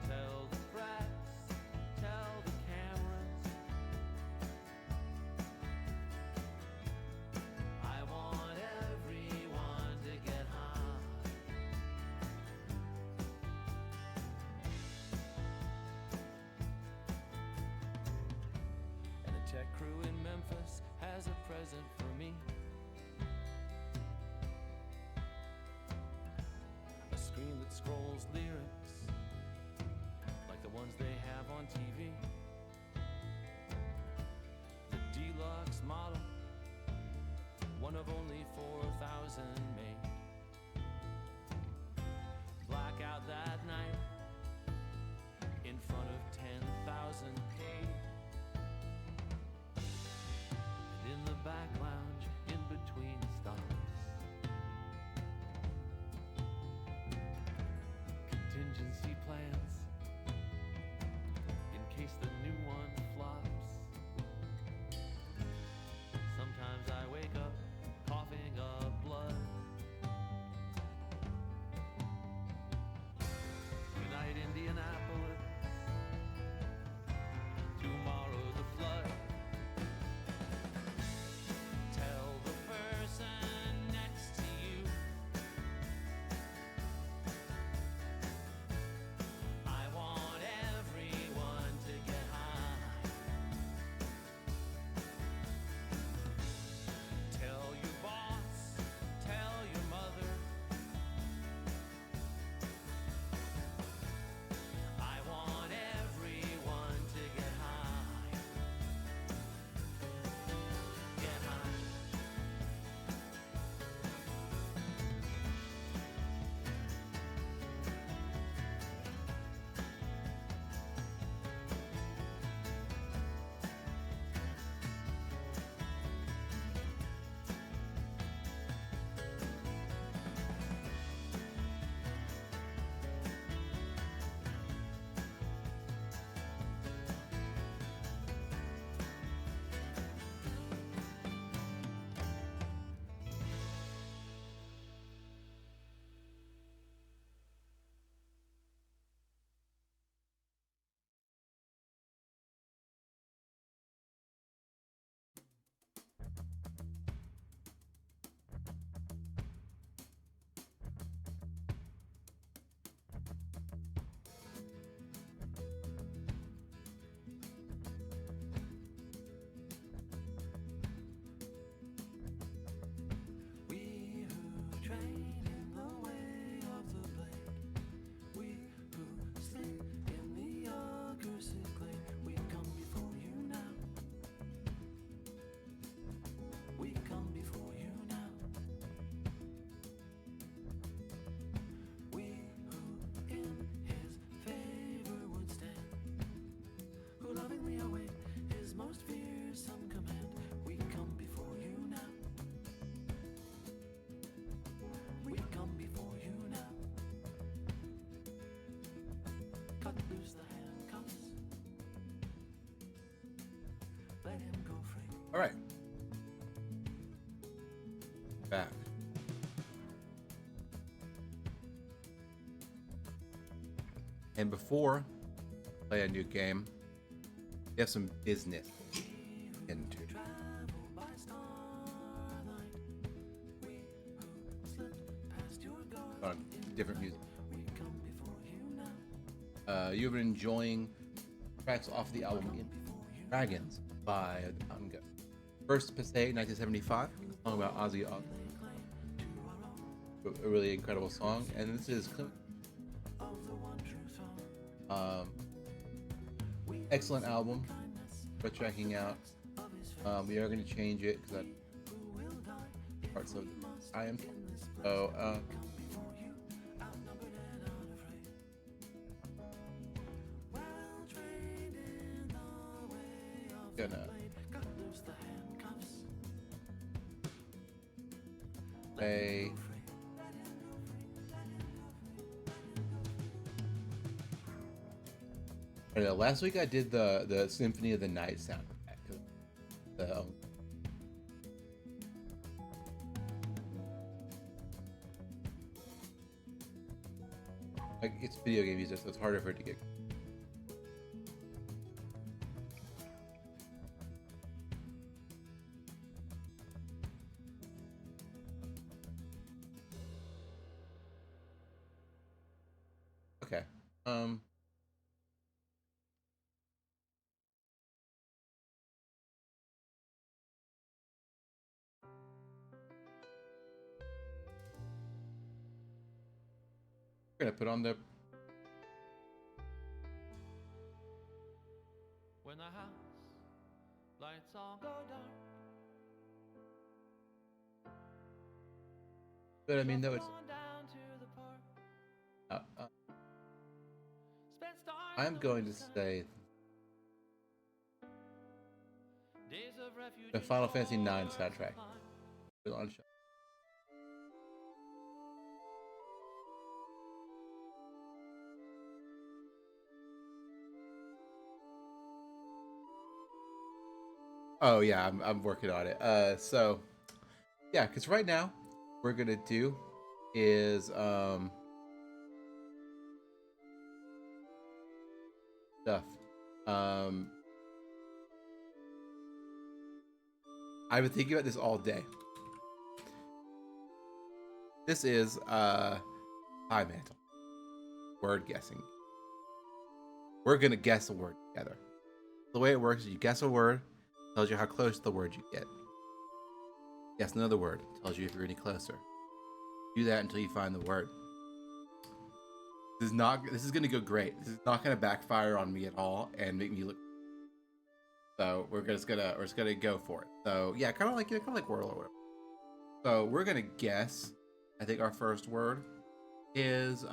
Tell the brat, tech crew in Memphis has a present for me. A screen that scrolls lyrics like the ones they have on TV. The deluxe model, one of only 4,000 made. Blackout that night in front of 10,000 paid. And in the back lounge, in between stops, contingency plans in case the new one flops. Sometimes I wake up coughing up blood. Tonight, Indianapolis. Tomorrow, the flood. Tell the person next to you I want everyone to get high. Tell your boss, tell your mother I want everyone to get high. Get high. We who train in the way of the blade, we who sleep in the accursed glade, we come before you now. We come before you now. We who in his favor would stand, who lovingly await his most fearsome command, we come before you now. We come before you now. Cut loose the handcuffs. Let him go free. All right. Back. And before I play a new game, we have some business into. Travel by starlight. We who slipped past your guard. On different music. We come before you now. You've been enjoying tracks off the album In Dragons by The Mountain Goat. First, Passé, 1975, a song about Ozzy Osbourne. A really incredible song. And this is excellent album. For checking out. We are going to change it because that parts of I am. So, gonna play I don't know, last week I did the Symphony of the Night sound effect. The like it's video game music, so it's harder for it to get. Okay. We're gonna put on the. When the house lights all go dark. But I mean, though it's. Shuffle on down to the park. Spend stars I'm going to under the sun. say Days of refuge the and Final Fantasy IX wars of soundtrack. climb. Put on show. Oh yeah, I'm working on it. So yeah, because right now we're gonna do is stuff. I've been thinking about this all day. This is High Mantle. Word guessing. We're gonna guess a word together. The way it works is you guess a word, tells you how close to the word you get. Guess another word, tells you if you're any closer. Do that until you find the word. This is gonna go great. This is not gonna backfire on me at all and make me look. So we're just gonna go for it. So yeah, kind of like Wordle or whatever. So we're gonna guess. I think our first word is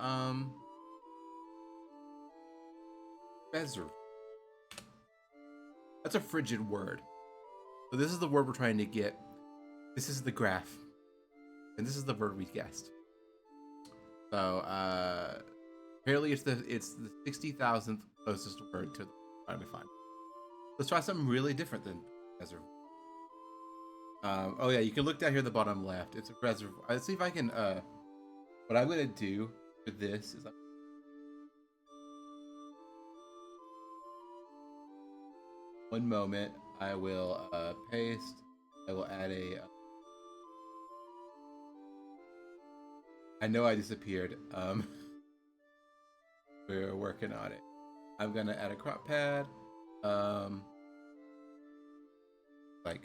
Bezer. That's a frigid word. So this is the word we're trying to get. This is the graph, and this is the word we guessed. So apparently it's the 60,000th closest word to trying to find. Let's try something really different than Bezer. Oh yeah, you can look down here at the bottom left. It's a reservoir. Let's see if I can. What I'm gonna do for this is. One moment, I will paste. I will add a. I know I disappeared. We're working on it. I'm gonna add a crop pad. Like.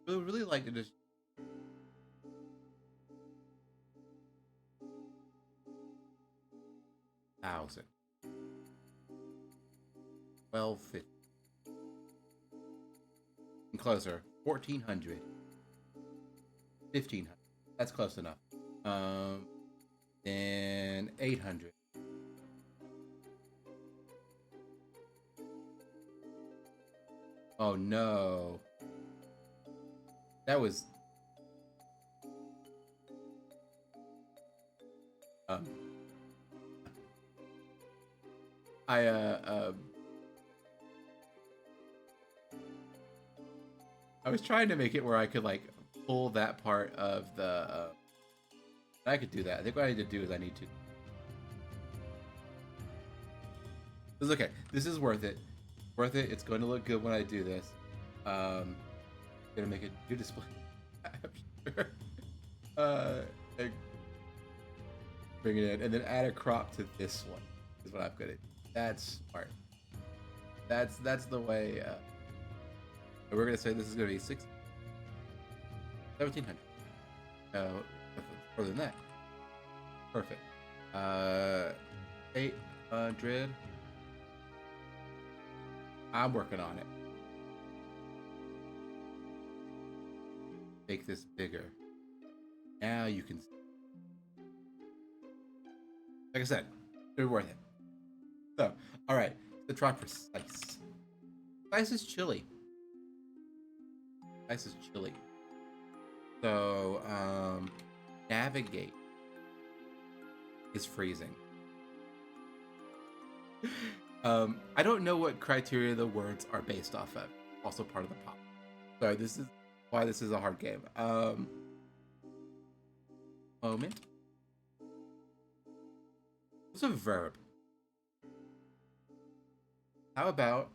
I would really like to just. Thousand. 1250. And closer. 1400. 1500. That's close enough. Then 800. Oh no. That was I was trying to make it where I could like pull that part of the I could do that. I think what I need to do is I need to. This is okay. This is worth it. Worth it. It's going to look good when I do this. Gonna make a new display. And bring it in, and then add a crop to this one. Is what I'm gonna do. That's smart. That's the way. And we're gonna say this is gonna be 1700. No, more than that. Perfect. 800. I'm working on it. Make this bigger. Now you can. Like I said, it's worth it. So, all right. To try precise. Precise is chilly. Precise is chilly. So, navigate is freezing. I don't know what criteria the words are based off of. Also part of the pop. So this is why this is a hard game. Moment. What's a verb? How about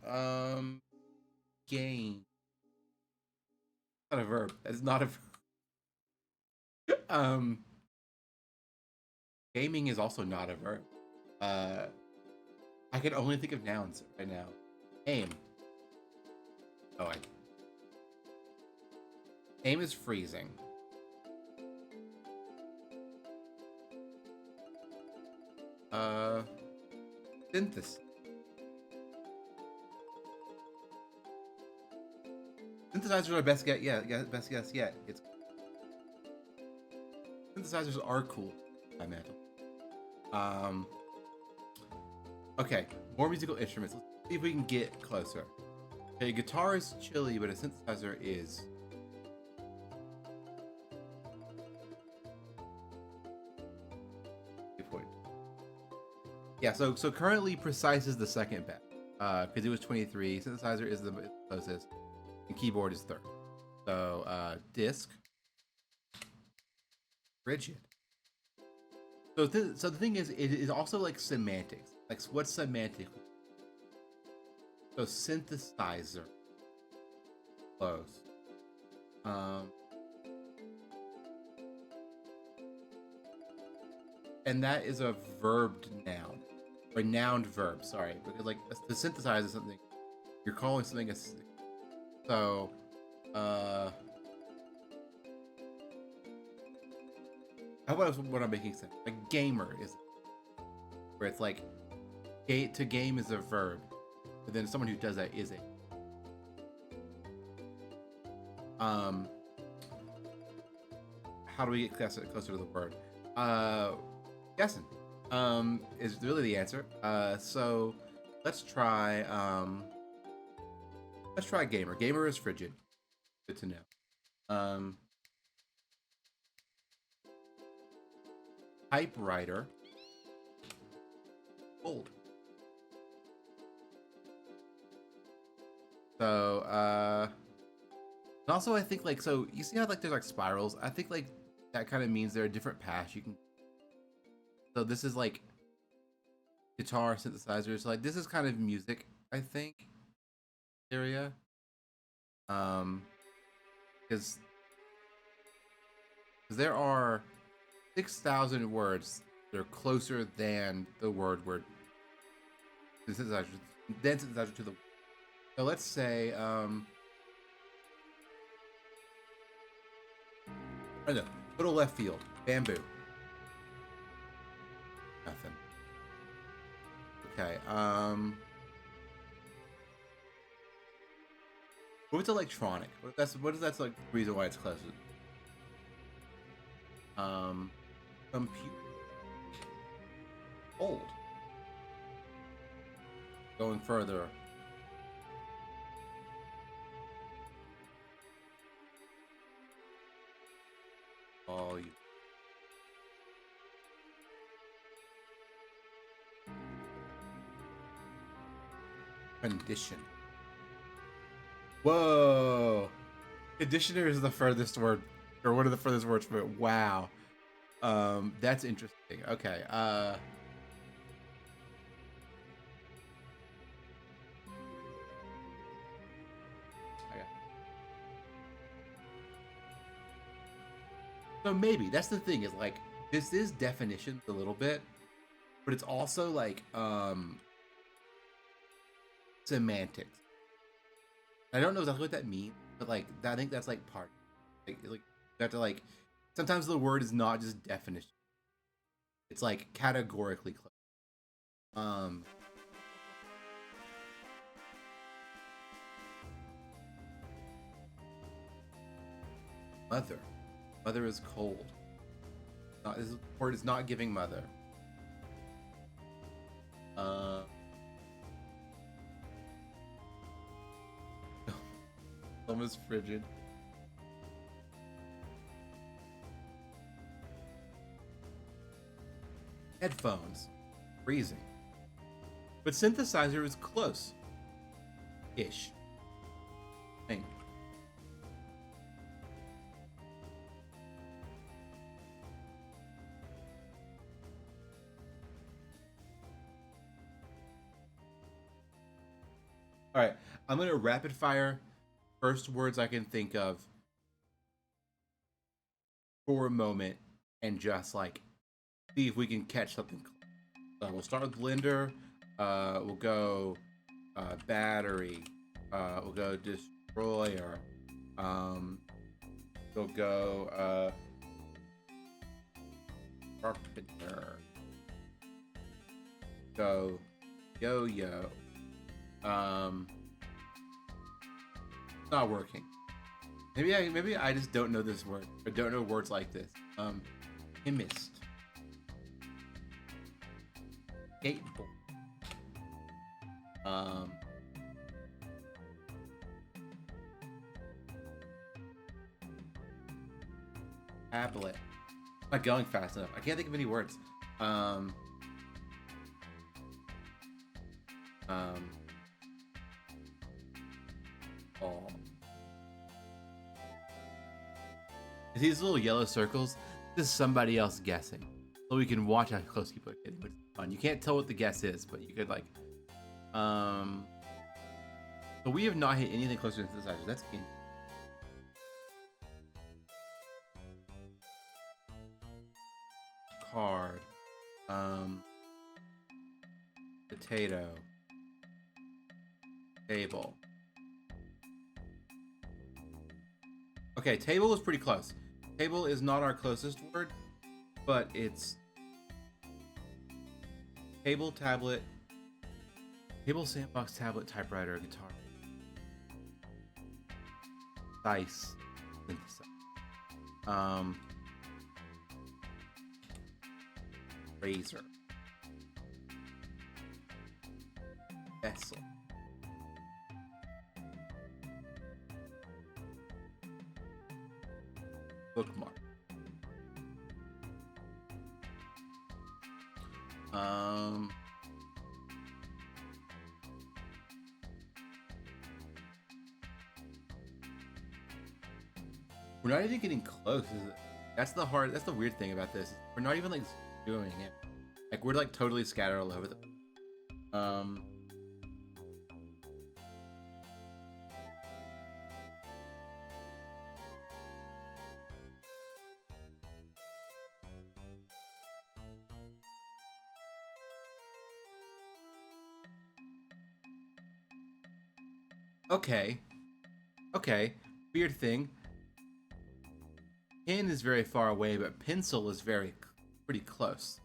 gain? Not a verb. That's not a verb. Gaming is also not a verb. I can only think of nouns right now. Aim. Oh, aim is freezing. Synthesis. Synthesizers are best guess. Yeah, best guess yet. It's synthesizers are cool. I meant. Okay, more musical instruments. Let's see if we can get closer. Okay, guitar is chilly, but a synthesizer is. Good point. Yeah, so currently precise is the second best. Because it was 23. Synthesizer is the closest. And keyboard is third. So disc. Rigid. So the thing is, it is also like semantics. Like, what's semantic? So synthesizer. Close. And that is a verbed noun. Or noun verb, sorry. Because like to synthesize is something you're calling something a so how about what I'm making sense? A gamer is where it's like to game is a verb, but then someone who does that is a how do we get closer to the word? Guessing is really the answer. So let's try gamer. Gamer is frigid. Good to know. Typewriter. Old. So and also I think like, so you see how like there's like spirals? I think like that kind of means there are different paths you can. So this is like guitar, synthesizers. So like this is kind of music, I think, area. Because there are 6,000 words that are closer than the word word synthesizer, synthesizer to the. So let's say I don't know, total left field, bamboo. Nothing. Okay. What's electronic? What is that's like the reason why it's closer? Compute. Old. Going further. All you. Condition. Whoa. Conditioner is the furthest word, or one of the furthest words from it. Wow. That's interesting. Okay. So maybe that's the thing, is like this is definitions a little bit, but it's also like semantics. I don't know exactly what that means, but like I think that's like part. Like you have to like sometimes the word is not just definition. It's like categorically close. Mother. Mother is cold. This word is not giving mother. Almost frigid. Headphones. Freezing. But synthesizer is close. Ish. Thing. All right, I'm gonna rapid fire first words I can think of for a moment and just like see if we can catch something. We'll start with blender. We'll go battery. We'll go destroyer. We'll go carpenter. Go yo-yo. It's not working. Maybe I just don't know this word. I don't know words like this. Chemist. Skateboard. Tablet. I'm not going fast enough. I can't think of any words. Oh. These little yellow circles, this is somebody else guessing. So we can watch how close people are getting, which is fun. You can't tell what the guess is, but you could like so we have not hit anything closer to synthesizer. That's key. Card. Potato. Table. Okay, table is pretty close. Table is not our closest word, but it's table, tablet, table, sandbox, tablet, typewriter, guitar, dice, synthesizer, razor, vessel. Bookmark. We're not even getting close, is it? That's the weird thing about this. We're not even like doing it. Like we're like totally scattered all over the Okay. Weird thing. Pen is very far away, but pencil is pretty close.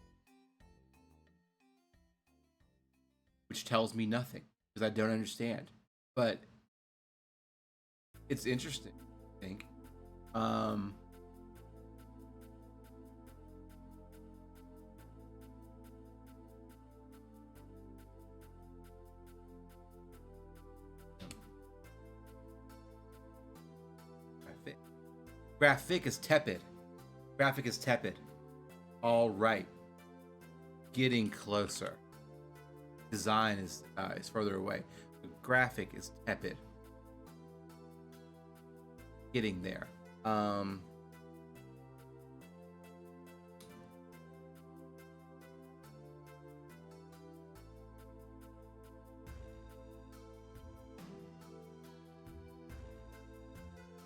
Which tells me nothing, because I don't understand. But it's interesting, I think. Graphic is tepid. Graphic is tepid. All right. Getting closer. Design is further away. The graphic is tepid. Getting there.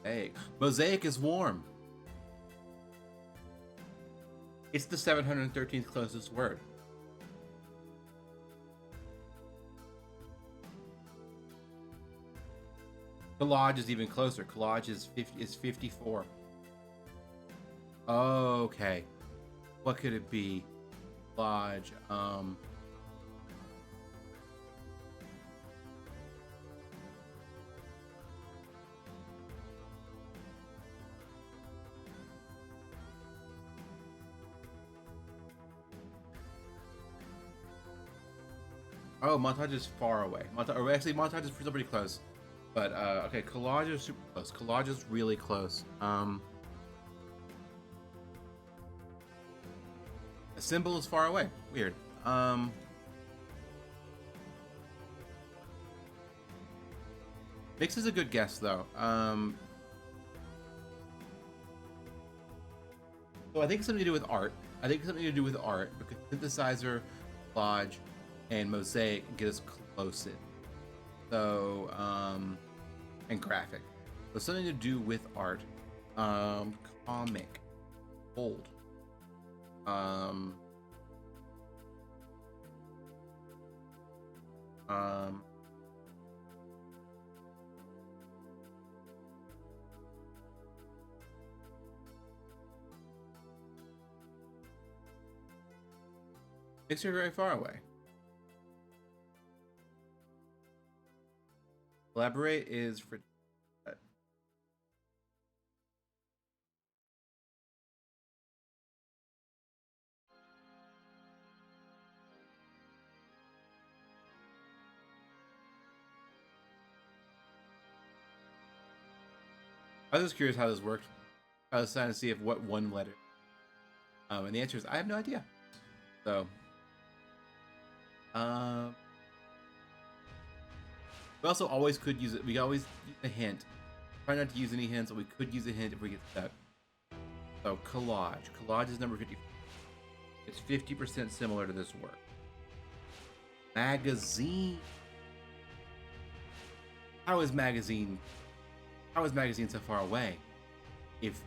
Hey, mosaic is warm. It's the 713th closest word. Collage is even closer. Collage is 54. Okay. What could it be? Collage. Oh, montage is far away. Montage is pretty close. But, okay, collage is super close. Collage is really close. A symbol is far away. Weird. Mix is a good guess, though. So I think it's something to do with art. Because synthesizer, collage, and mosaic get us close in. So, and graphic. So something to do with art. Comic. Old. Um, makes her very far away. Elaborate is for. I was just curious how this worked. I was trying to see if what one letter. And the answer is I have no idea. So, we also always could use it. We always use a hint. Try not to use any hints, but we could use a hint if we get stuck. So collage. Collage is number 50. It's 50% similar to this word. Magazine. How is magazine so far away? If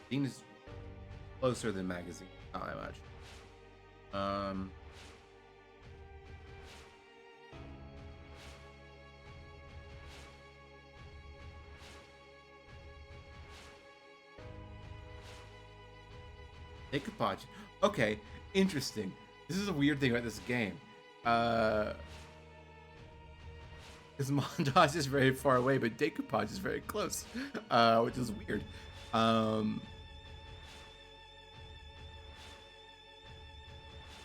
zine is closer than magazine, not that much. Decoupage. Okay, interesting. This is a weird thing about this game. Because montage is very far away, but decoupage is very close, which is weird.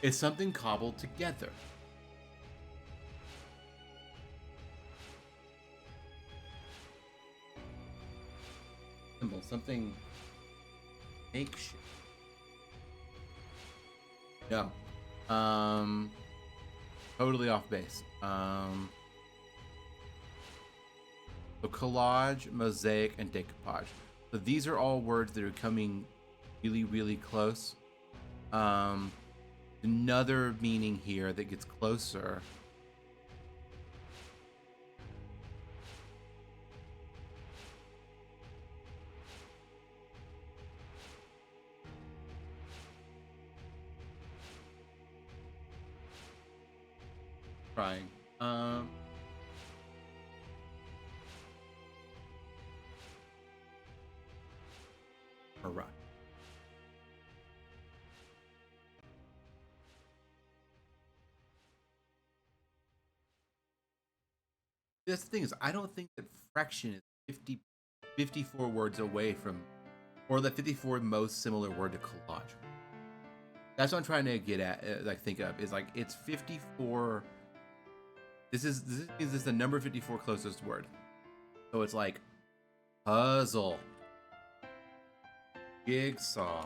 It's something cobbled together. Symbol, something makeshift. No. Totally off base. So collage, mosaic, and decoupage. So these are all words that are coming really, really close. Another meaning here that gets closer. Trying. Right. That's the thing is, I don't think that fraction is 54 words away from, or the 54 most similar word to collage. That's what I'm trying to get at, like think of, is like it's 54. This is the number 54 closest word. So it's like puzzle, jigsaw.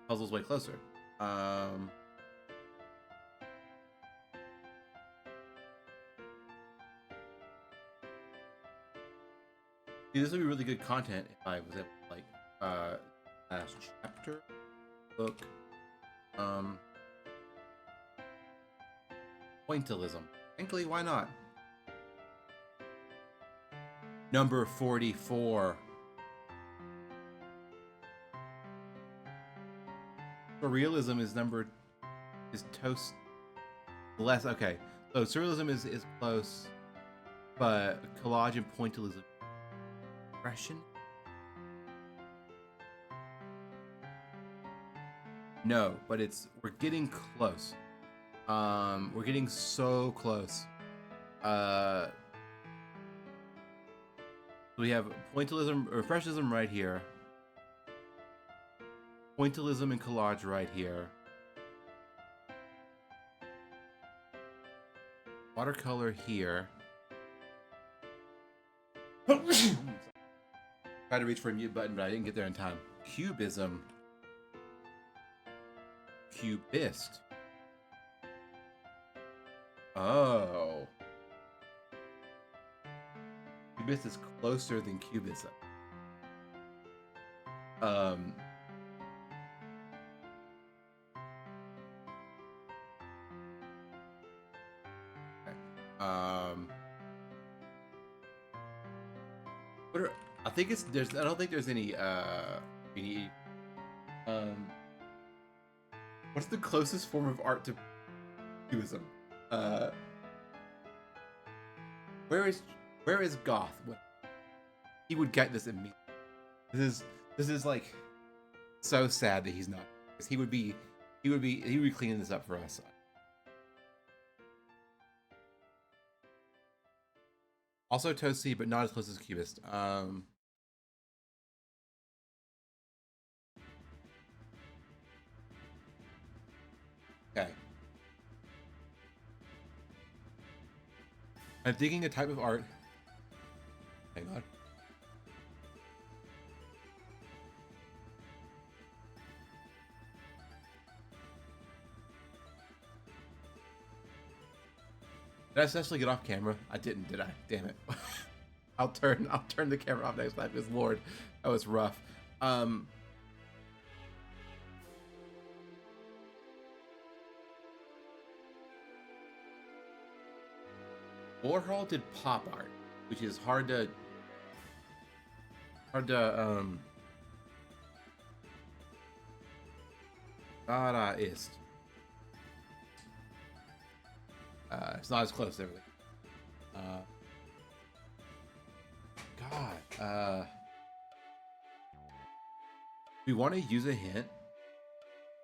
Puzzle's way closer. This would be really good content if I was able to, like, last chapter, book, pointillism. Frankly, why not? Number 44. Surrealism is toast less. Okay, so surrealism is close, but collage and pointillism. Impression? No, but we're getting close. We're getting so close. We have pointillism or impressionism right here. Pointillism and collage right here. Watercolor here. Tried to reach for a mute button, but I didn't get there in time. Cubism. Cubist. Oh. Cubist is closer than cubism. I think I don't think there's any what's the closest form of art to cubism. Where is Goth? He would get this immediately. This is like so sad that he's not. Because he would be cleaning this up for us. Also Toasty, but not as close as Cubist. Okay. I'm thinking a type of art. Hang on. Did I successfully get off camera? I didn't, did I? Damn it. I'll turn the camera off next time, because Lord, that was rough. Warhol did pop art, which is hard to Dada ist. It's not as close to everything. We want to use a hint.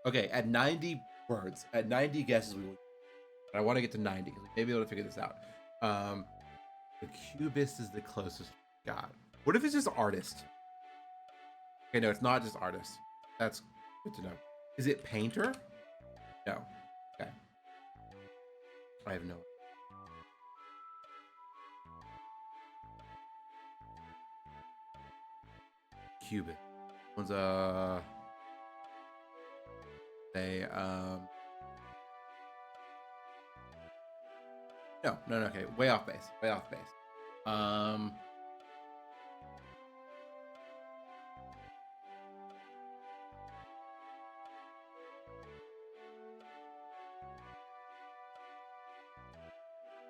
Okay, at 90 words, at 90 guesses, we will. I want to get to 90 because we may be able to figure this out. The cubist is the closest we got. What if it's just artist? Okay, no, it's not just artist. That's good to know. Is it painter? No. Okay. I have no. Cubist. One's a. No, okay. Way off base.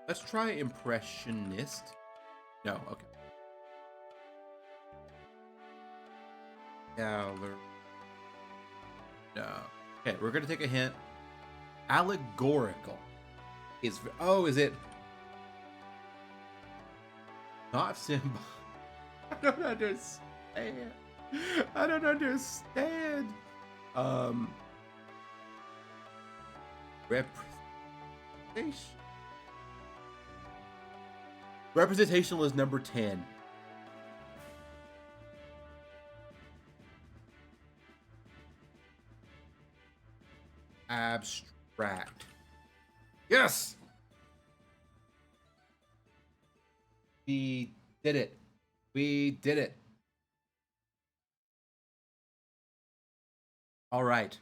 Let's try impressionist. No, okay. Gallery. No. Okay, we're gonna take a hint. Allegorical. Is it not symbol? I don't understand. Representation. Representational is number 10. Abstract. Yes! We did it. All right.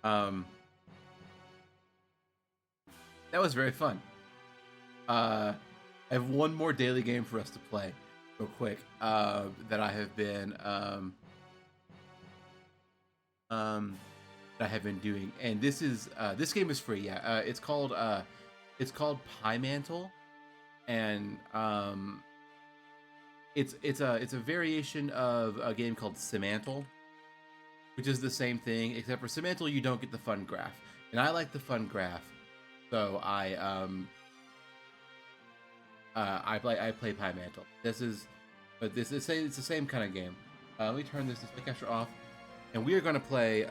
That was very fun. I have one more daily game for us to play real quick that I have been doing, and this game is free. Yeah, it's called Pymantle, and it's a variation of a game called Simantle, which is the same thing, except for Simantle you don't get the fun graph, and I like the fun graph, so I play Pymantle. It's the same kind of game. Let me turn this display capture off, and we are going to play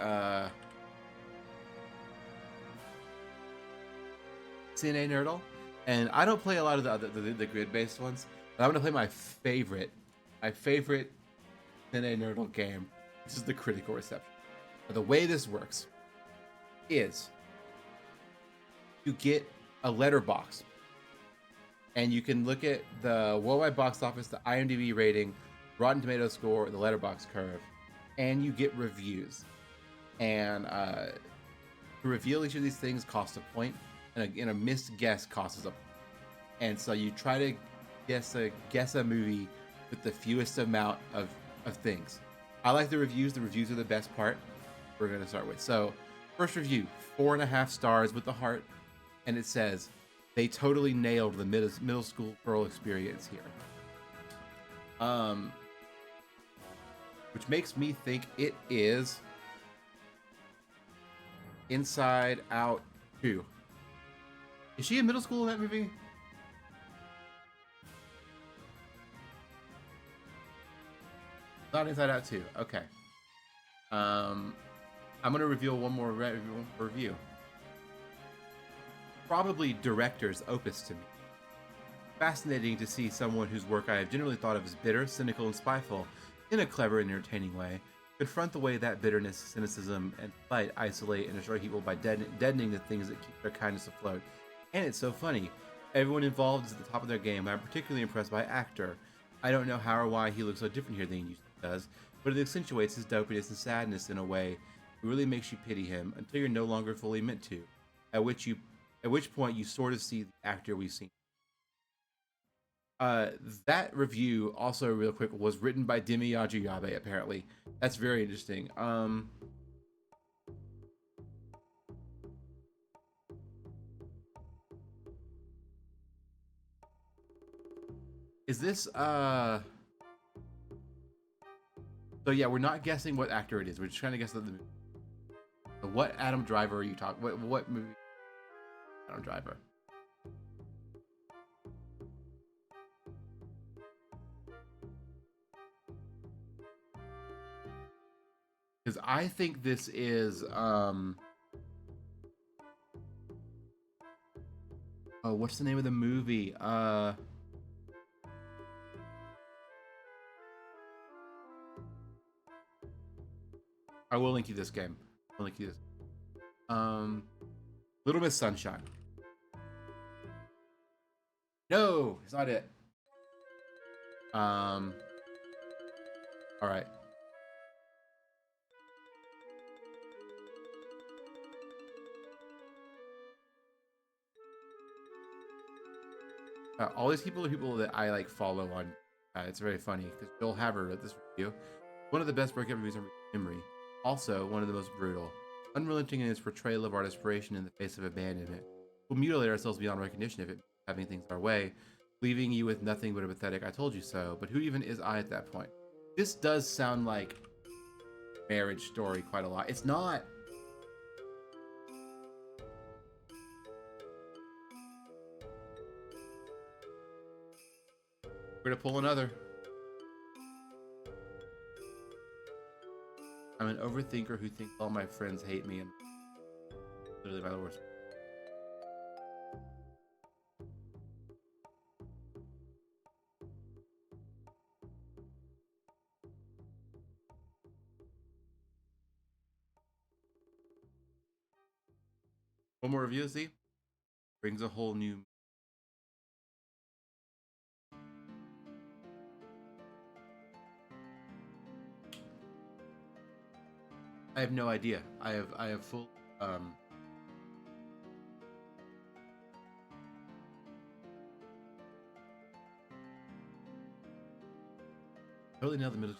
CNA Nerdle, and I don't play a lot of the grid-based ones, but I'm going to play my favorite CNA Nerdle game. This is the Critical Reception. Now, the way this works is you get a letterbox, and you can look at the worldwide box office, the IMDb rating, Rotten Tomatoes score, the letterbox curve, and you get reviews. And to reveal each of these things costs a point, and a missed guess costs a point. And so you try to guess a movie with the fewest amount of things. I like the reviews. The reviews are the best part. We're going to start with. So, first review, 4.5 stars with the heart, and it says, they totally nailed the middle school girl experience here. Which makes me think it is Inside Out True. Is she in middle school in that movie? Not Inside Out 2. Okay. I'm gonna reveal one more review. Probably director's opus to me. Fascinating to see someone whose work I have generally thought of as bitter, cynical, and spiteful, in a clever and entertaining way, confront the way that bitterness, cynicism, and spite isolate and destroy people by deadening the things that keep their kindness afloat. And it's so funny. Everyone involved is at the top of their game. I'm particularly impressed by actor. I don't know how or why he looks so different here than he usually does, but it accentuates his dopiness and sadness in a way that really makes you pity him until you're no longer fully meant to. At which point you sort of see the actor we've seen. That review also real quick was written by Demi Yajiyabe, apparently. That's very interesting. Is this so yeah, we're not guessing what actor it is. We're just trying to guess the movie. What Adam Driver are you talking? What movie? Adam Driver. Because I think this is oh, what's the name of the movie? I will link you this game. I'll link you this. Little Miss Sunshine. No, it's not it. All right. All these people are people that I like follow on. It's very funny because Joel Haver wrote this review. One of the best breakup movies in memory. Also, one of the most brutal. Unrelenting in its portrayal of our desperation in the face of abandonment. We'll mutilate ourselves beyond recognition if it having things our way, leaving you with nothing but a pathetic "I told you so." But who even is I at that point? This does sound like Marriage Story quite a lot. It's not. We're gonna pull another. I'm an overthinker who thinks all my friends hate me and literally my worst. One more review, see? Brings a whole new. I have no idea. I have full totally nailed the middle.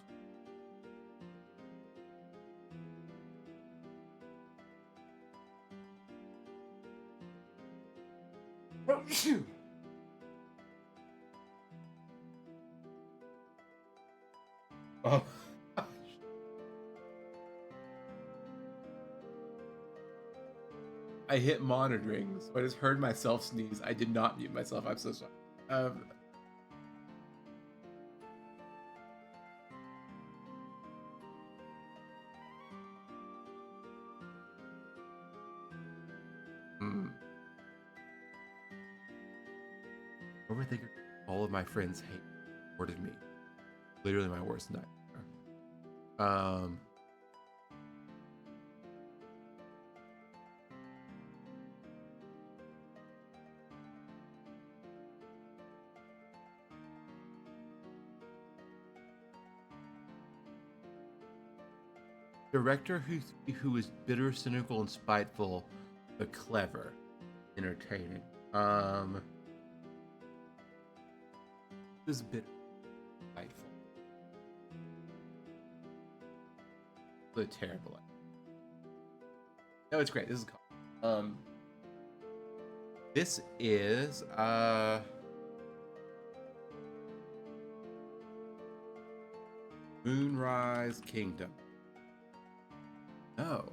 Oh, shoot. Oh. I hit monitoring, so I just heard myself sneeze. I did not mute myself. I'm so sorry. Overthinker. All of my friends hate reported me. Literally my worst nightmare. Director who is bitter, cynical, and spiteful, but clever, entertaining. Who's bitter, spiteful? Really terrible. No, it's great. This is cool. This is Moonrise Kingdom. Oh.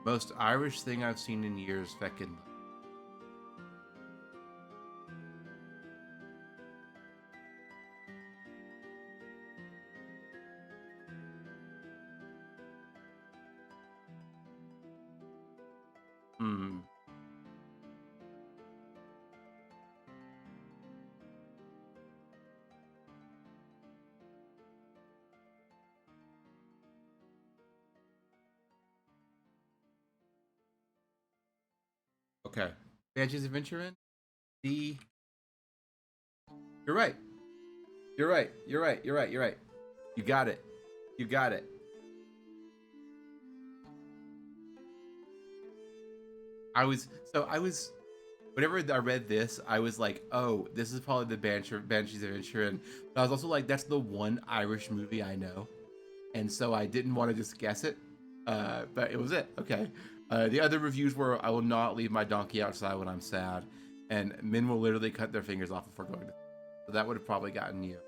Most Irish thing I've seen in years, feckin'. Hmm. Okay. Banshees of Inisherin? The. You're right. You're right. You're right. You're right. You're right. You got it. You got it. I was whenever I read this, I was like, oh, this is probably the Banshees of Inisherin. But I was also like, that's the one Irish movie I know. And so I didn't want to just guess it. But it was it. Okay. The other reviews were I will not leave my donkey outside when I'm sad. And men will literally cut their fingers off before going to. So that would have probably gotten you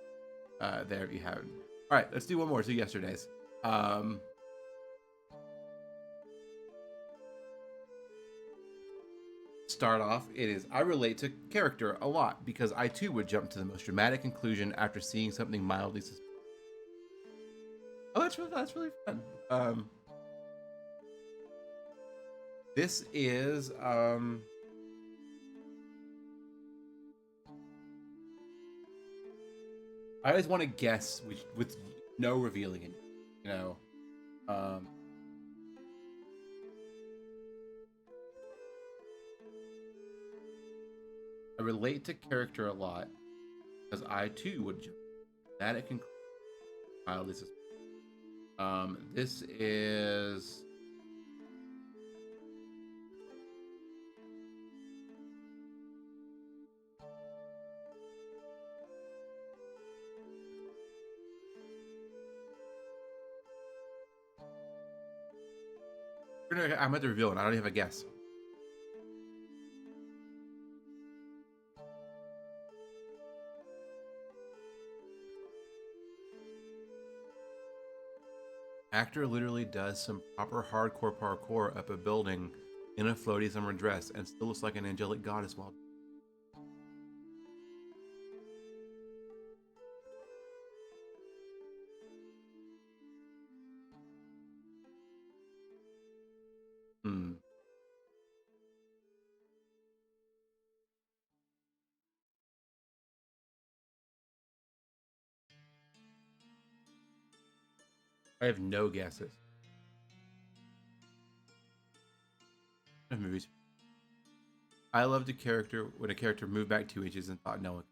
there if you haven't. All right, let's do one more. So yesterday's. Start off, it is I relate to character a lot because I too would jump to the most dramatic conclusion after seeing something mildly suspicious. Oh, that's really fun. This is I always want to guess with no revealing it, you know. Um, I relate to character a lot because I too would jump that it can mildly suspicious. This is I'm at the reveal and I don't even have a guess. Actor literally does some proper hardcore parkour up a building in a floaty summer dress and still looks like an angelic goddess while. Hmm. I have no guesses. Movies. I loved a character when a character moved back 2 inches and thought no one.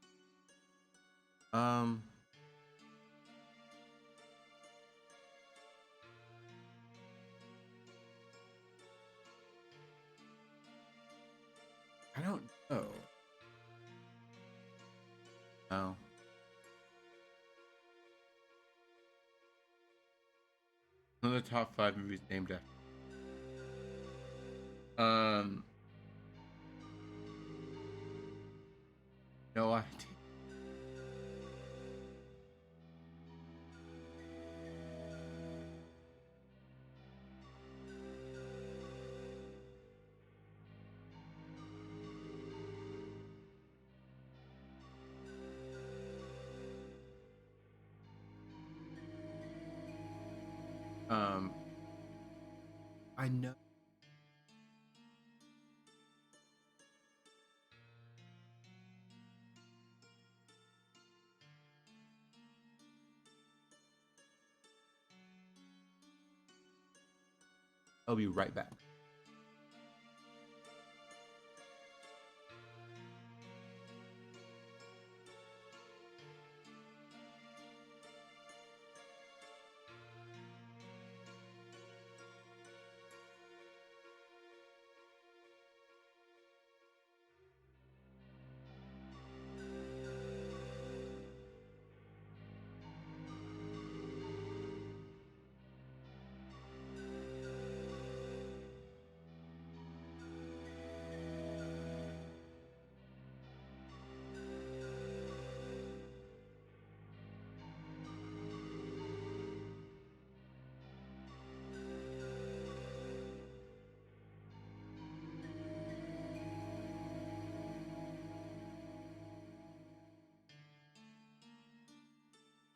Um. I don't know. Oh. One of the top 5 movies named after. Um. No idea. Um. I know. I'll be right back.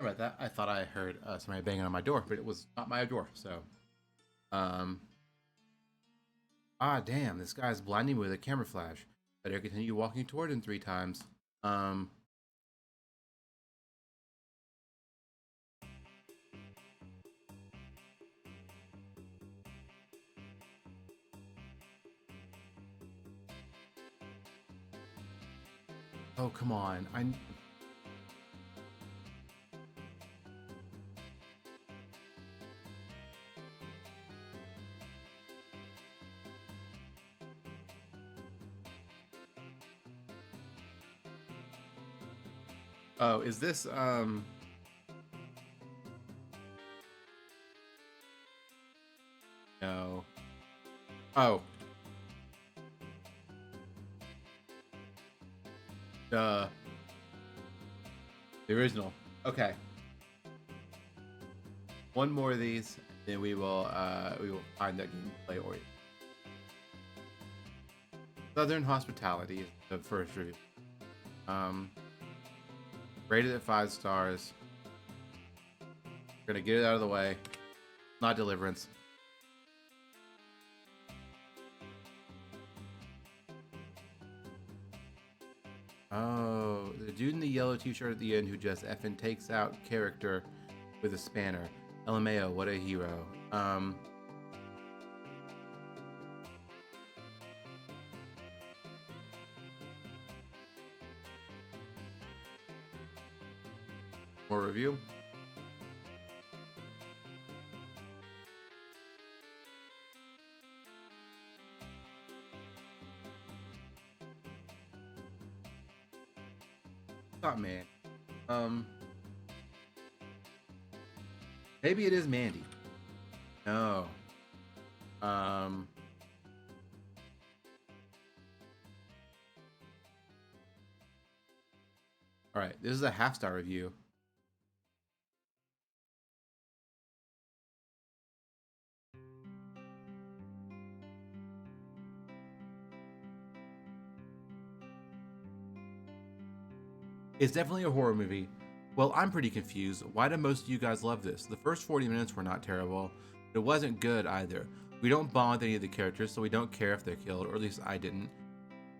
about that. I thought I heard somebody banging on my door, but it was not my door. So, damn, this guy's blinding me with a camera flash. Better continue walking toward him 3 times. Oh, come on. Oh, is this no. Oh. The original. Okay. One more of these, then we will find that gameplay or Southern Hospitality is the first review. Rated at 5 stars. We're gonna get it out of the way. Not Deliverance. Oh, the dude in the yellow t-shirt at the end who just effing takes out character with a spanner. LMAO, what a hero. More review. Not man. Maybe it is Mandy. No. All right, this is a half-star review. It's definitely a horror movie. Well, I'm pretty confused. Why do most of you guys love this? The first 40 minutes were not terrible, but it wasn't good either. We don't bond with any of the characters, so we don't care if they're killed, or at least I didn't.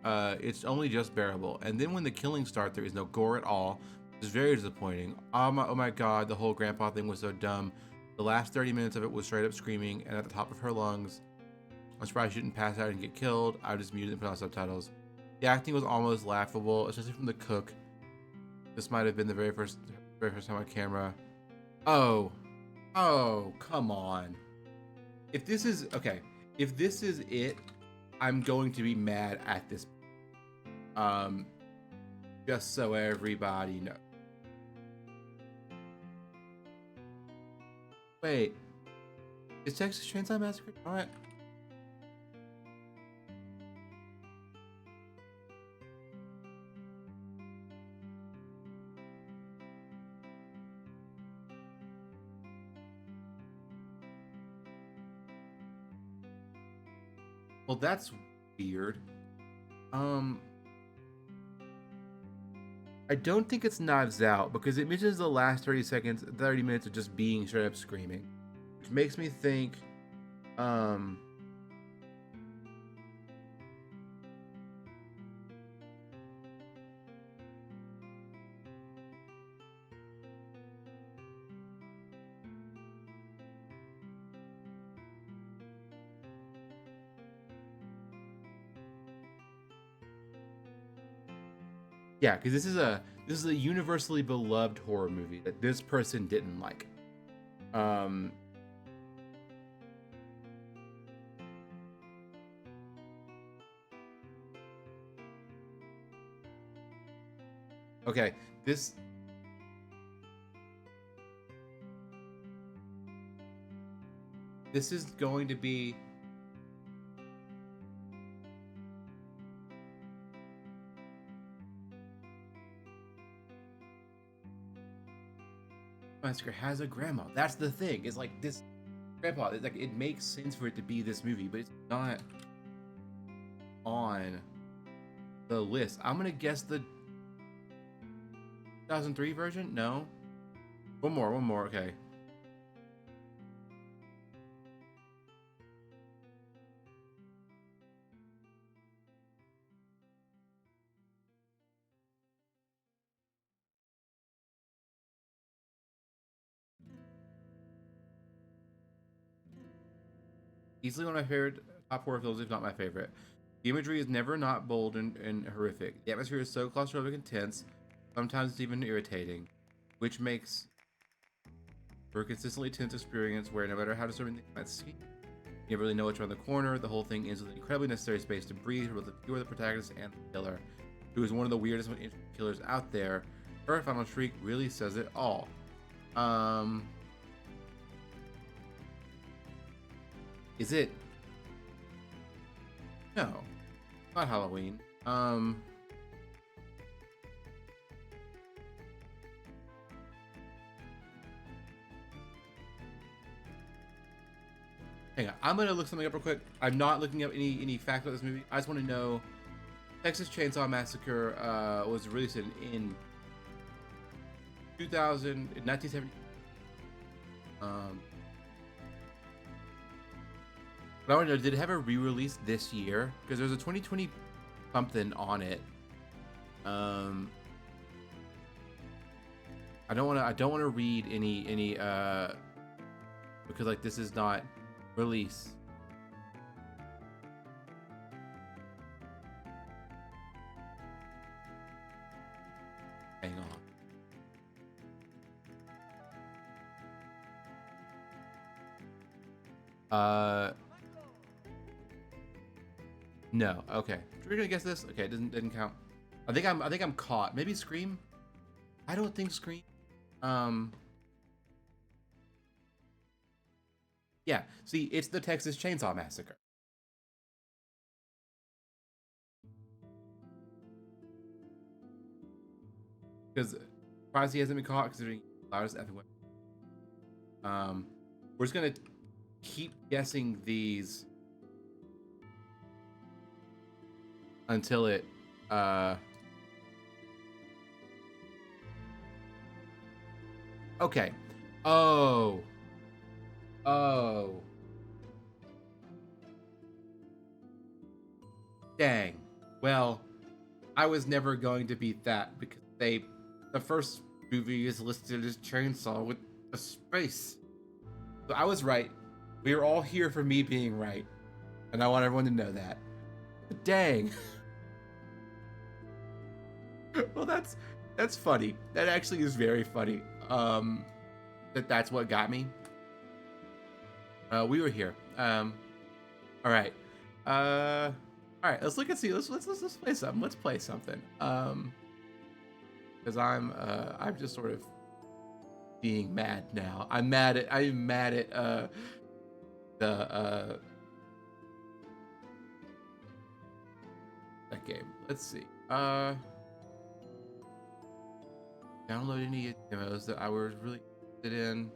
It's only just bearable. And then when the killings start, there is no gore at all. It's very disappointing. Oh my god, the whole grandpa thing was so dumb. The last 30 minutes of it was straight up screaming and at the top of her lungs. I'm surprised she didn't pass out and get killed. I just muted and put on subtitles. The acting was almost laughable, especially from the cook. This might have been the very first time on camera. Oh, come on. If this is it, I'm going to be mad at this. Just so everybody knows. Wait, is Texas Chainsaw Massacre? All right. Well, that's weird. I don't think it's Knives Out because it mentions the last 30 minutes of just being straight up screaming, which makes me think, yeah, because this is a universally beloved horror movie that this person didn't like. Okay, this is going to be Massacre has a grandma. That's the thing. It's like this grandpa. It's like it makes sense for it to be this movie, but it's not on the list. I'm gonna guess the 2003 version. No. One more. Okay. Easily one of my favorite top horror films, if not my favorite. The imagery is never not bold and horrific. The atmosphere is so claustrophobic and tense, sometimes it's even irritating, which makes for a consistently tense experience where no matter how disturbing things might seem, you never really know what's around the corner. The whole thing ends with an incredibly necessary space to breathe with the protagonist and the killer, who is one of the weirdest and interesting killers out there. Her final shriek really says it all. Is it? No, not Halloween. Hang on, I'm gonna look something up real quick. I'm not looking up any facts about this movie. I just want to know. Texas Chainsaw Massacre was released in 1970. But I want to know, did it have a re-release this year? Because there's a 2020 something on it. I don't want to read any because like this is not release. Hang on. No. Okay. We're gonna guess this. Okay, it didn't count. I think I'm caught. Maybe Scream. I don't think Scream. Yeah. See, it's the Texas Chainsaw Massacre. Because surprised he hasn't been caught considering loudest effing weapon. We're just gonna keep guessing these until it okay. Oh dang. Well, I was never going to beat that because the first movie is listed as Chainsaw with a space. So I was right. We are all here for me being right, and I want everyone to know that. But dang. Well, that's funny. That actually is very funny. That's what got me. We were here. All right. All right. Let's look and see. Let's play something. Let's play something. Because I'm just sort of being mad now. I'm mad at that game. Let's see. Download any demos that I was really interested in.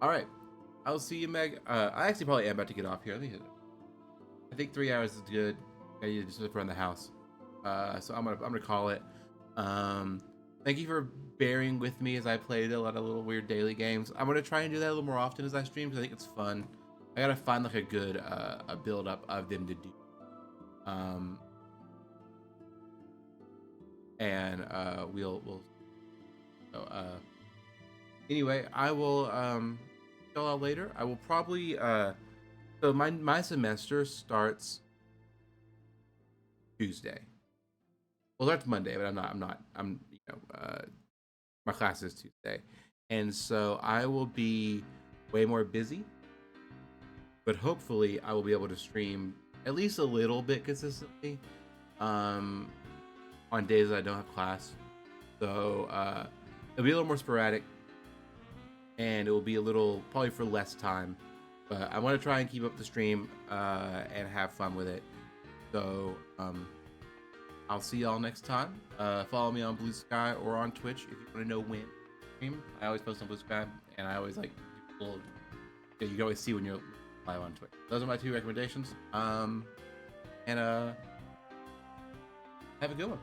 All right, I'll see you, Meg. I actually probably am about to get off here. Let me hit it. I think 3 hours is good. I need to just run the house. So I'm gonna call it. Thank you for bearing with me as I played a lot of little weird daily games. I'm gonna try and do that a little more often as I stream because I think it's fun. I gotta find like a good a build up of them to do. And we'll so anyway, I will see y'all later. I will probably so my semester starts Tuesday. Well, that's Monday, but I'm my class is Tuesday, and so I will be way more busy. But hopefully, I will be able to stream at least a little bit consistently on days that I don't have class. So it'll be a little more sporadic, and it will be a little probably for less time. But I want to try and keep up the stream and have fun with it. So I'll see y'all next time. Follow me on Blue Sky or on Twitch if you want to know when I stream. I always post on Blue Sky, and I always like little. Yeah, you can always see when you're live on Twitch. Those are my 2 recommendations. And have a good one.